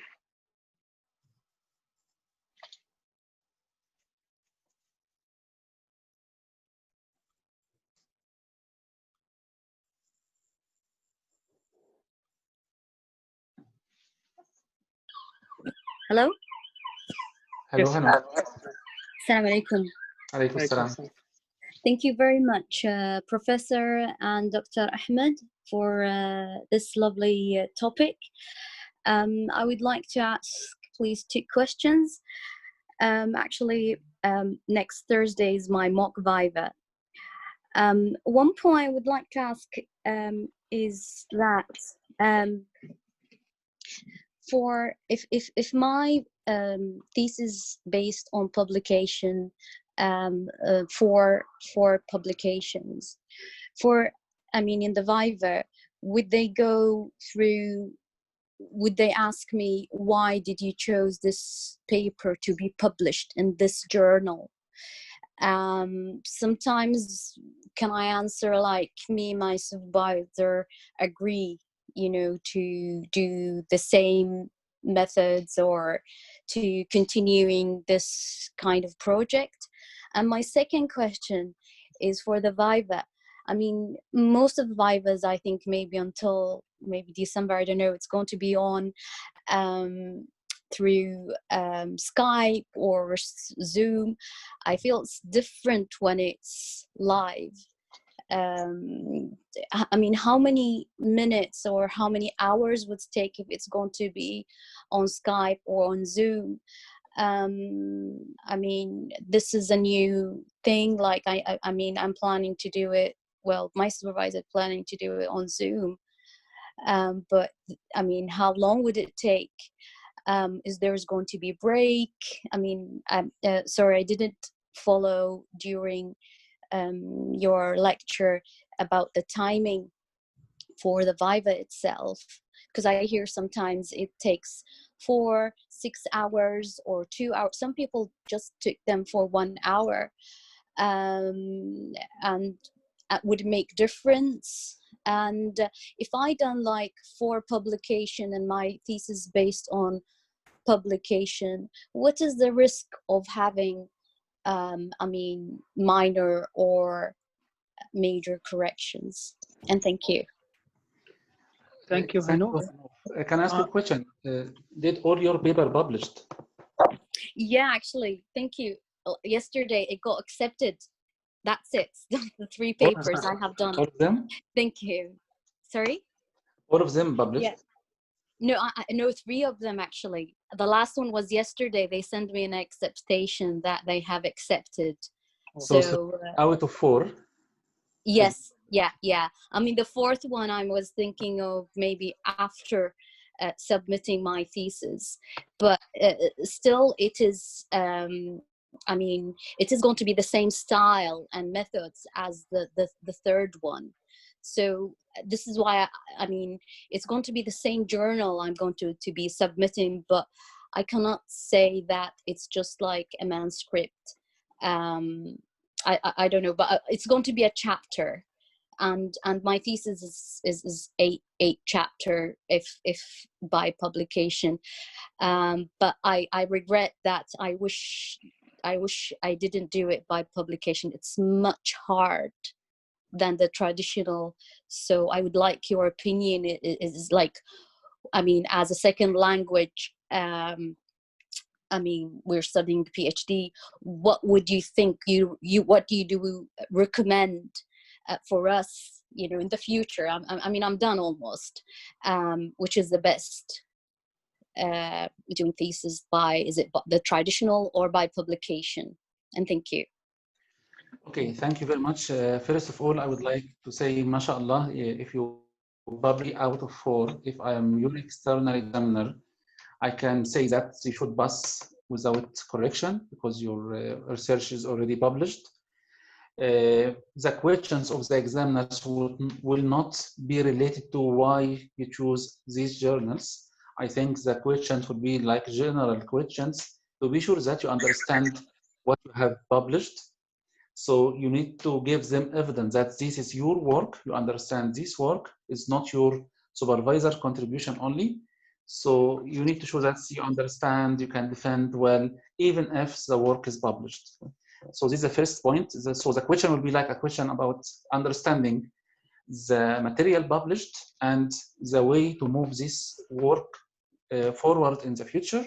J: Hello?
B: Hello,
A: Yes.
B: hello.
J: Assalamu alaikum.
B: Alaikum salam.
J: Thank you very much, Professor and Dr. Ahmed, for this lovely topic. I would like to ask, please, 2 questions. Actually, next Thursday is my mock viva. One point I would like to ask is that for if my thesis based on publication for publications, I mean in the viva, would they go through would they ask me, why did you choose this paper to be published in this journal? Sometimes can I answer like, me, my supervisor agree, you know, to do the same methods or to continuing this kind of project? And my second question is for the Viva. I mean, most of the Vivas, I think maybe until maybe December, I don't know, it's going to be on through Skype or Zoom. I feel it's different when it's live. I mean, how many minutes or how many hours would it take if it's going to be on Skype or on Zoom? I mean, this is a new thing. Like, I mean, I'm planning to do it. Well, my supervisor planning to do it on Zoom. But I mean, how long would it take? Is there's going to be a break? I mean, sorry, I didn't follow during your lecture about the timing for the Viva itself, because I hear sometimes it takes 4-6 hours or 2 hours. Some people just took them for 1 hour, and would make difference. And if I done like 4 publication and my thesis based on publication, what is the risk of having I mean, minor or major corrections? And thank you.
A: Thank you, Hanu.
B: Can I ask you a question? Did all your paper published?
J: Yeah, actually, thank you. Yesterday it got accepted. That's it. The 3 papers I have done.
B: All of them?
J: Thank you. Sorry?
B: All of them published?
J: Yeah. No, no, 3 of them actually. The last one was yesterday. They sent me an acceptation that they have accepted.
B: So out of 4?
J: Yes, yeah. I mean, the 4th one I was thinking of maybe after submitting my thesis, but still it is, I mean, it is going to be the same style and methods as the 3rd one. So this is why I mean, it's going to be the same journal I'm going to be submitting, but I cannot say that it's just like a manuscript. I don't know, but it's going to be a chapter, and my thesis is 8 chapter if by publication. But I regret that. I wish I didn't do it by publication. It's much hard than the traditional. So I would like your opinion. Is like, I mean, as a second language, I mean, we're studying the PhD. What would you think? What do you recommend for us? You know, in the future. I mean, I'm done almost. Which is the best? Doing thesis by, is it the traditional or by publication? And thank you.
B: Okay, thank you very much. First of all, I would like to say, mashallah, if you publish out of 4, if I am your external examiner, I can say that you should pass without correction because your research is already published. The questions of the examiners will not be related to why you choose these journals. I think the questions would be like general questions to be sure that you understand what you have published. So you need to give them evidence that this is your work, you understand this work is not your supervisor contribution only. So you need to show that you understand, you can defend well, even if the work is published. So this is the first point. So the question will be like a question about understanding the material published and the way to move this work forward in the future.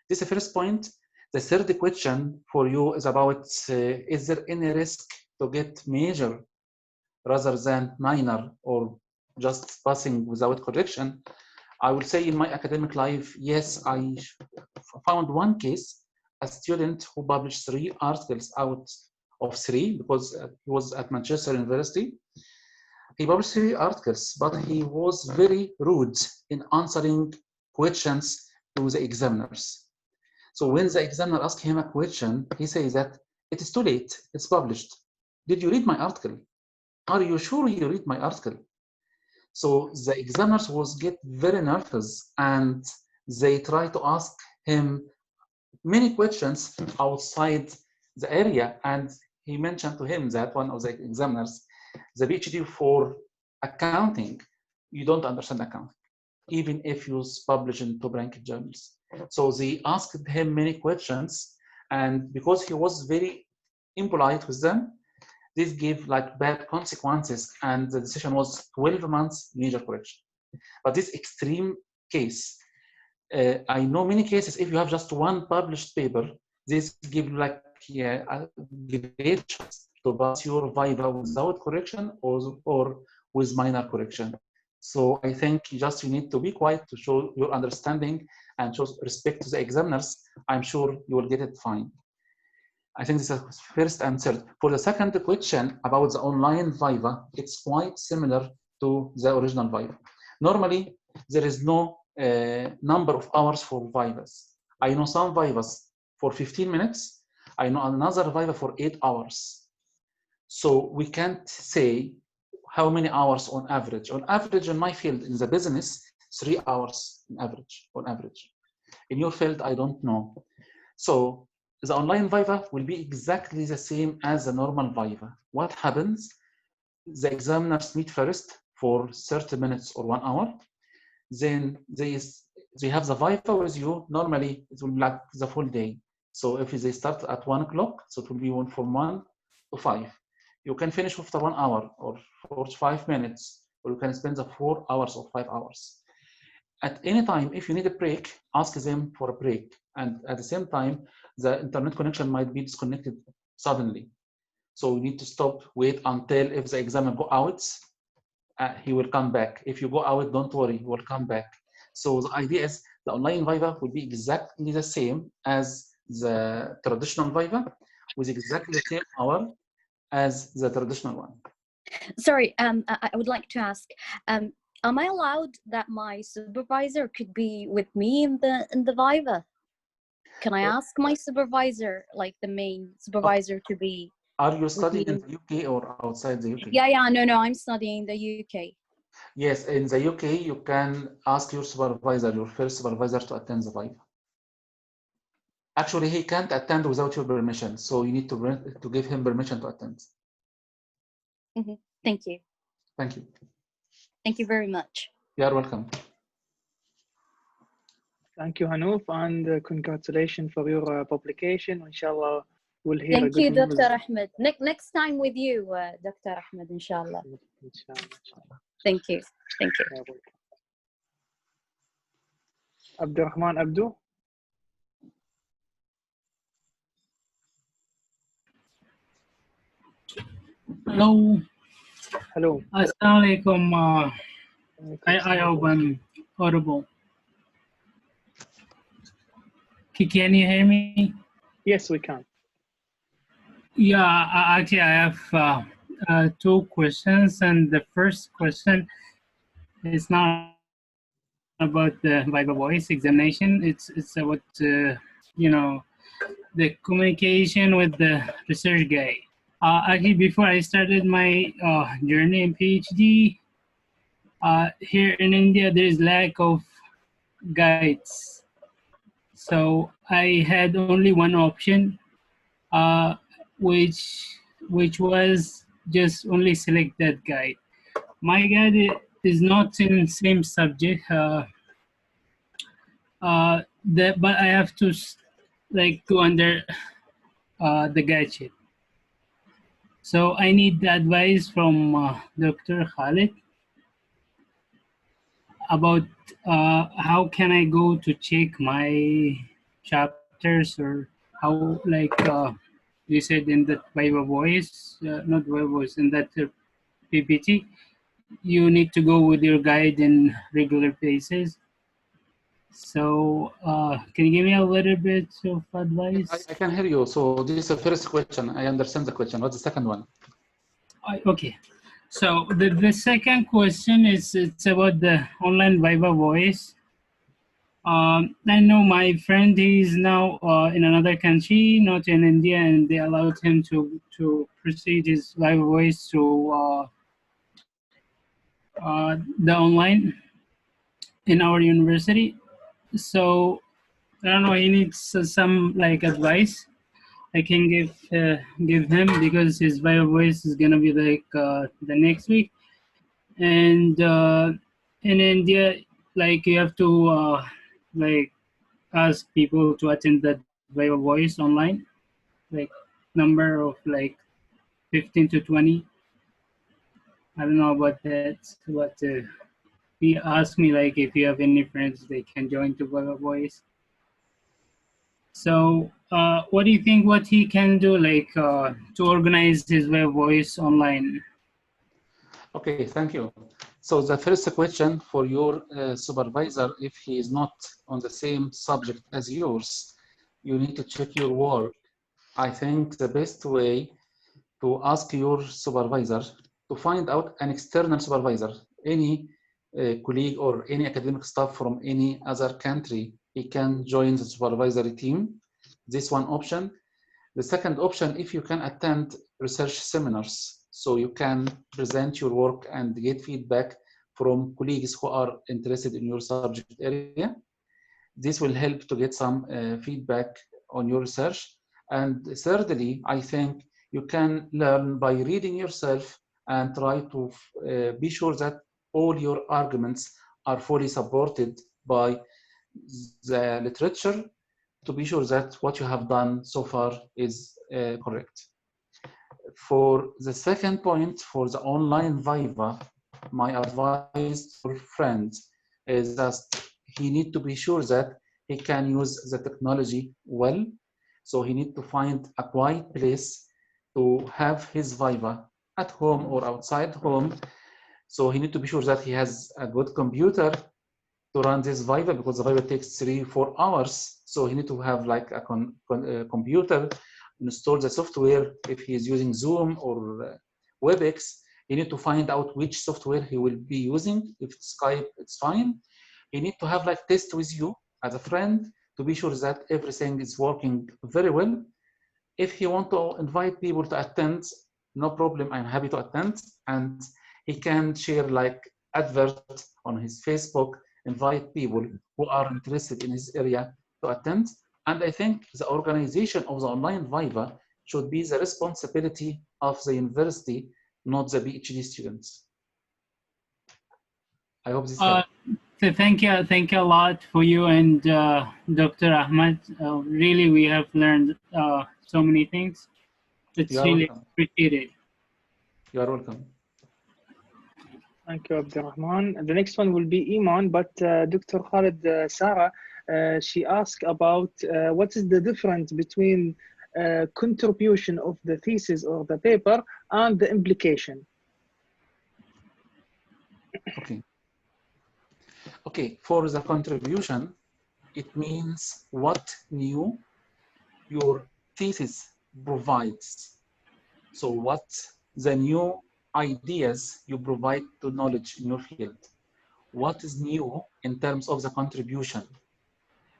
B: This is the first point. The third question for you is about, is there any risk to get major rather than minor or just passing without correction? I will say in my academic life, yes, I found one case, a student who published 3 articles out of 3 because he was at Manchester University. He published 3 articles, but he was very rude in answering questions to the examiners. So when the examiner asked him a question, he says that it is too late, it's published. Did you read my article? Are you sure you read my article? So the examiners was get very nervous and they try to ask him many questions outside the area. And he mentioned to him that one of the examiners, the PhD for accounting, you don't understand accounting, even if you publish in top-ranked journals. So they asked him many questions, and because he was very impolite with them, this gave like bad consequences, and the decision was 12 months major correction. But this extreme case, I know many cases, if you have just one published paper, this give like a great chance to pass your viva without correction or with minor correction. So I think you need to be quiet to show your understanding and show respect to the examiners. I'm sure you will get it fine. I think this is first and third. For the second question about the online viva, it's quite similar to the original viva. Normally, there is no number of hours for vivas. I know some vivas for 15 minutes. I know another viva for 8 hours. So we can't say how many hours on average. On average, in my field, in the business, 3 hours on average. In your field, I don't know. So the online viva will be exactly the same as the normal viva. What happens? The examiners meet first for 30 minutes or 1 hour. Then they have the viva with you. Normally, it will be like the full day. So if they start at 1 o'clock, so it will be from 1 to 5. You can finish after 1 hour or 45 minutes, or you can spend the 4 hours or 5 hours. At any time, if you need a break, ask them for a break. And at the same time, the internet connection might be disconnected suddenly. So you need to stop, wait until if the examiner go out, he will come back. If you go out, don't worry, he will come back. So the idea is the online viva will be exactly the same as the traditional viva with exactly the same hour as the traditional one.
J: Sorry, I would like to ask, am I allowed that my supervisor could be with me in the viva? Can I ask my supervisor, like the main supervisor, to be?
B: Are you studying in the UK or outside the UK?
J: Yeah, no, I'm studying in the UK.
B: Yes, in the UK, you can ask your supervisor, your first supervisor, to attend the viva. Actually, he can't attend without your permission, so you need to give him permission to attend.
J: Mm-hmm. Thank you.
B: Thank you.
J: Thank you very much.
B: You are welcome.
A: Thank you, Hanouf, and congratulations for your publication. Inshallah, we'll hear
J: Thank
A: a good
J: you,
A: news.
J: Dr. Ahmed. Next time with you, Dr. Ahmed, inshallah. Thank you. Thank you.
A: Abdurrahman Abdu.
K: Hello.
A: Hello.
K: Assalamu alaikum. I hope I'm audible. Can you hear me?
A: Yes, we can.
K: Yeah, actually, I have 2 questions, and the first question is not about the Viva Voice examination. It's about you know, the communication with the research guy. Actually, before I started my journey in PhD, here in India, there is lack of guides. So I had only one option, which was just only select that guide. My guide is not in same subject, but I have to go under the guide sheet. So I need the advice from Dr. Khaled about how can I go to check my chapters, or how, you said in that Viva Voice, not Viva Voice, in that PPT, you need to go with your guide in regular basis. So can you give me a little bit of advice?
B: I can hear you. So this is the first question. I understand the question. What's the second one?
K: Okay. So the second question is, it's about the online Viva Voice. I know my friend, is now in another country, not in India, and they allowed him to proceed his Viva Voice to the online in our university. So I don't know. He needs some like advice I can give him because his bio voice is gonna be like the next week, and in India, like you have to like ask people to attend that bio voice online, like number of like 15 to 20. I don't know about that, but he asked me like if you have any friends they can join to bio voice. So what do you think what he can do like to organize his bio voice online?
B: Okay, thank you. So the first question for your supervisor, if he is not on the same subject as yours, you need to check your work. I think the best way to ask your supervisor to find out an external supervisor, any colleague or any academic staff from any other country, he can join the supervisory team. This one option. The second option, if you can attend research seminars, so you can present your work and get feedback from colleagues who are interested in your subject area. This will help to get some feedback on your research. And thirdly, I think you can learn by reading yourself and try to be sure that all your arguments are fully supported by the literature to be sure that what you have done so far is correct. For the second point, for the online Viva, my advice to friends is that he need to be sure that he can use the technology well. So he need to find a quiet place to have his Viva at home or outside home. So he need to be sure that he has a good computer to run this Viva, because the Viva takes 3-4 hours. So he need to have like a computer, install the software. If he is using Zoom or WebEx, he need to find out which software he will be using. If it's Skype, it's fine. He need to have like test with you as a friend to be sure that everything is working very well. If he want to invite people to attend, no problem, I'm happy to attend. And he can share like advert on his Facebook, invite people who are interested in his area to attend. And I think the organization of the online Viva should be the responsibility of the university, not the PhD students. I hope this helps.
K: So thank you a lot for you and Dr. Ahmed. Really, we have learned so many things. It's really appreciated.
B: You are welcome.
A: Thank you, Abdurrahman. The next one will be Iman, but Dr. Khaled, Sarah, she asked about what is the difference between contribution of the thesis or the paper and the implication.
B: Okay, for the contribution, it means what new your thesis provides. So what the new ideas you provide to knowledge in your field. What is new in terms of the contribution?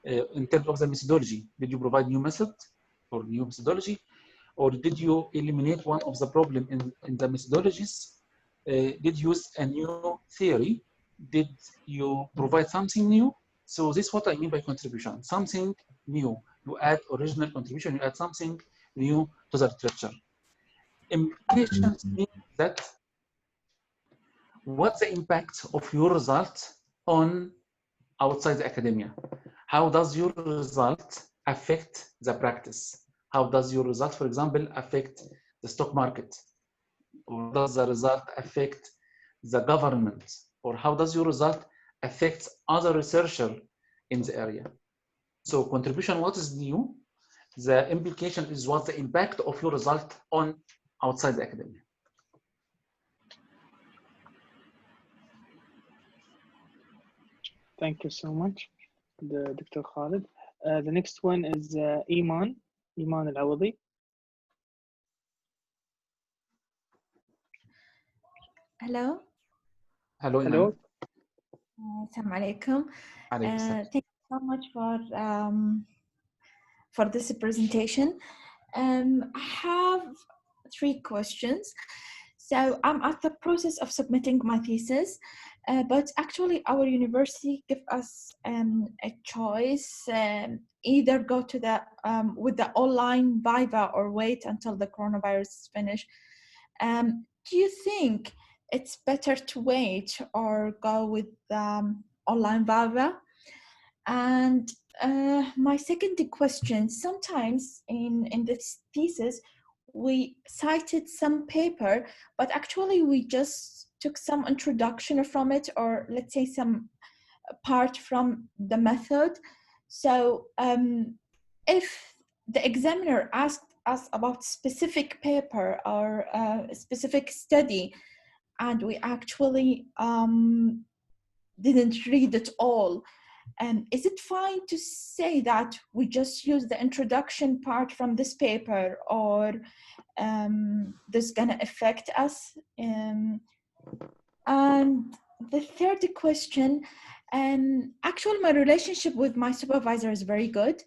B: In terms of the methodology, did you provide new method or new methodology? Or did you eliminate one of the problem in the methodologies? Did you use a new theory? Did you provide something new? So this is what I mean by contribution, something new. You add original contribution, you add something new to the literature. Implications mean that what's the impact of your result on outside the academia? How does your result affect the practice? How does your result, for example, affect the stock market? Or does the result affect the government? Or how does your result affect other researchers in the area? So contribution, what is new? The implication is what the impact of your result on outside the academia.
A: Thank you so much, Dr. Khaled. The next one is Iman Al-Awadi.
L: Hello.
B: Hello.
A: Hello.
L: Assalamu alaikum. Thank you so much for this presentation. I have 3 questions. So I'm at the process of submitting my thesis, but actually our university give us a choice, either go to the with the online Viva or wait until the coronavirus is finished. Do you think it's better to wait or go with online Viva? And my second question, sometimes in this thesis, we cited some paper, but actually we just took some introduction from it, or let's say some part from the method. So if the examiner asked us about specific paper or a specific study, and we actually didn't read it all, is it fine to say that we just use the introduction part from this paper, or this gonna affect us? And the third question, actually my relationship with my supervisor is very good,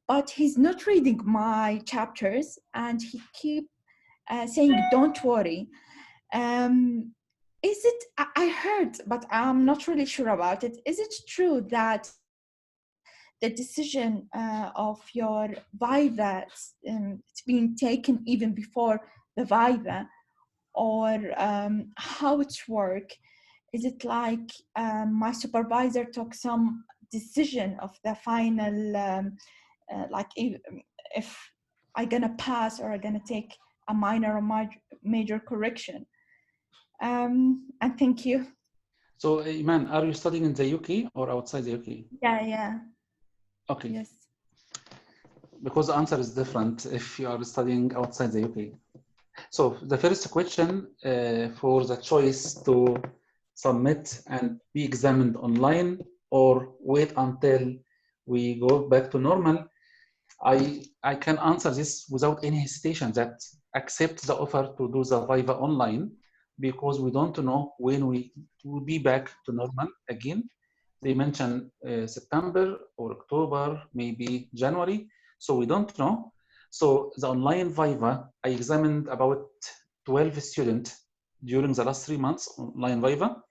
L: but he's not reading my chapters and he keep saying, don't worry. Is it, I heard, but I'm not really sure about it. Is it true that the decision of your Viva, it's being taken even before the Viva, or how it's work? Is it like my supervisor took some decision of the final, like if I'm gonna pass or I'm gonna take a minor or major correction? And thank you.
B: So, Iman, are you studying in the UK or outside the UK?
L: Yeah.
B: Okay.
L: Yes.
B: Because the answer is different if you are studying outside the UK. So the first question for the choice to submit and be examined online or wait until we go back to normal, I can answer this without any hesitation, that accept the offer to do the Viva online, because we don't know when we will be back to normal again. They mentioned September or October, maybe January, so we don't know. So the online Viva, I examined about 12 students during the last 3 months, online Viva,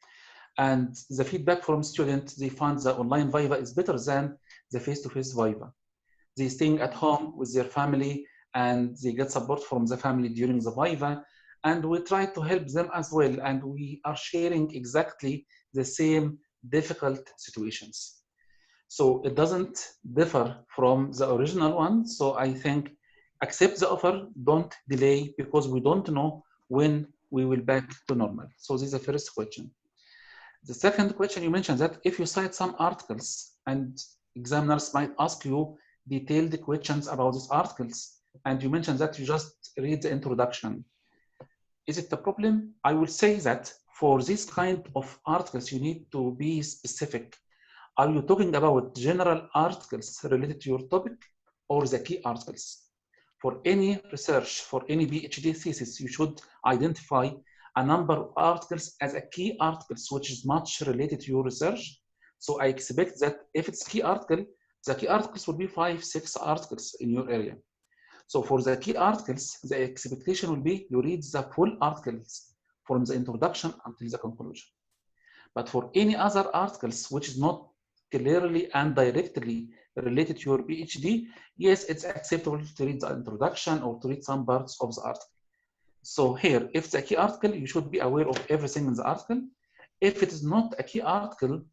B: and the feedback from students, they found the online Viva is better than the face-to-face Viva. They staying at home with their family and they get support from the family during the Viva, and we try to help them as well, and we are sharing exactly the same difficult situations. So it doesn't differ from the original one. So I think accept the offer, don't delay, because we don't know when we will back to normal. So this is the first question. The second question, you mentioned that if you cite some articles and examiners might ask you detailed questions about these articles, and you mentioned that you just read the introduction. Is it a problem? I will say that for this kind of articles, you need to be specific. Are you talking about general articles related to your topic or the key articles? For any research, for any PhD thesis, you should identify a number of articles as a key articles, which is much related to your research. So I expect that if it's key article, the key articles will be 5-6 articles in your area. So for the key articles, the expectation will be you read the full articles from the introduction until the conclusion. But for any other articles which is not clearly and directly related to your PhD, yes, it's acceptable to read the introduction or to read some parts of the article. So here, if it's a key article, you should be aware of everything in the article. If it is not a key article, you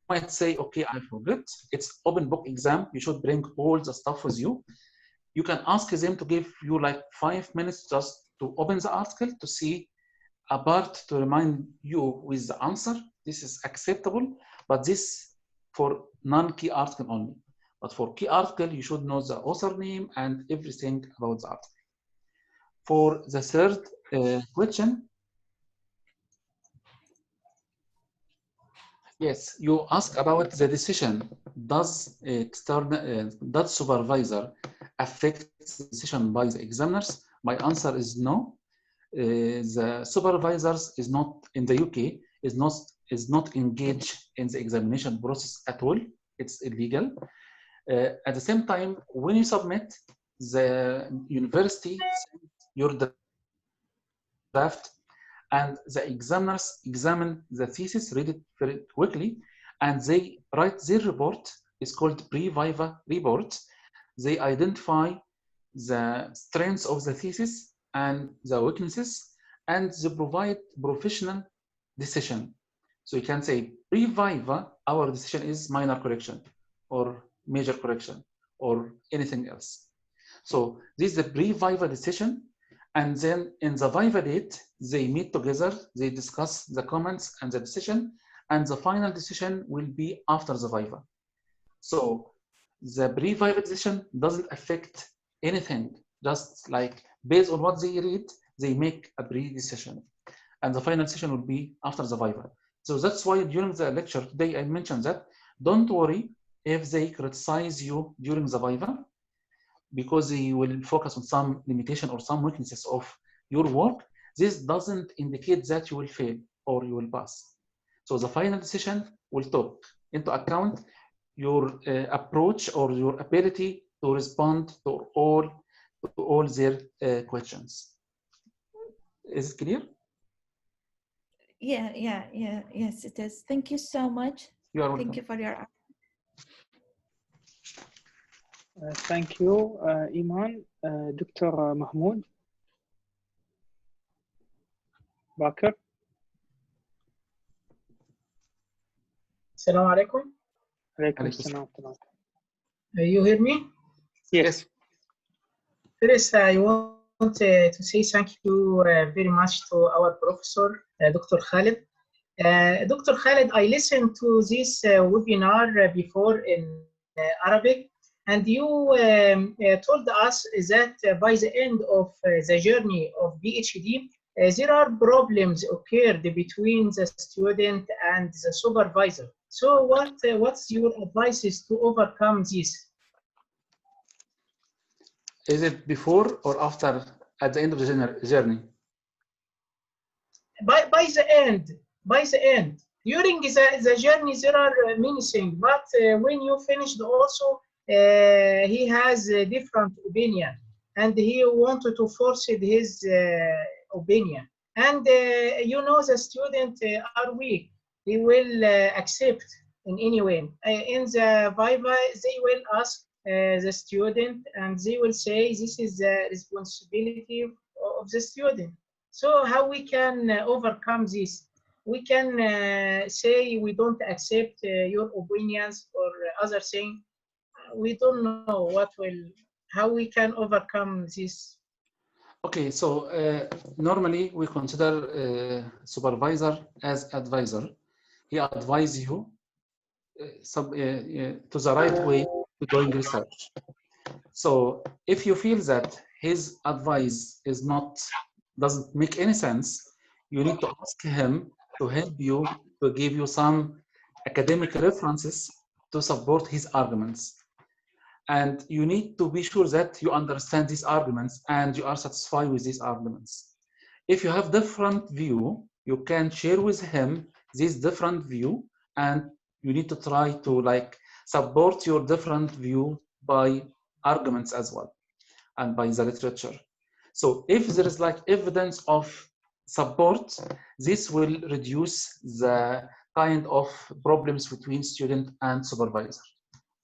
B: might say, okay, I forgot. It's open book exam. You should bring all the stuff with you. You can ask them to give you like 5 minutes just to open the article to see a part to remind you with the answer. This is acceptable, but this for non-key article only. But for key article, you should know the author name and everything about the article. For the third question, yes, you ask about the decision. Does does supervisor affect the decision by the examiners? My answer is no. The supervisors is not in the UK is not engaged in the examination process at all. It's illegal. At the same time, when you submit, the university sends your draft and the examiners examine the thesis, read it very quickly, and they write their report. It's called pre-viva report. They identify the strengths of the thesis and the weaknesses, and they provide professional decision. So you can say pre-viva, our decision is minor correction or major correction or anything else. So this is the pre-viva decision. And then in the viva date, they meet together, they discuss the comments and the decision, and the final decision will be after the viva. So the pre-viva decision doesn't affect anything, just like based on what they read, they make a pre-decision. And the final decision will be after the viva. So that's why during the lecture today, I mentioned that don't worry if they criticize you during the viva, because they will focus on some limitation or some weaknesses of your work. This doesn't indicate that you will fail or you will pass. So the final decision will take into account your approach or your ability to respond to all their questions. Is it clear?
L: Yes, it is. Thank you so much.
B: You are welcome.
L: Thank you for your
A: Thank you, Iman. Dr. Mahmoud Bakr.
M: Assalamu alaikum.
A: Alaikum assalam.
M: You hear me?
A: Yes.
M: First, I want to say thank you very much to our professor, Dr. Khaled. Dr. Khaled, I listened to this webinar before in Arabic, and you told us that by the end of the journey of PhD, there are problems occurred between the student and the supervisor. So what's your advice to overcome this?
B: Is it before or after, at the end of the journey?
M: By the end. During the journey, there are many things, but when you finished also, he has a different opinion, and he wanted to force his opinion. And you know the students are weak. They will accept in any way. In the viva, they will ask the student, and they will say this is the responsibility of the student. So how we can overcome this? We can say we don't accept your opinions or other thing. We don't know how we can overcome this.
B: Okay, so normally we consider supervisor as advisor. He advises you to the right way to doing research. So if you feel that his advice doesn't make any sense, you need to ask him to help you, to give you some academic references to support his arguments. And you need to be sure that you understand these arguments and you are satisfied with these arguments. If you have different view, you can share with him this different view, and you need to try to support your different view by arguments as well and by the literature. So if there is evidence of support, this will reduce the kind of problems between student and supervisor.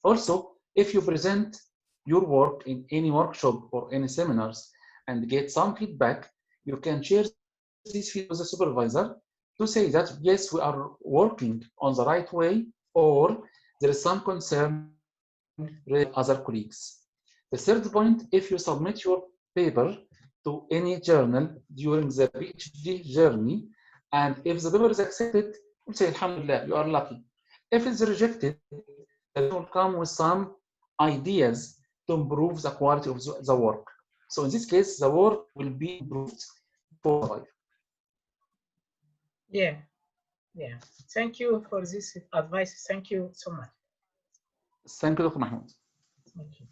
B: Also, if you present your work in any workshop or any seminars and get some feedback, you can share this feedback with the supervisor to say that yes, we are working on the right way, or there is some concern with other colleagues. The third point, if you submit your paper to any journal during the PhD journey, and if the paper is accepted, you say, Alhamdulillah, you are lucky. If it's rejected, it will come with some ideas to improve the quality of the work. So in this case, the work will be improved for life.
M: Yeah. Thank you for this advice. Thank you so much.
B: Thank you, Dr. Mahmoud.
M: Thank you.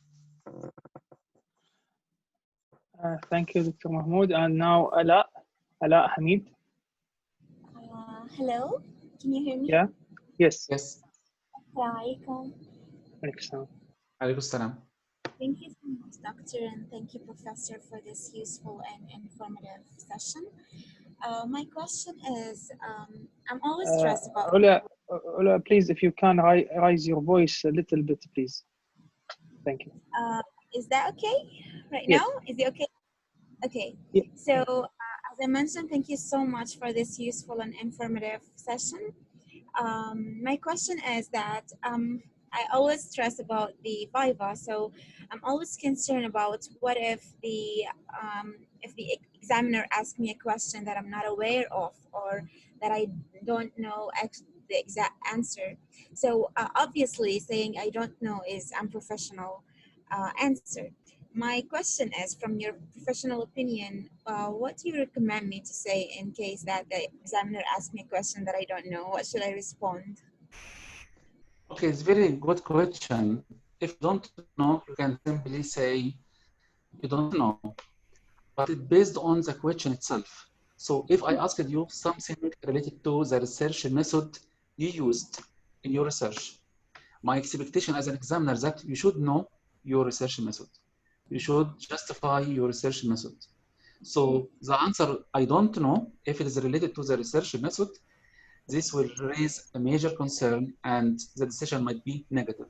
A: Thank you, Dr. Mahmoud. And now Ala Hamid.
N: Hello, can you hear me?
A: Yeah. Yes.
N: Assalamualaikum.
B: Alaikum salam.
N: Thank you so much, Doctor, and thank you, Professor, for this useful and informative session. My question is, I'm always stressed about.
A: Ola, please, if you can raise your voice a little bit, please. Thank you.
N: Is that okay right
A: Yes.
N: now? Is it okay? Okay.
A: Yeah.
N: So, as I mentioned, thank you so much for this useful and informative session. My question is that I always stress about the Viva, so I'm always concerned about what if the examiner asks me a question that I'm not aware of or that I don't know the exact answer. So obviously, saying I don't know is unprofessional answer. My question is, from your professional opinion, what do you recommend me to say in case that the examiner asks me a question that I don't know? What should I respond?
B: Okay, it's a very good question. If you don't know, you can simply say you don't know, but it's based on the question itself. So if I asked you something related to the research method you used in your research, my expectation as an examiner is that you should know your research method. You should justify your research method. So the answer, I don't know, if it is related to the research method, this will raise a major concern and the decision might be negative.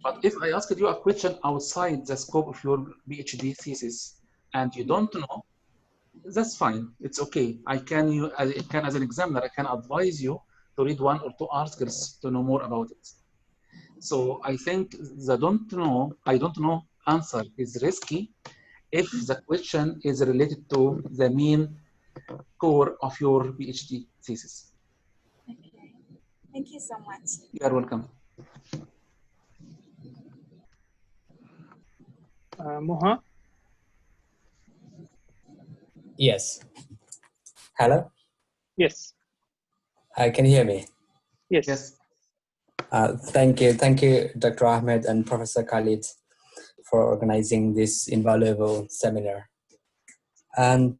B: But if I asked you a question outside the scope of your PhD thesis and you don't know, that's fine. It's okay. I can, as an examiner, I can advise you to read 1 or 2 articles to know more about it. So I think the I don't know answer is risky if the question is related to the main core of your PhD thesis.
N: Okay. Thank you so much.
B: You are welcome.
A: Moha?
O: Yes. Hello?
A: Yes.
O: Can you hear me?
A: Yes.
B: Yes.
O: Thank you, Dr. Ahmed and Professor Khaled, for organizing this invaluable seminar. And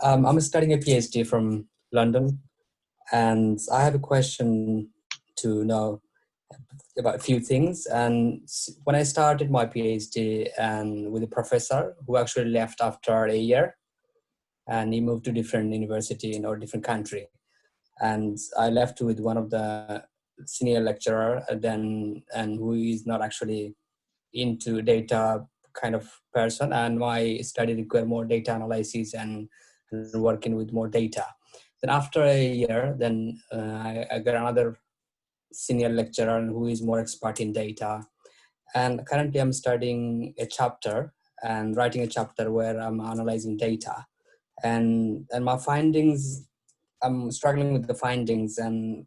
O: I'm studying a PhD from London, and I have a question to know about a few things. And when I started my PhD and with a professor who actually left after a year, and he moved to different university in or different country, and I left with one of the senior lecturer and who is not actually into data kind of person, and my study required more data analysis and working with more data. Then after a year, then I got another senior lecturer who is more expert in data, and currently I'm studying a chapter and writing a chapter where I'm analyzing data, and my findings, I'm struggling with the findings, and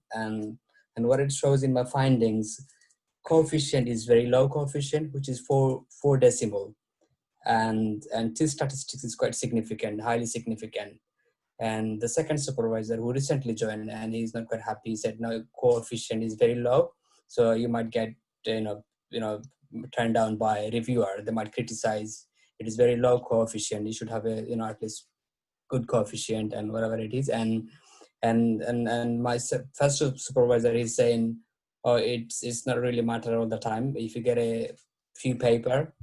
O: what it shows in my findings, coefficient is very low coefficient, which is four decimal, and this statistics is quite significant, highly significant. And the second supervisor who recently joined, and he's not quite happy, he said no, coefficient is very low, so you might get turned down by a reviewer. They might criticize it is very low coefficient, you should have a at least good coefficient and whatever it is. And my first supervisor is saying, oh, it's not really matter all the time. If you get a few paper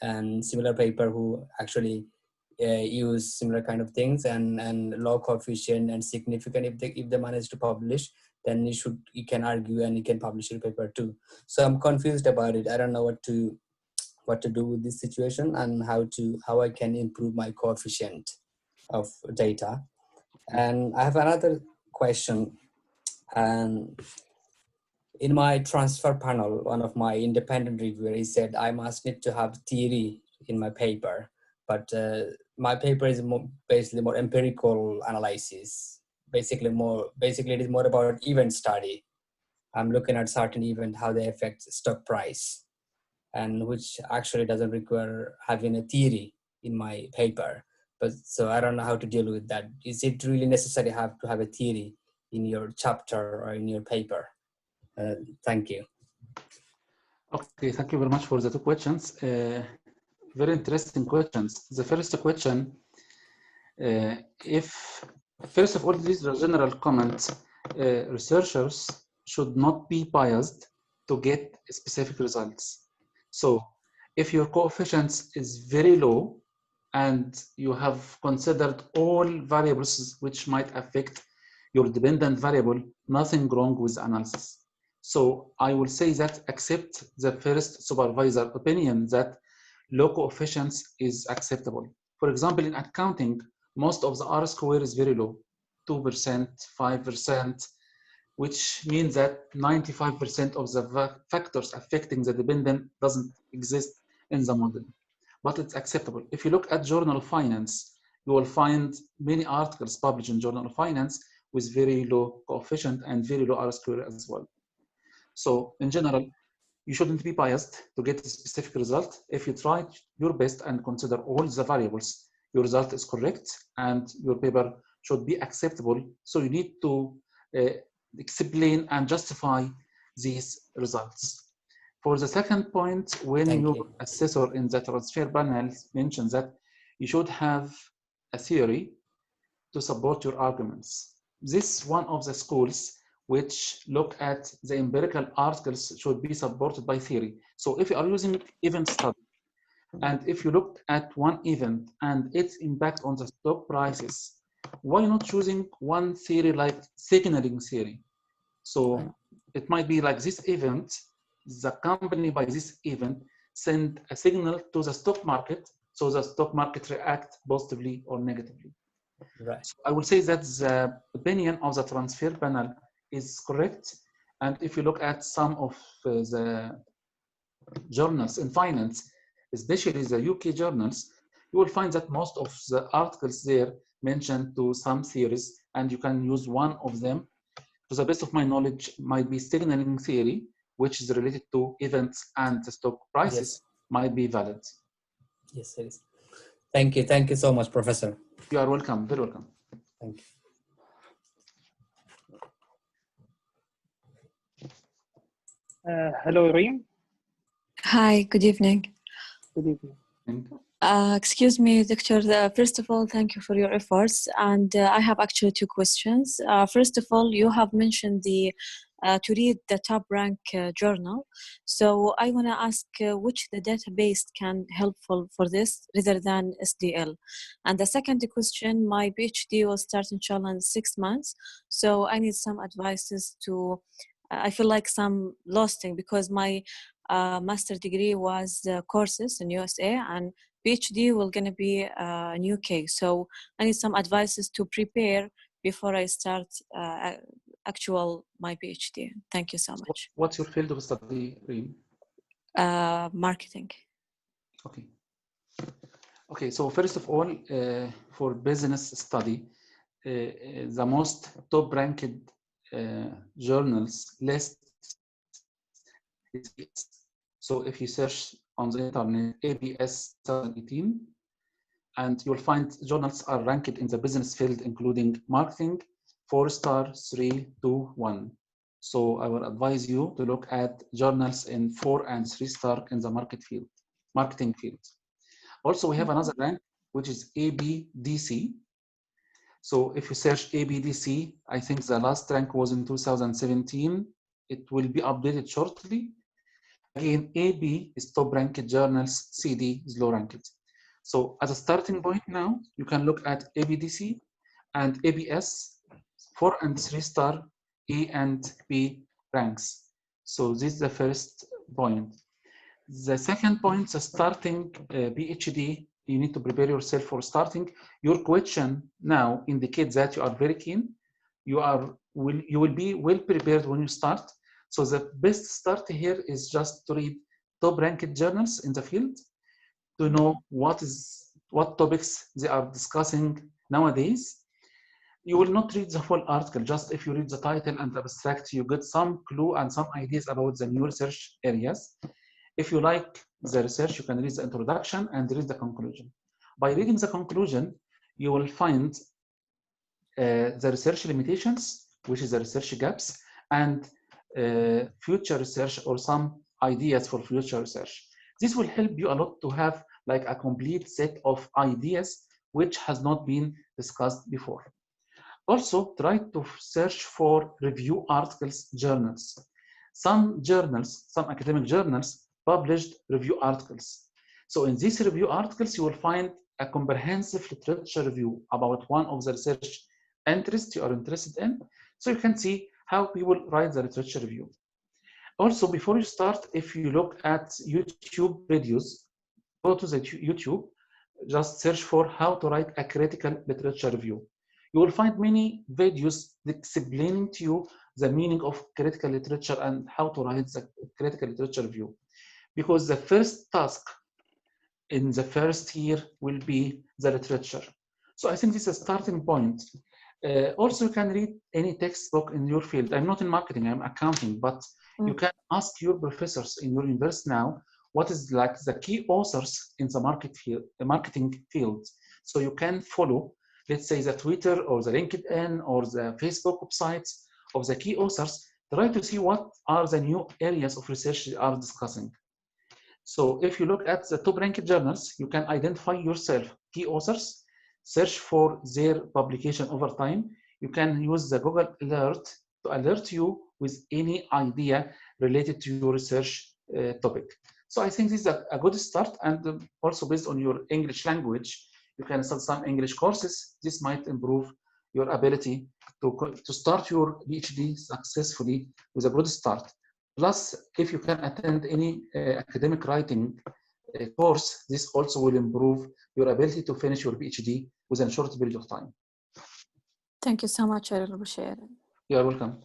O: and similar paper who actually use similar kind of things and low coefficient and significant, if they manage to publish, then you can argue and you can publish your paper too. So I'm confused about it. I don't know what to do with this situation and how I can improve my coefficient of data. And I have another question. And in my transfer panel, one of my independent reviewer, he said I must need to have theory in my paper, but my paper is basically more empirical analysis. Basically, it is more about event study. I'm looking at certain event, how they affect stock price, and which actually doesn't require having a theory in my paper. But so I don't know how to deal with that. Is it really necessary to have a theory in your chapter or in your paper? Thank you.
B: Okay, thank you very much for the two questions. Very interesting questions. The first question, first of all, this is a general comment. Researchers should not be biased to get specific results. So if your coefficients is very low, and you have considered all variables which might affect your dependent variable, nothing wrong with analysis. So I will say that accept the first supervisor opinion that low coefficients is acceptable. For example, in accounting, most of the R square is very low, 2%, 5%, which means that 95% of the factors affecting the dependent doesn't exist in the model, but it's acceptable. If you look at Journal of Finance, you will find many articles published in Journal of Finance with very low coefficient and very low R square as well. So in general, you shouldn't be biased to get a specific result. If you try your best and consider all the variables, your result is correct and your paper should be acceptable. So you need to explain and justify these results. For the second point, when your assessor in the transfer panel mentions that you should have a theory to support your arguments. This is one of the schools which look at the empirical articles should be supported by theory. So if you are using event study, and if you look at one event and its impact on the stock prices, why not choosing one theory like signaling theory? So it might be like this event, the company by this event send a signal to the stock market, so the stock market react positively or negatively.
O: Right.
B: So I will say that the opinion of the transfer panel is correct. And if you look at some of the journals in finance, especially the UK journals, you will find that most of the articles there mention to some theories, and you can use one of them. To the best of my knowledge, might be signaling theory, which is related to events and the stock prices, might be valid.
O: Yes, it is. Thank you. Thank you so much, Professor.
B: You are welcome. Very welcome.
O: Thank you.
A: Hello, Reem.
P: Hi, good evening.
A: Good evening.
P: Excuse me, Doctor. First of all, thank you for your efforts. And I have actually two questions. First of all, you have mentioned to read the top rank journal. So I want to ask which the database can helpful for this rather than SDL. And the second question, my PhD will start inshallah in 6 months. So I need some advices to, I feel like some losting because my master degree was courses in USA and PhD will gonna be in UK. So I need some advices to prepare before I start actual my PhD. Thank you so much.
B: What's your field of study, Reem?
P: Marketing.
B: Okay. Okay, so first of all, for business study, the most top-ranked journals list is, so if you search on the internet, ABS 2018, and you'll find journals are ranked in the business field, including marketing, 4-star, 3, 2, 1. So I will advise you to look at journals in 4 and 3-star in the marketing field. Also, we have another rank, which is ABDC. So if you search ABDC, I think the last rank was in 2017. It will be updated shortly. Again, AB is top-ranked journals, CD is low-ranked. So as a starting point now, you can look at ABDC and ABS, 4 and 3-star, A and B ranks. So this is the first point. The second point, the starting PhD, you need to prepare yourself for starting. Your question now indicates that you are very keen. You will be well prepared when you start. So the best start here is just to read top-ranked journals in the field to know what topics they are discussing nowadays. You will not read the full article, just if you read the title and the abstract, you get some clue and some ideas about the new research areas. If you like the research, you can read the introduction and read the conclusion. By reading the conclusion, you will find the research limitations, which is the research gaps, and future research or some ideas for future research. This will help you a lot to have like a complete set of ideas which has not been discussed before. Also, try to search for review articles, journals. Some journals, some academic journals published review articles. So in these review articles, you will find a comprehensive literature review about one of the research interests you are interested in, so you can see how people write the literature review. Also, before you start, if you look at YouTube videos, go to the YouTube, just search for how to write a critical literature review. You will find many videos explaining to you the meaning of critical literature and how to write the critical literature review. Because the first task in the first year will be the literature. So I think this is a starting point. Also, you can read any textbook in your field. I'm not in marketing, I'm accounting, but you can ask your professors in your university now what is like the key authors in the marketing field. So you can follow, let's say, the Twitter or the LinkedIn or the Facebook websites of the key authors, try to see what are the new areas of research they are discussing. So if you look at the top ranked journals, you can identify yourself key authors, search for their publication over time. You can use the Google Alert to alert you with any idea related to your research topic. So I think this is a good start, and also based on your English language, you can start some English courses. This might improve your ability to start your PhD successfully with a good start. Plus, if you can attend any academic writing course, this also will improve your ability to finish your PhD within a short period of time.
P: Thank you so much, I really appreciate it.
B: You are welcome.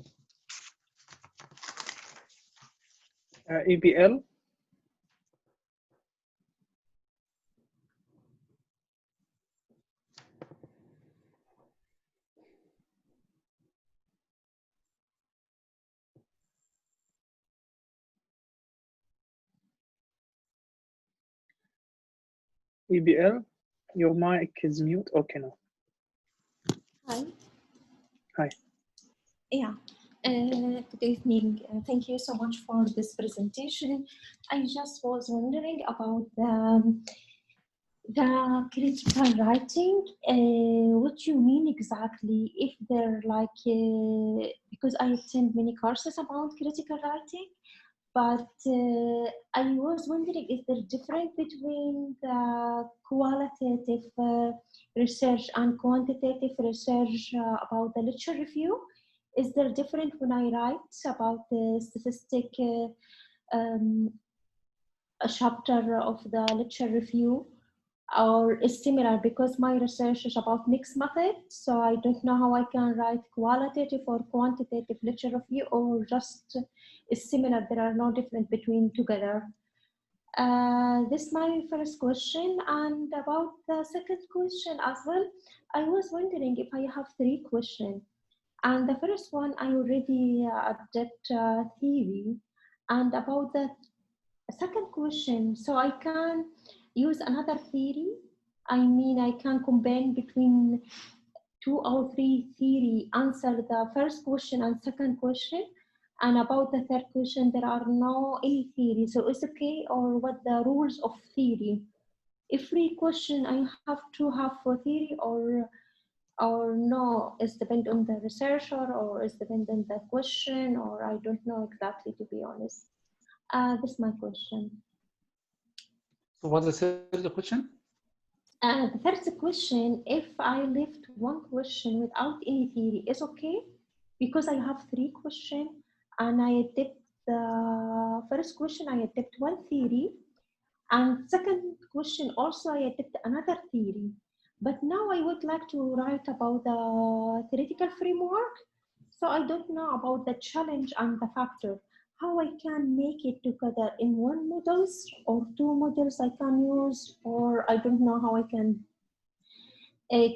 A: EBL. EBL, your mic is mute. Okay, now.
Q: Hi.
A: Hi.
Q: Yeah. Good evening. Thank you so much for this presentation. I just was wondering about the critical writing. What you mean exactly? If they're like, because I attend many courses about critical writing, but I was wondering if there's difference between the qualitative research and quantitative research about the literature review. Is there different when I write about the statistic a chapter of the literature review, or is similar? Because my research is about mixed method, so I don't know how I can write qualitative or quantitative literature review, or just is similar, there are no difference between together. This is my first question. And about the second question as well, I was wondering if I have 3 questions. And the first one, I already adept theory. And about the second question, so I can use another theory. I mean, I can combine between 2 or 3 theory, answer the first question and second question. And about the third question, there are no any theory. So it's okay, or what the rules of theory? Every question I have to have for theory, or no, it's depend on the researcher, or it's depend on the question, or I don't know exactly, to be honest. This is my question.
B: So what's the third question?
Q: The third question, if I left one question without any theory, is okay? Because I have 3 questions, and I adapt the first question, I adapt 1 theory, and second question also I adapt another theory. But now I would like to write about the theoretical framework, so I don't know about the challenge and the factor. How I can make it together in 1 models or 2 models I can use, or I don't know how I can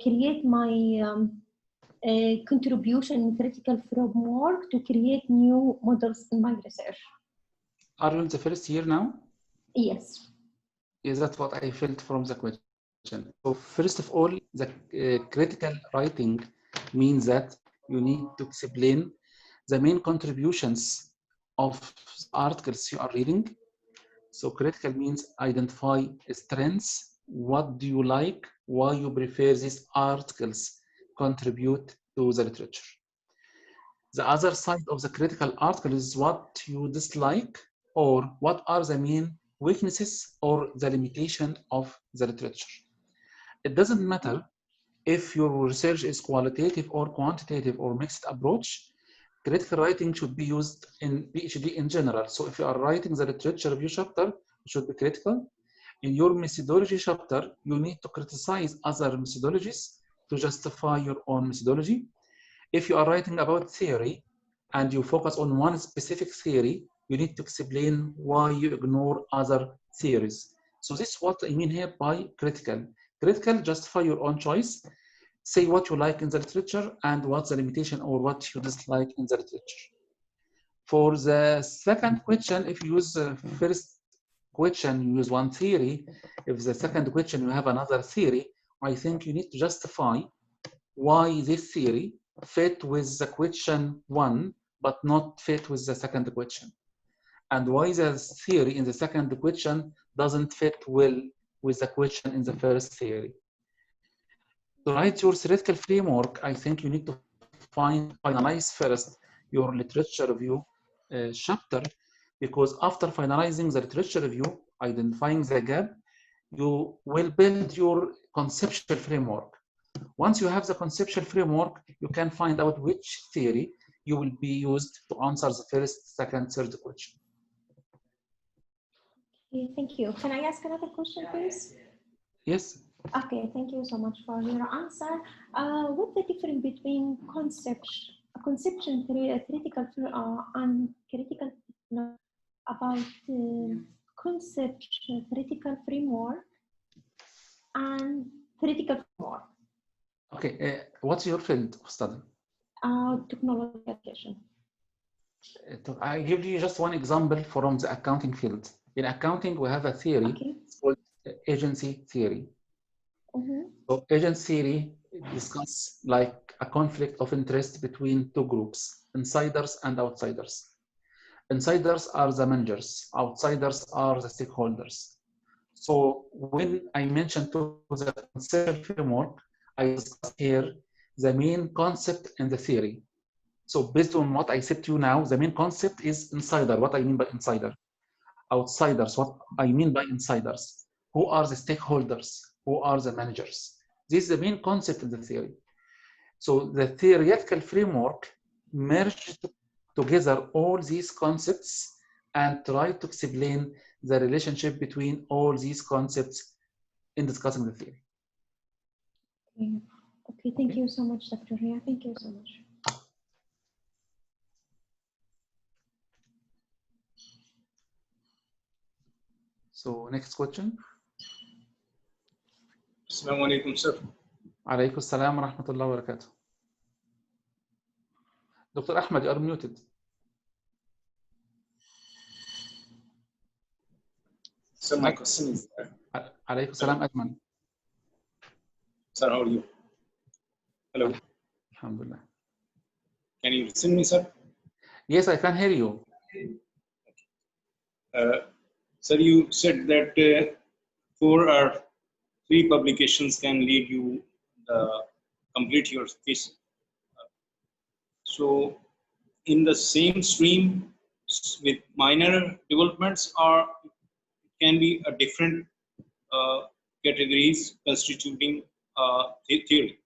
Q: create my contribution in theoretical framework to create new models in my research.
B: Are you in the first year now?
Q: Yes.
B: Is that what I felt from the question? So first of all, the critical writing means that you need to explain the main contributions of articles you are reading. So critical means identify strengths. What do you like? Why you prefer these articles contribute to the literature. The other side of the critical article is what you dislike, or what are the main weaknesses or the limitation of the literature. It doesn't matter if your research is qualitative or quantitative or mixed approach. Critical writing should be used in PhD in general. So if you are writing the literature review chapter, it should be critical. In your methodology chapter, you need to criticize other methodologies to justify your own methodology. If you are writing about theory and you focus on one specific theory, you need to explain why you ignore other theories. So this is what I mean here by critical. Critical, justify your own choice. Say what you like in the literature and what's the limitation or what you dislike in the literature. For the second question, if you use the first question, you use one theory. If the second question, you have another theory, I think you need to justify why this theory fit with the question one, but not fit with the second question. And why the theory in the second question doesn't fit well with the question in the first theory. To write your theoretical framework, I think you need to finalize first your literature review chapter, because after finalizing the literature review, identifying the gap, you will build your conceptual framework. Once you have the conceptual framework, you can find out which theory you will be used to answer the first, second, third question.
Q: Okay, thank you. Can I ask another question, please?
B: Yes.
Q: Okay, thank you so much for your answer. What's the difference between conception critical and critical about concept critical framework and critical framework?
B: Okay, what's your field of study?
Q: Technology application.
B: I give you just one example from the accounting field. In accounting, we have a theory called agency theory. So agency theory discusses like a conflict of interest between two groups, insiders and outsiders. Insiders are the managers, outsiders are the stakeholders. So when I mentioned to the conceptual framework, I discuss here the main concept in the theory. So based on what I said to you now, the main concept is insider. What I mean by insider. Outsiders, what I mean by insiders. Who are the stakeholders? Who are the managers? This is the main concept in the theory. So the theoretical framework merged together all these concepts and try to explain the relationship between all these concepts in discussing the theory.
Q: Okay, thank you so much, Dr. Ria. Thank you so much.
B: So next question.
R: Assalamu alaikum, sir.
B: Alaykum assalam wa rahmatullahi wa barakatuh. Dr. Ahmed, you are muted.
R: Sir, my question is
B: Alaykum assalam, Adman.
R: Sir, how are you? Hello.
B: Alhamdulillah.
R: Can you listen me, sir?
B: Yes, I can hear you.
R: Sir, you said that 4 or 3 publications can lead you complete your thesis. So, in the same stream with minor developments, or it can be a different categories constituting theory.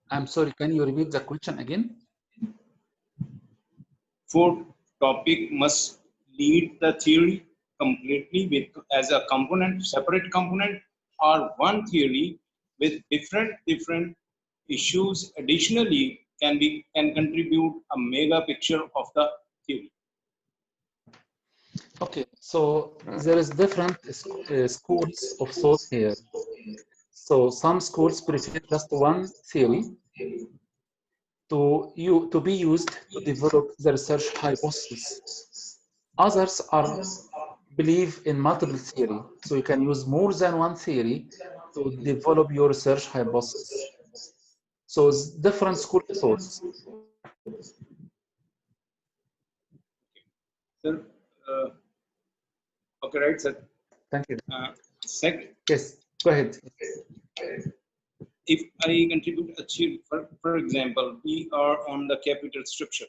B: I'm sorry, can you repeat the question again?
R: 4 topic must lead the theory completely with as a component, separate component, or one theory with different issues additionally can contribute a mega picture of the theory.
B: Okay, so there is different schools of thought here. So some schools prefer just one theory to be used to develop the research hypothesis. Others believe in multiple theory, so you can use more than one theory to develop your research hypothesis. So it's different school of thoughts.
R: Sir, okay, right, sir.
B: Thank you.
R: Second,
B: yes, go ahead.
R: If I contribute a theory, for example, we are on the capital structure,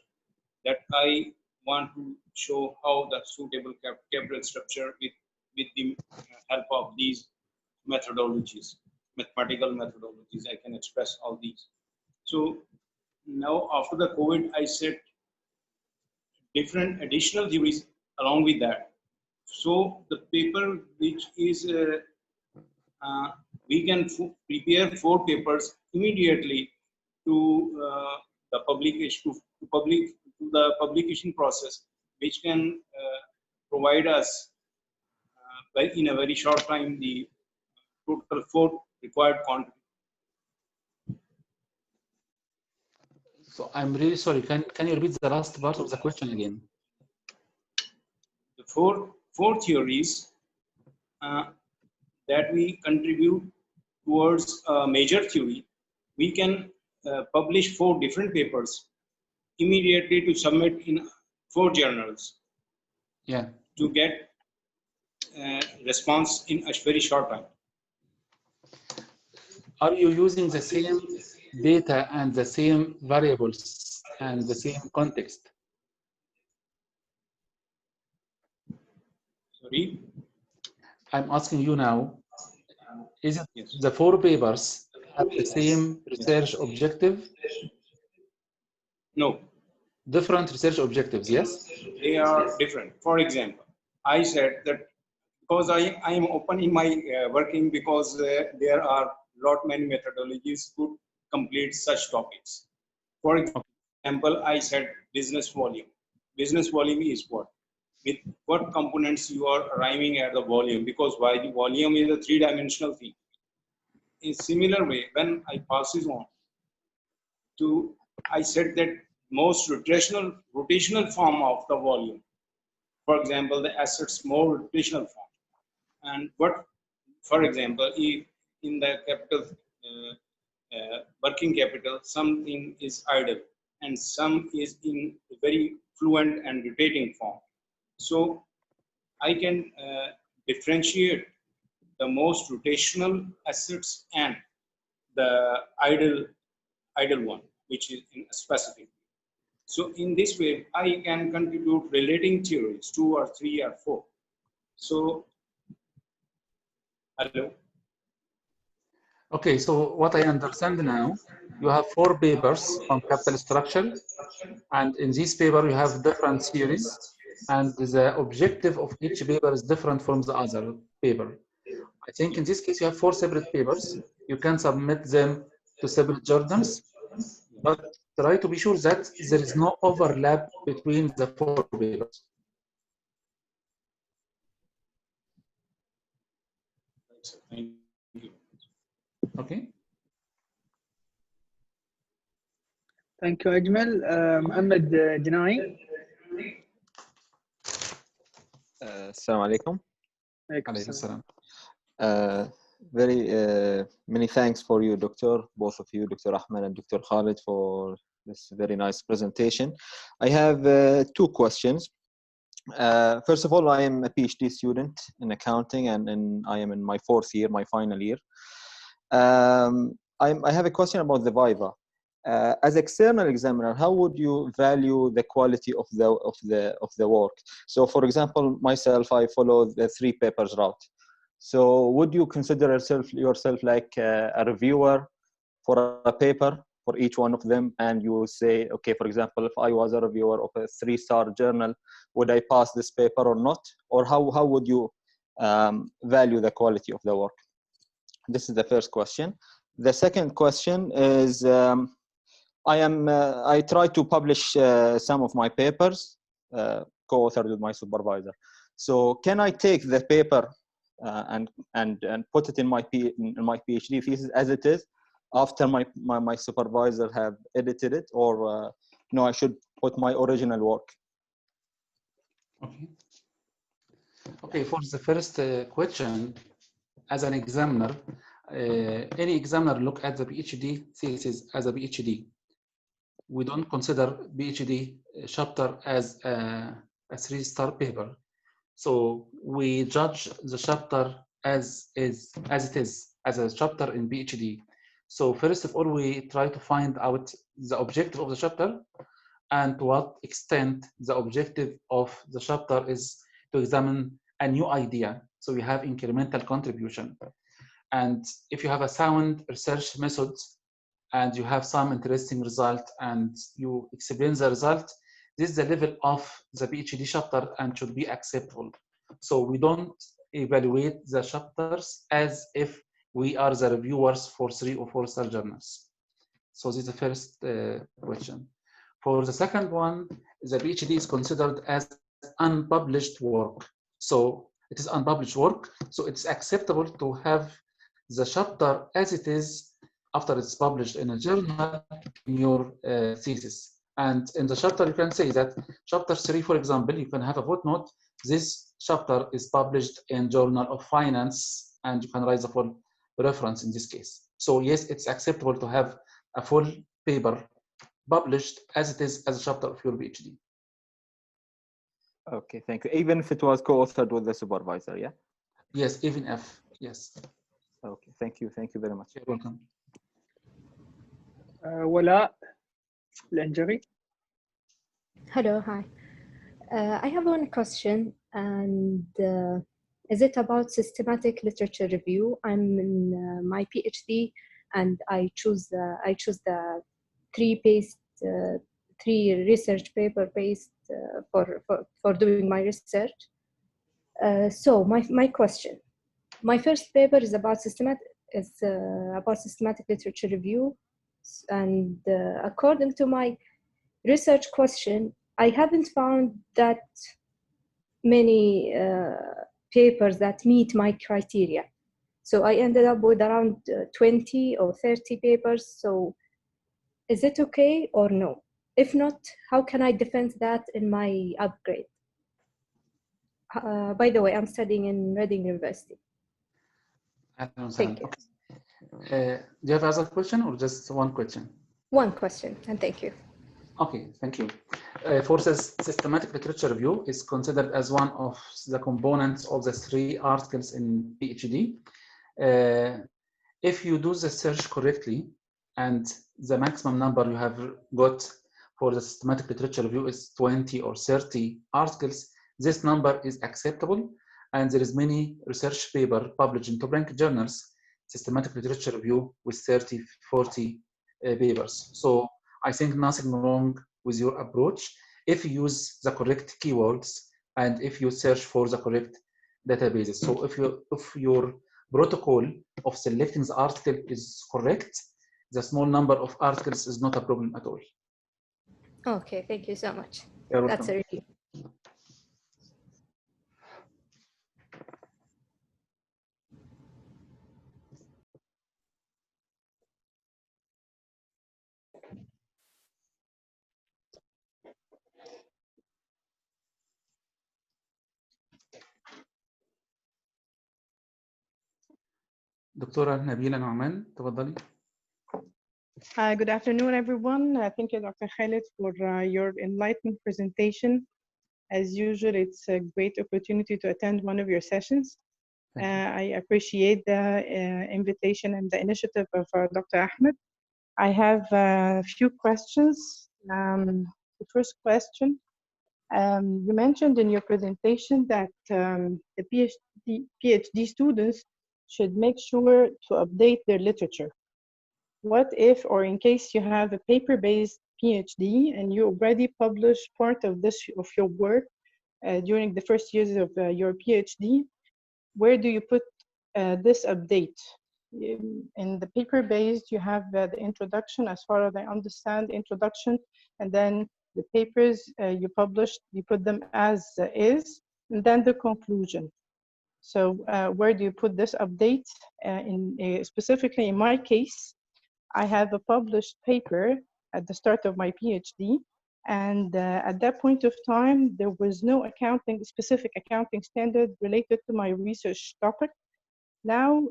R: that I want to show how the suitable capital structure with with the help of these methodologies, mathematical methodologies. I can express all these. So now after the COVID, I set different additional theories along with that. So the paper which is we can prepare 4 papers immediately to the publication to the publication process, which can provide us in a very short time the total 4 required quantity.
B: So I'm really sorry. Can you repeat the last part of the question again?
R: The four theories that we contribute towards a major theory, we can publish 4 different papers immediately to submit in 4 journals.
B: Yeah.
R: To get response in a very short time.
B: Are you using the same data and the same variables and the same context?
R: Sorry?
B: I'm asking you now, is it the 4 papers have the same research objective?
R: No.
B: Different research objectives, yes?
R: They are different. For example, I said that because I am open in my working because there are many methodologies to complete such topics. For example, I said business volume. Business volume is what? With what components you are arriving at the volume, because why the volume is a 3-dimensional thing. In similar way, when I passes on to, I said that most rotational form of the volume. For example, the assets more rotational form. And what, for example, if in the capital, working capital, something is idle and some is in very fluent and rotating form. So I can differentiate the most rotational assets and the idle one, which is in a specific. So in this way, I can contribute relating theories, 2 or 3 or 4. So, hello.
B: Okay, so what I understand now, you have 4 papers on capital structure, and in this paper you have different series, and the objective of each paper is different from the other paper. I think in this case you have 4 separate papers. You can submit them to separate journals, but try to be sure that there is no overlap between the 4 papers.
R: Thank you.
B: Okay.
A: Thank you, Ajmal. Mohammed Janai.
S: Assalamu alaikum.
B: Alaykum salam.
S: Very many thanks for you, Doctor, both of you, Dr. Ahmed and Dr. Khaled, for this very nice presentation. I have 2 questions. First of all, I am a PhD student in accounting, and I am in my 4th year, my final year. I have a question about the Viva. As external examiner, how would you value the quality of the work? So, for example, myself, I follow the 3 papers route. So, would you consider yourself like a reviewer for a paper for each one of them, and you will say, okay, for example, if I was a reviewer of a 3-star journal, would I pass this paper or not? Or how would you value the quality of the work? This is the first question. The second question is, I try to publish some of my papers, co-authored with my supervisor. So can I take the paper and put it in my PhD thesis as it is after my supervisor have edited it, or no, I should put my original work?
B: Okay. Okay, for the first question, as an examiner, any examiner look at the PhD thesis as a PhD. We don't consider PhD chapter as a 3-star paper. So we judge the chapter as it is, as a chapter in PhD. So first of all, we try to find out the objective of the chapter and to what extent the objective of the chapter is to examine a new idea. So you have incremental contribution. And if you have a sound research method and you have some interesting result and you explain the result, this is the level of the PhD chapter and should be acceptable. So we don't evaluate the chapters as if we are the reviewers for 3 or 4 star journals. So this is the first question. For the second one, the PhD is considered as unpublished work. So it is unpublished work, so it's acceptable to have the chapter as it is after it's published in a journal in your thesis. And in the chapter, you can say that chapter 3, for example, you can have a footnote. This chapter is published in Journal of Finance, and you can write the full reference in this case. So yes, it's acceptable to have a full paper published as it is as a chapter of your PhD.
S: Okay, thank you. Even if it was co-authored with the supervisor, yeah?
B: Yes, even if, yes.
S: Okay, thank you. Thank you very much.
B: You're welcome.
A: Wala, Lanjari.
T: Hello, hi. I have one question, and is it about systematic literature review? I'm in my PhD, and I choose the three research paper based for doing my research. So my question, my first paper is about systematic literature review, and according to my research question, I haven't found that many papers that meet my criteria. So I ended up with around 20 or 30 papers. So is it okay or no? If not, how can I defend that in my upgrade? By the way, I'm studying in Reading University. Thank you.
B: Okay. Do you have other question or just one question?
T: One question, and thank you.
B: Okay, thank you. For systematic literature review is considered as one of the components of the 3 articles in PhD. If you do the search correctly and the maximum number you have got for the systematic literature review is 20 or 30 articles, this number is acceptable, and there is many research paper published in top-ranked journals, systematic literature review with 30, 40 papers. So I think nothing wrong with your approach if you use the correct keywords and if you search for the correct databases. So if your protocol of selecting the article is correct, the small number of articles is not a problem at all.
T: Okay, thank you so much.
B: You're
T: That's a
B: welcome.
T: review.
B: دكتورة نبيلة نعمان تفضلي.
U: Good afternoon, everyone. Thank you, Dr. Khaled, for your enlightening presentation. As usual, it's a great opportunity to attend one of your sessions. I appreciate the invitation and the initiative of Dr. Ahmed. I have a few questions. The first question, you mentioned in your presentation that the PhD students should make sure to update their literature. What if, or in case you have a paper-based PhD and you already published part of your work during the first years of your PhD, where do you put this update? In the paper-based, you have the introduction, as far as I understand, introduction, and then the papers you published, you put them as is, and then the conclusion. So where do you put this update? Specifically in my case, I have a published paper at the start of my PhD, and at that point of time, there was no specific accounting standard related to my research topic. Now,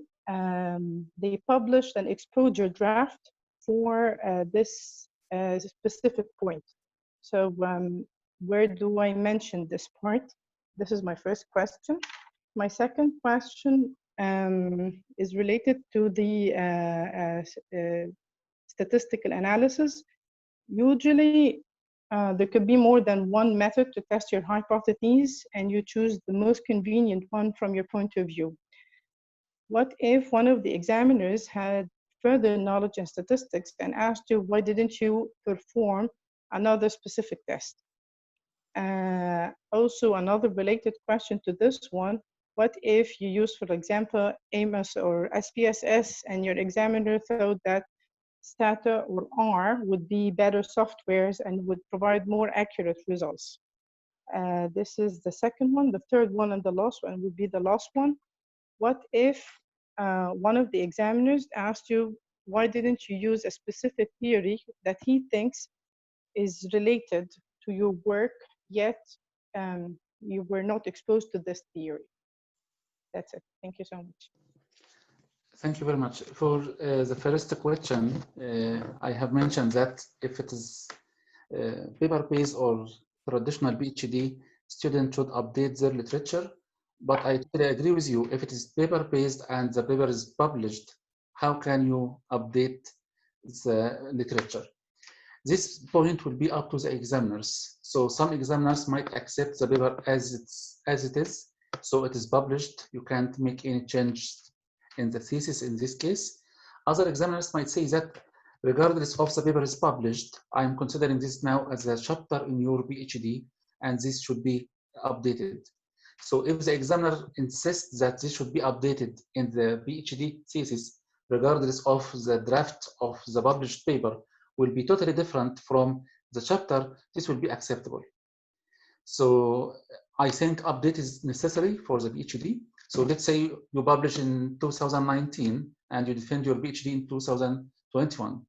U: they published an exposure draft for this specific point. So where do I mention this part? This is my first question. My second question is related to the statistical analysis. Usually, there could be more than one method to test your hypotheses, and you choose the most convenient one from your point of view. What if one of the examiners had further knowledge in statistics and asked you, why didn't you perform another specific test? Also, another related question to this one, what if you use, for example, AMOS or SPSS, and your examiner thought that STATA or R would be better softwares and would provide more accurate results? This is the second one. The third one and the last one would be the last one. What if one of the examiners asked you, why didn't you use a specific theory that he thinks is related to your work, yet you were not exposed to this theory? That's it. Thank you so much.
B: Thank you very much. For the first question, I have mentioned that if it is paper-based or traditional PhD, students should update their literature. But I totally agree with you. If it is paper-based and the paper is published, how can you update the literature? This point will be up to the examiners. So some examiners might accept the paper as it is. So it is published. You can't make any change in the thesis in this case. Other examiners might say that regardless of the paper is published, I am considering this now as a chapter in your PhD, and this should be updated. So if the examiner insists that this should be updated in the PhD thesis, regardless of the draft of the published paper, will be totally different from the chapter, this will be acceptable. So I think update is necessary for the PhD. So let's say you publish in 2019 and you defend your PhD in 2021.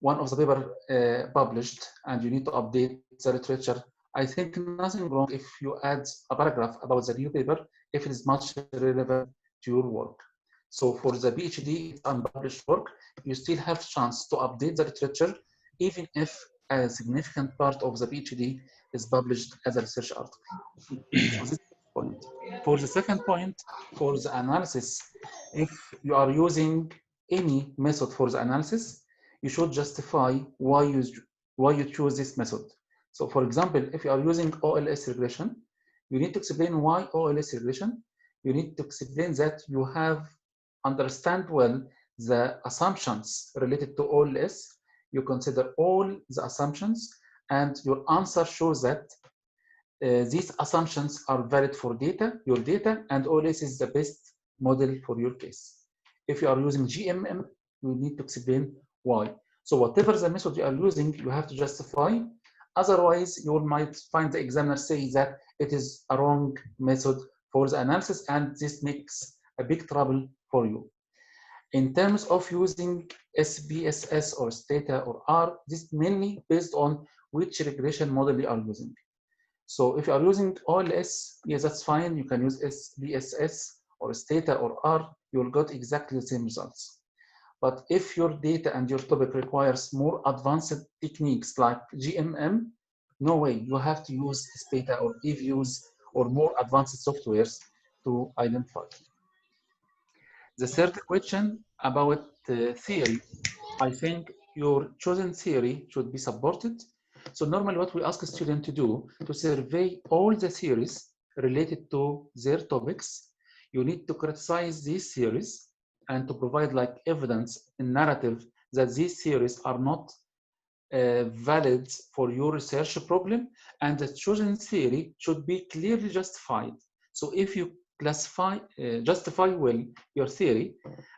B: One of the paper published and you need to update the literature. I think nothing wrong if you add a paragraph about the new paper if it is much relevant to your work. So for the PhD unpublished work, you still have chance to update the literature even if a significant part of the PhD is published as a research article. So this is the point. For the second point, for the analysis, if you are using any method for the analysis, you should justify why you choose this method. So for example, if you are using OLS regression, you need to explain why OLS regression. You need to explain that you have understand well the assumptions related to OLS. You consider all the assumptions, and your answer shows that these assumptions are valid for your data, and OLS is the best model for your case. If you are using GMM, you need to explain why. So whatever the method you are using, you have to justify. Otherwise, you might find the examiner say that it is a wrong method for the analysis, and this makes a big trouble for you. In terms of using SPSS or STATA or R, this is mainly based on which regression model you are using. So if you are using OLS, yes, that's fine. You can use SPSS or STATA or R, you will get exactly the same results. But if your data and your topic requires more advanced techniques like GMM, no way, you have to use STATA or eViews or more advanced softwares to identify. The third question about theory, I think your chosen theory should be supported. So normally what we ask a student to do, to survey all the theories related to their topics. You need to criticize these theories and to provide like evidence and narrative that these theories are not valid for your research problem, and the chosen theory should be clearly justified. So if you justify well your theory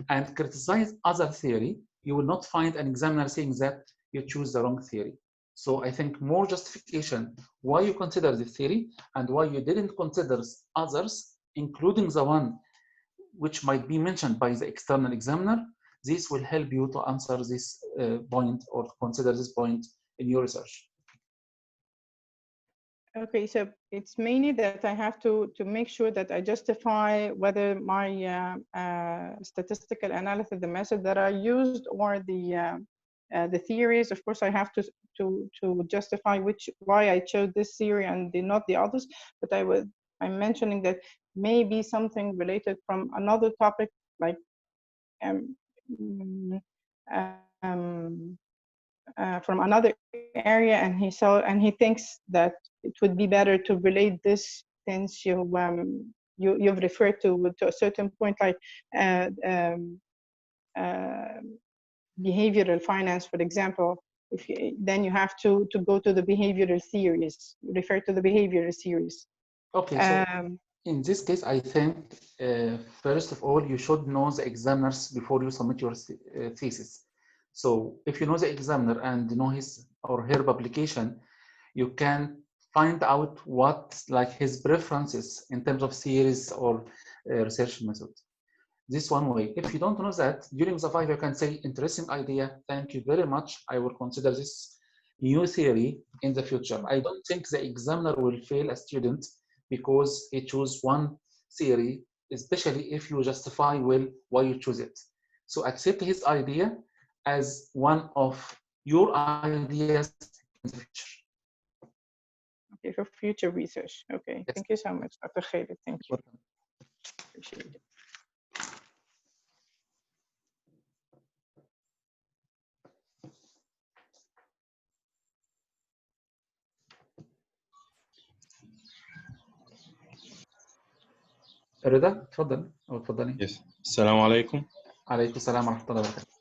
B: and criticize other theory, you will not find an examiner saying that you choose the wrong theory. So I think more justification why you consider the theory and why you didn't consider others, including the one which might be mentioned by the external examiner. This will help you to answer this point or consider this point in your research.
U: Okay, so it's mainly that I have to make sure that I justify whether my statistical analysis, the method that I used, or the theories. Of course, I have to justify why I chose this theory and not the others. But I'm mentioning that maybe something related from another topic, like from another area, and he thinks that it would be better to relate this, since you've referred to a certain point, like behavioral finance, for example. Then you have to go to the behavioral theories, refer to the behavioral theories.
B: Okay, so in this case, I think first of all, you should know the examiners before you submit your thesis. So if you know the examiner and know his or her publication, you can find out what like his preferences in terms of theories or research method. This one way. If you don't know that, during the Viva, you can say, interesting idea, thank you very much. I will consider this new theory in the future. I don't think the examiner will fail a student because he chose one theory, especially if you justify well why you choose it. So accept his idea as one of your ideas in the future.
U: Okay, for future research. Okay, yes. Thank you so much, Dr. Khaled. Thank you. Appreciate it.
B: رضا تفضل او تفضلي.
C: Yes. السلام عليكم.
B: عليكم السلام ورحمة الله وبركاته.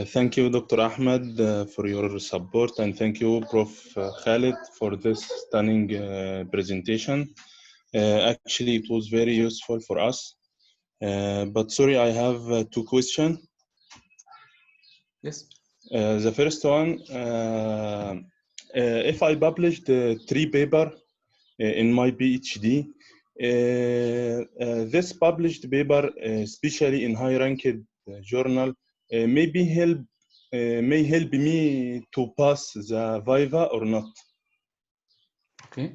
C: Thank you, Dr. Ahmed, for your support, and thank you, Prof. Khaled, for this stunning presentation. Actually, it was very useful for us. But sorry, I have two questions.
B: Yes.
C: The first one, if I published 3 papers in my PhD, this published paper, especially in high-ranked journal, may help me to pass the Viva or not.
B: Okay.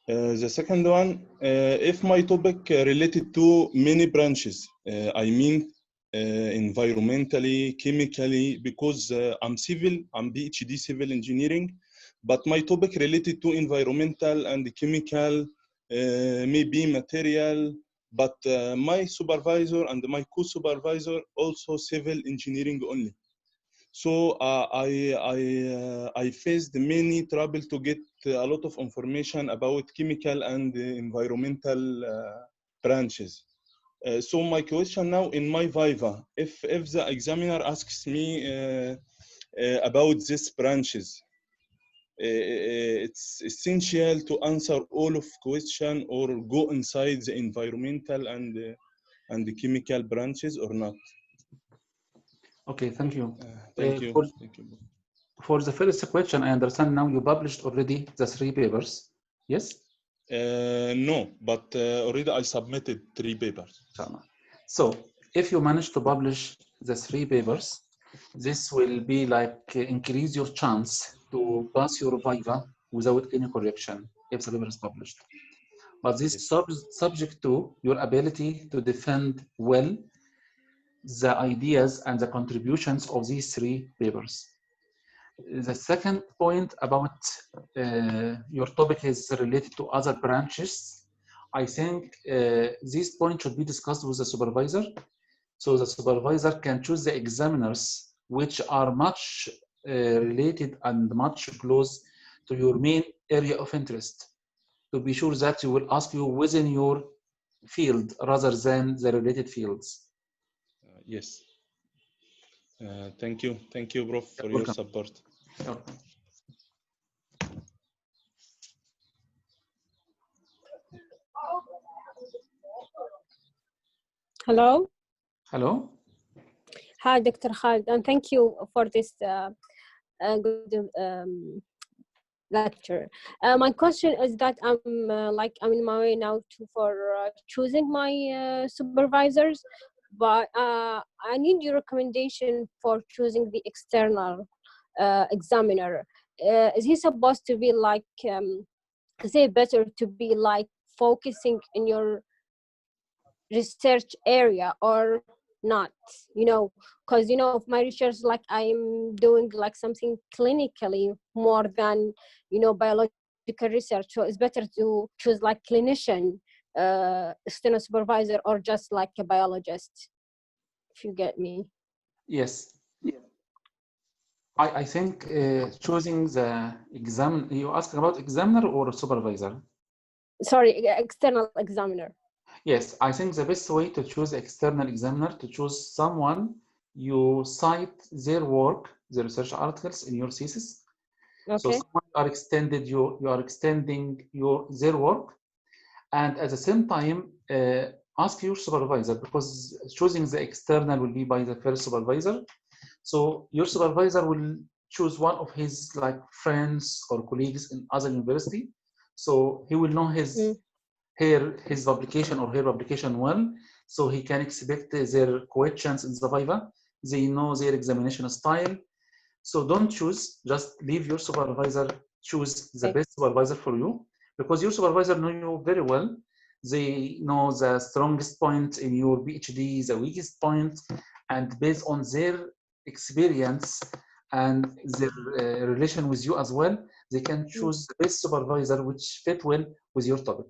C: The second one, if my topic related to many branches, I mean environmentally, chemically, because I'm PhD civil engineering, but my topic related to environmental and chemical, maybe material, but my supervisor and my co-supervisor also civil engineering only. So I faced many trouble to get a lot of information about chemical and environmental branches. So my question now in my Viva, if the examiner asks me about these branches, it's essential to answer all of question or go inside the environmental and the chemical branches or not?
B: Okay, thank you.
C: Thank you. Thank you.
B: For the first question, I understand now you published already the 3 papers. Yes?
C: No, but already I submitted 3 papers.
B: So if you manage to publish the 3 papers, this will be like increase your chance to pass your Viva without any correction if the paper is published. But this is subject to your ability to defend well the ideas and the contributions of these 3 papers. The second point about your topic is related to other branches. I think this point should be discussed with the supervisor. So the supervisor can choose the examiners which are much related and much close to your main area of interest, to be sure that you will ask you within your field rather than the related fields.
C: Yes. Thank you. Thank you, Prof, for your support.
V: Hello.
B: Hello.
V: Hi, Dr. Khaled, and thank you for this good lecture. My question is that I'm in my way now for choosing my supervisors, but I need your recommendation for choosing the external examiner. Is he supposed to be like, is it better to be like focusing in your research area or not? Because my research, like I'm doing like something clinically more than biological research, so it's better to choose like clinician, external supervisor, or just like a biologist, if you get me.
B: Yes. I think choosing the exam, you asked about examiner or supervisor?
V: Sorry, external examiner.
B: Yes, I think the best way to choose external examiner, to choose someone you cite their work, their research articles in your thesis. So
V: Okay.
B: someone you are extending their work, and at the same time ask your supervisor, because choosing the external will be by the first supervisor. So your supervisor will choose one of his like friends or colleagues in other university. So he will know his publication or her publication well, so he can expect their questions in the Viva. They know their examination style. So don't choose, just leave your supervisor choose the best supervisor for you, because your supervisor know you very well. They know the strongest point in your PhD, the weakest point, and based on their experience and their relation with you as well, they can choose the best supervisor which fit well with your topic.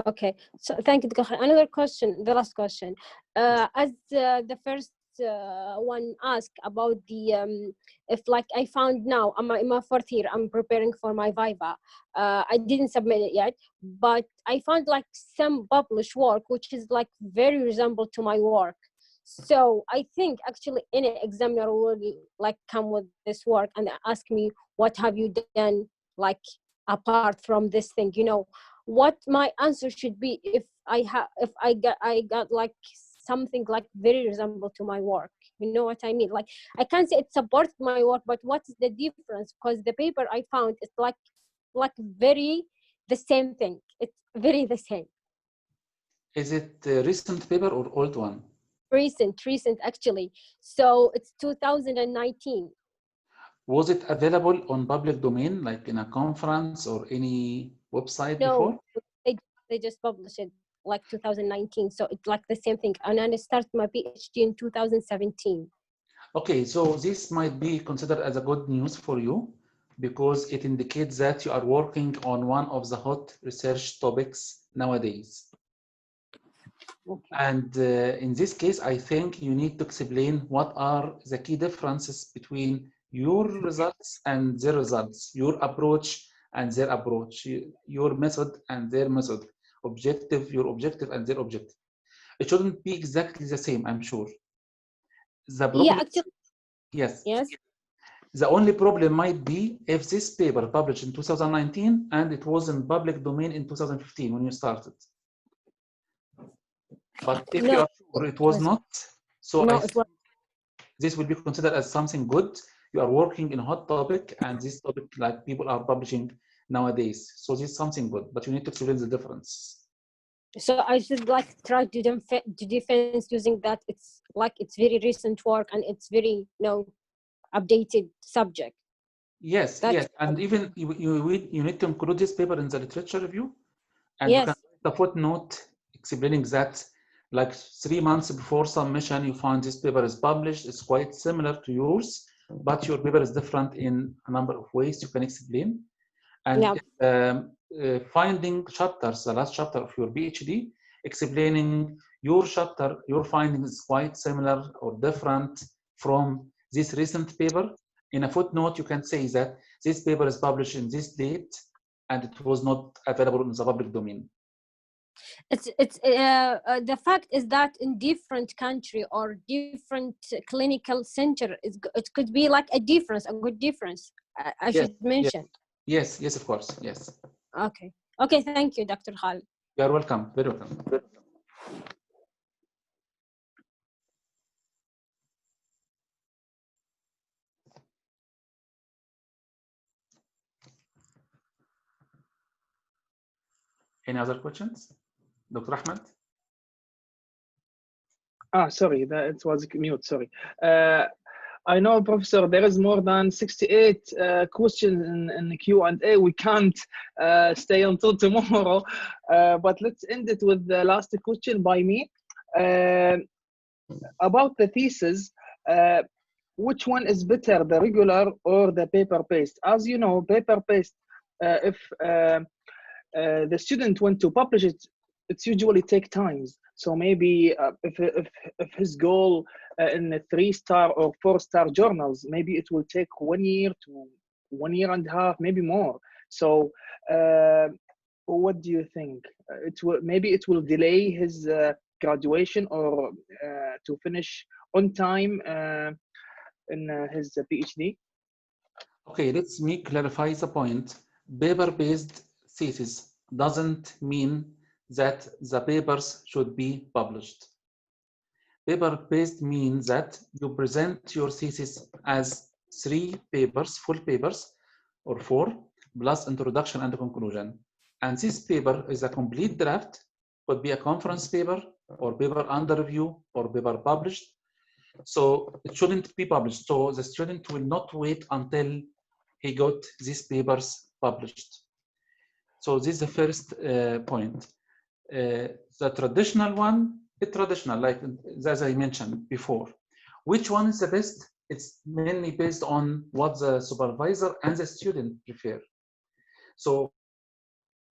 V: Okay, so thank you. Another question, the last question. As the first one asked about the, if like I found now, I'm in my fourth year, I'm preparing for my Viva. I didn't submit it yet, but I found like some published work, which is like very resemble to my work. So I think actually any examiner will like come with this work and ask me, what have you done like apart from this thing, you know? What my answer should be if I got like something like very resemble to my work. You know what I mean? Like I can't say it supports my work, but what is the difference? Because the paper I found is like very the same thing. It's very the same.
B: Is it a recent paper or old one?
V: Recent actually. So it's 2019.
B: Was it available on public domain, like in a conference or any website before?
V: No, they just published it like 2019. So it's like the same thing. And then I started my PhD in 2017.
B: Okay, so this might be considered as a good news for you, because it indicates that you are working on one of the hot research topics nowadays. Okay. And in this case, I think you need to explain what are the key differences between your results and their results, your approach and their approach, your method and their method, your objective and their objective. It shouldn't be exactly the same, I'm sure. The problem,
V: yeah, actually,
B: yes.
V: Yes.
B: The only problem might be if this paper published in 2019 and it was in public domain in 2015 when you started. But if you are sure it was not, so I think this will be considered as something good. You are working in a hot topic, and this topic, like people are publishing nowadays. So this is something good, but you need to explain the difference.
V: So I should like try to defense using that. It's like it's very recent work and it's very updated subject.
B: Yes, yes, and even you need to include this paper in the literature review, and
V: yes.
B: You can write a footnote explaining that, like 3 months before submission, you find this paper is published. It's quite similar to yours, but your paper is different in a number of ways. You can explain, and finding chapters, the last chapter of your PhD, explaining your chapter, your findings is quite similar or different from this recent paper. In a footnote, you can say that this paper is published in this date and it was not available in the public domain.
V: It's the fact is that in different country or different clinical center, it could be like a difference, a good difference. I should mention.
B: Yes, of course, yes.
V: Okay, thank you, Dr. Khaled.
B: You are welcome, very welcome. Any other questions? Dr. Ahmed?
A: Sorry, it was mute, sorry. I know, Professor, there is more than 68 questions in the Q&A. We can't stay until tomorrow, but let's end it with the last question by me. About the thesis, which one is better, the regular or the paper-based? As you know, paper-based, if the student want to publish it, it's usually take times. So maybe if his goal in a 3-star or 4-star journals. Maybe it will take 1 year to 1 year and a half, maybe more. So what do you think? Maybe it will delay his graduation or to finish on time in his PhD?
B: Okay, let me clarify the point. Paper-based thesis doesn't mean that the papers should be published. Paper-based means that you present your thesis as 3 papers, full papers, or 4, plus introduction and conclusion. And this paper is a complete draft, could be a conference paper, or paper under review, or paper published. So it shouldn't be published. So the student will not wait until he got these papers published. So this is the first point. The traditional one, it's traditional, like as I mentioned before. Which one is the best? It's mainly based on what the supervisor and the student prefer. So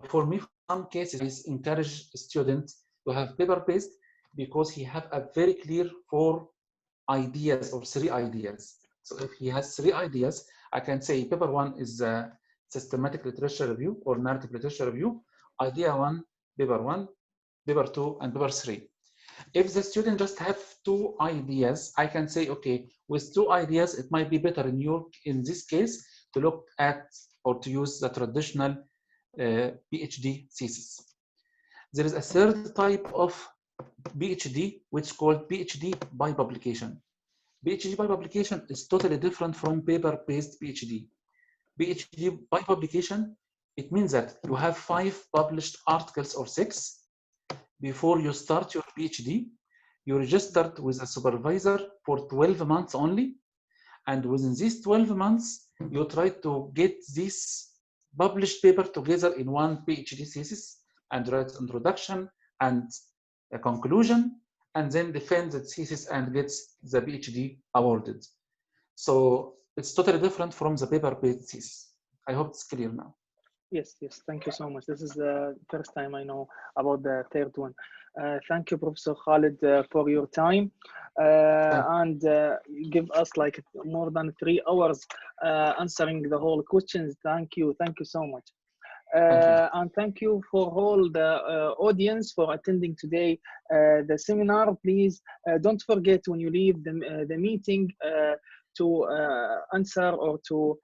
B: for me, some cases, I encourage students to have paper-based because he have a very clear 4 ideas or 3 ideas. So if he has 3 ideas, I can say paper 1 is a systematic literature review or narrative literature review. Idea 1, paper 1, paper 2, and paper 3. If the student just have 2 ideas, I can say, okay, with 2 ideas, it might be better in this case to look at or to use the traditional PhD thesis. There is a third type of PhD, which is called PhD by publication. PhD by publication is totally different from paper-based PhD. PhD by publication, it means that you have 5 published articles or 6 before you start your PhD. You registered with a supervisor for 12 months only, and within these 12 months, you try to get this published paper together in one PhD thesis and write introduction and a conclusion, and then defend the thesis and gets the PhD awarded. So it's totally different from the paper-based thesis. I hope it's clear now.
A: Yes, thank you so much. This is the first time I know about the third one. Thank you, Professor Khaled, for your time and give us like more than 3 hours answering the whole questions. Thank you so much. And thank you for all the audience for attending today the seminar. Please don't forget when you leave the meeting to answer or to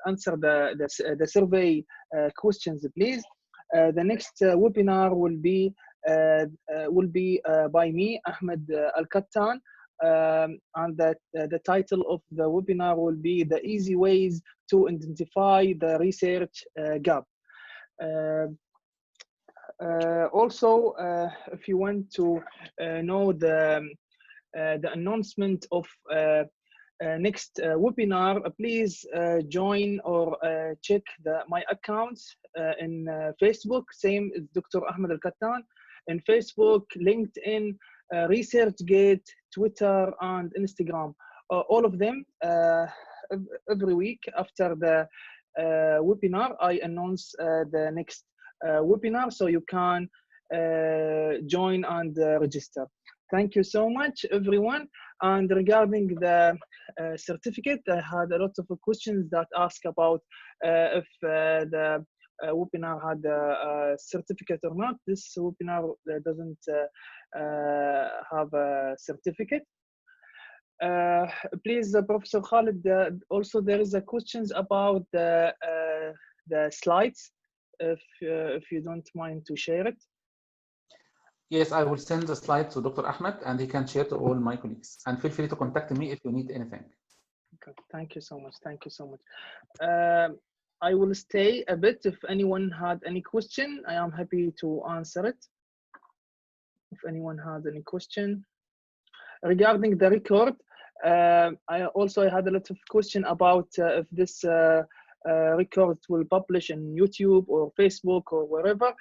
A: answer the survey questions, please. The next webinar will be by me, Ahmed Al-Kattan, and the title of the webinar will be The Easy Ways to Identify the Research Gap. Also, if you want to know the announcement of next webinar, please join or check my accounts in Facebook, same as Dr. Ahmed Al-Kattan, in Facebook, LinkedIn, ResearchGate, Twitter, and Instagram. All of them, every week after the webinar, I announce the next webinar, so you can join and register. Thank you so much, everyone. And regarding the certificate, I had a lot of questions that ask about if the webinar had a certificate or not. This webinar doesn't have a certificate. Please, Professor Khaled, also there is a questions about the slides, if you don't mind to share it.
B: Yes, I will send the slide to Dr. Ahmed and he can share to all my colleagues. And feel free to contact me if you need anything.
A: Okay, thank you so much. Thank you so much. I will stay a bit. If anyone had any question, I am happy to answer it. If anyone had any question. Regarding the record, I also had a lot of question about if this record will publish in YouTube or Facebook or wherever.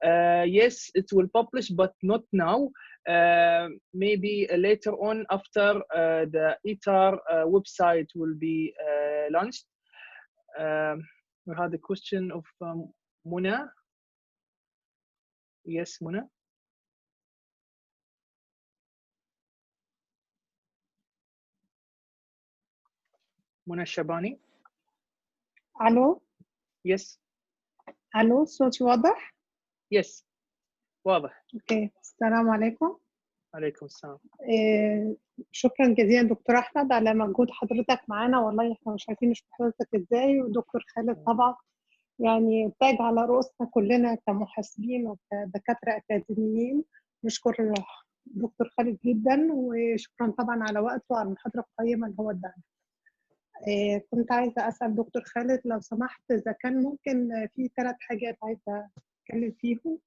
A: Yes, it will publish, but not now. Maybe later on after the ITAR website will be launched. We had a question of Muna. Yes, Muna. منى الشباني.
D: الو.
A: يس.
D: الو، صوتي واضح؟
A: يس واضح.
D: اوكي، السلام عليكم.
A: عليكم السلام.
D: شكرا جزيلا دكتور احمد على مجهود حضرتك معانا، والله احنا مش عارفين نشكر حضرتك ازاي. ودكتور خالد طبعا يعني تاج على رؤوسنا كلنا كمحاسبين وكدكاتره اكاديميين. نشكر دكتور خالد جدا، وشكرا طبعا على وقته وعلى المحاضره القيمه اللي هو اداها. كنت عايزه اسال دكتور خالد لو سمحت اذا كان ممكن في 3 حاجات عايزه اتكلم فيهم.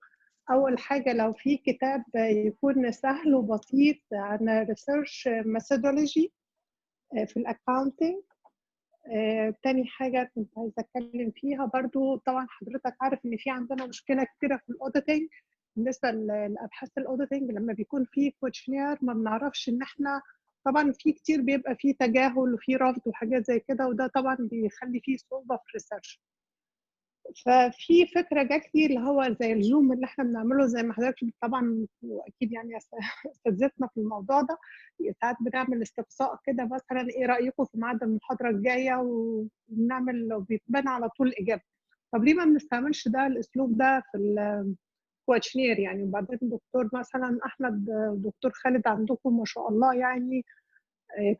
D: أول حاجة لو في كتاب يكون سهل وبسيط عن ريسيرش ميثودولوجي في الأكاونتنج. تاني حاجة كنت عايزة أتكلم فيها برضو، طبعا حضرتك عارف إن في عندنا مشكلة كتيرة في الأوديتنج بالنسبة لأبحاث الأوديتنج. لما بيكون في كويشنير ما بنعرفش إن إحنا طبعا في كتير بيبقى فيه تجاهل وفي رفض وحاجات زي كده، وده طبعا بيخلي فيه صعوبة في الريسيرش. ففي فكره جات لي اللي هو زي الزوم اللي احنا بنعمله، زي ما حضرتك طبعا واكيد يعني استاذتنا في الموضوع ده، ساعات بنعمل استقصاء كده مثلا ايه رايكم في ميعاد المحاضره الجايه، وبنعمل وبيتبان على طول اجابه. طب ليه ما بنستعملش ده الاسلوب ده في الكويشنير يعني؟ وبعدين دكتور مثلا احمد ودكتور خالد عندكم ما شاء الله يعني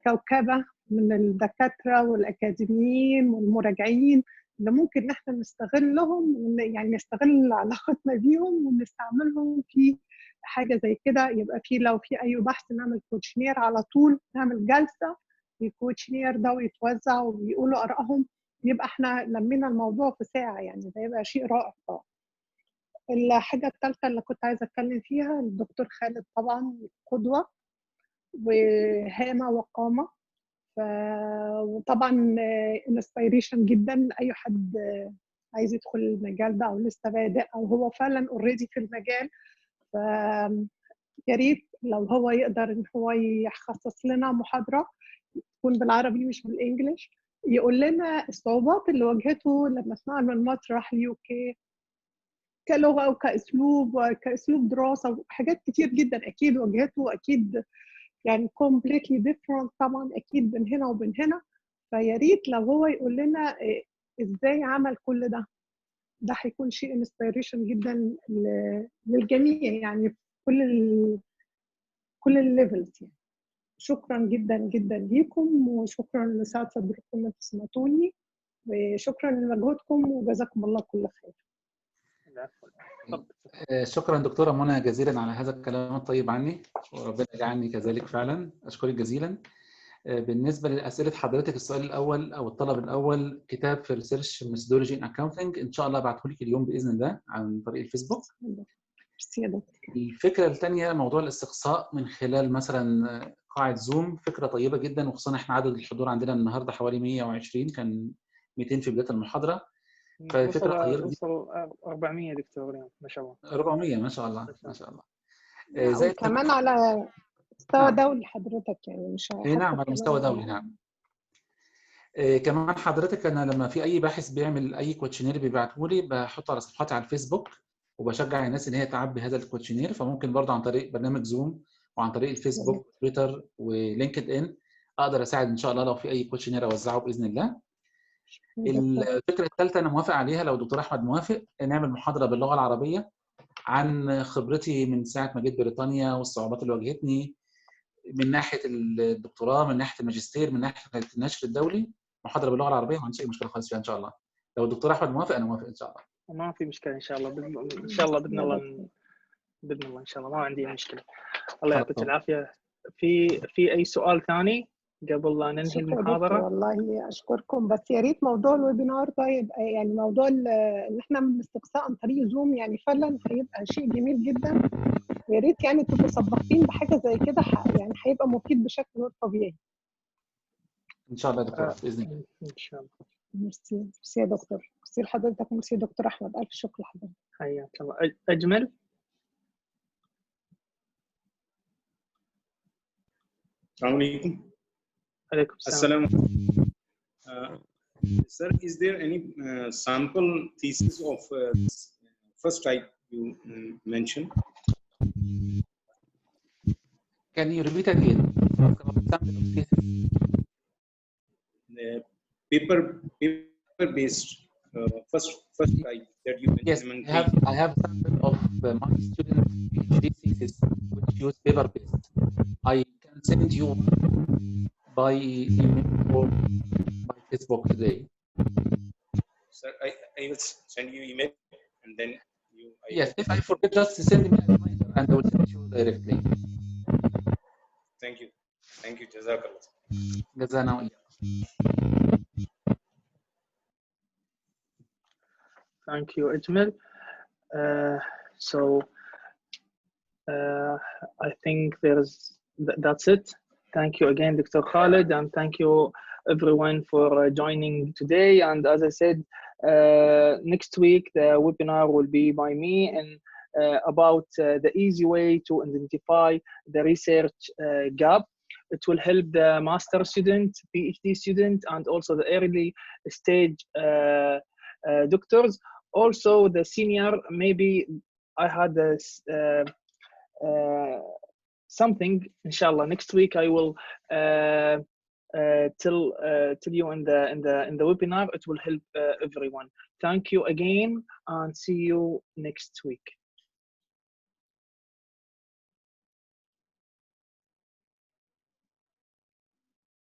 D: كوكبه من الدكاتره والاكاديميين والمراجعين اللي ممكن ان احنا نستغلهم، يعني نستغل علاقتنا بيهم ونستعملهم في حاجه زي كده. يبقى في لو في اي بحث نعمل كوتشنير على طول، نعمل جلسه الكوتشنير ده ويتوزع ويقولوا ارائهم، يبقى احنا لمينا الموضوع في ساعه يعني. ده يبقى شيء رائع طبعا. الحاجه الثالثه اللي كنت عايزه اتكلم فيها الدكتور خالد طبعا قدوه وهامه وقامه، وطبعا انسبيريشن جدا لاي حد عايز يدخل المجال ده او لسه بادئ او هو فعلا اوريدي في المجال. ف يا ريت لو هو يقدر ان هو يخصص لنا محاضره تكون بالعربي مش بالانجلش، يقول لنا الصعوبات اللي واجهته لما اتنقل من مصر راح اليو كي كلغه وكاسلوب دراسه وحاجات كتير جدا اكيد واجهته، واكيد يعني completely different طبعا اكيد بين هنا وبين هنا. فيا ريت لو هو يقول لنا ازاي عمل كل ده. ده هيكون شيء انسبيريشن جدا للجميع يعني في كل الليفلز يعني. شكرا جدا جدا ليكم، وشكرا لسعة صدركم انكم سمعتوني، وشكرا لمجهودكم وجزاكم الله كل خير.
B: شكرا دكتورة منى جزيلا على هذا الكلام الطيب عني، وربنا يجعلني كذلك فعلا. أشكرك جزيلا. بالنسبة لأسئلة حضرتك، السؤال الأول أو الطلب الأول كتاب في ريسيرش ميثودولوجي ان اكاونتنج، إن شاء الله أبعته لك اليوم بإذن الله عن طريق الفيسبوك. الفكرة الثانية موضوع الاستقصاء من خلال مثلا قاعة زوم، فكرة طيبة جدا، وخصوصا احنا عدد الحضور عندنا النهارده حوالي 120، كان 200 في بداية المحاضرة. ففكرة طيبة.
A: وصل 400 دكتور يعني ما شاء الله.
B: 400 ما شاء الله ما شاء الله.
D: زي كمان على مستوى دولي حضرتك يعني، مش
B: نعم على مستوى دولي. نعم. كمان حضرتك انا لما في اي باحث بيعمل اي كوتشنير بيبعته لي بحطه على صفحاتي على الفيسبوك، وبشجع الناس ان هي تعبي هذا الكوتشنير. فممكن برضه عن طريق برنامج زوم وعن طريق الفيسبوك تويتر ولينكد ان اقدر اساعد ان شاء الله لو في اي كوتشنير اوزعه باذن الله. الفكره الثالثه انا موافق عليها لو دكتور احمد موافق، نعمل محاضره باللغه العربيه عن خبرتي من ساعه ما جيت بريطانيا والصعوبات اللي واجهتني من ناحيه الدكتوراه، من ناحيه الماجستير، من ناحيه النشر الدولي. محاضره باللغه العربيه ما عنديش اي مشكله خالص فيها ان شاء الله. لو الدكتور احمد موافق انا موافق ان شاء الله.
A: ما في مشكله ان شاء الله. ان شاء الله باذن الله باذن الله ان شاء الله ما عندي مشكله. الله يعطيك العافيه. في اي سؤال ثاني قبل لا ننهي المحاضره؟
D: والله اشكركم، بس يا ريت موضوع الويبينار ده يبقى يعني موضوع ان احنا من الاستقصاء عن طريق زوم يعني فعلا هيبقى شيء جميل جدا. ويا ريت يعني تبقوا سباقين بحاجه زي كده، يعني هيبقى مفيد بشكل غير طبيعي.
B: ان شاء الله يا دكتور باذن الله.
D: ان شاء الله. ميرسي يا دكتور، ميرسي لحضرتك، ميرسي دكتور احمد، الف شكر لحضرتك.
A: حياك الله. اجمل.
R: السلام عليكم.
A: عليكم السلام.
R: Sir, is there any sample thesis of first type you mentioned?
B: Can you repeat again?
R: paper-based first type that you
B: Yes,
R: mentioned.
B: I have sample of my student PhD thesis which use paper-based. I can send you by email or by Facebook today.
R: Sir, I will send you email and then you.
B: Yes, if I forget, just send me a reminder and I will send you directly.
R: Thank you. Thank you. Jazakallah.
B: Jazana.
A: Thank you, Ajmal. So I think that's it. Thank you again, Dr. Khaled, and thank you everyone for joining today. And as I said, next week the webinar will be by me and about the easy way to identify the research gap. It will help the master student, PhD student, and also the early stage doctors. Also the senior, maybe I had this something, inshallah. Next week I will tell you in the webinar. It will help everyone. Thank you again and see you next week.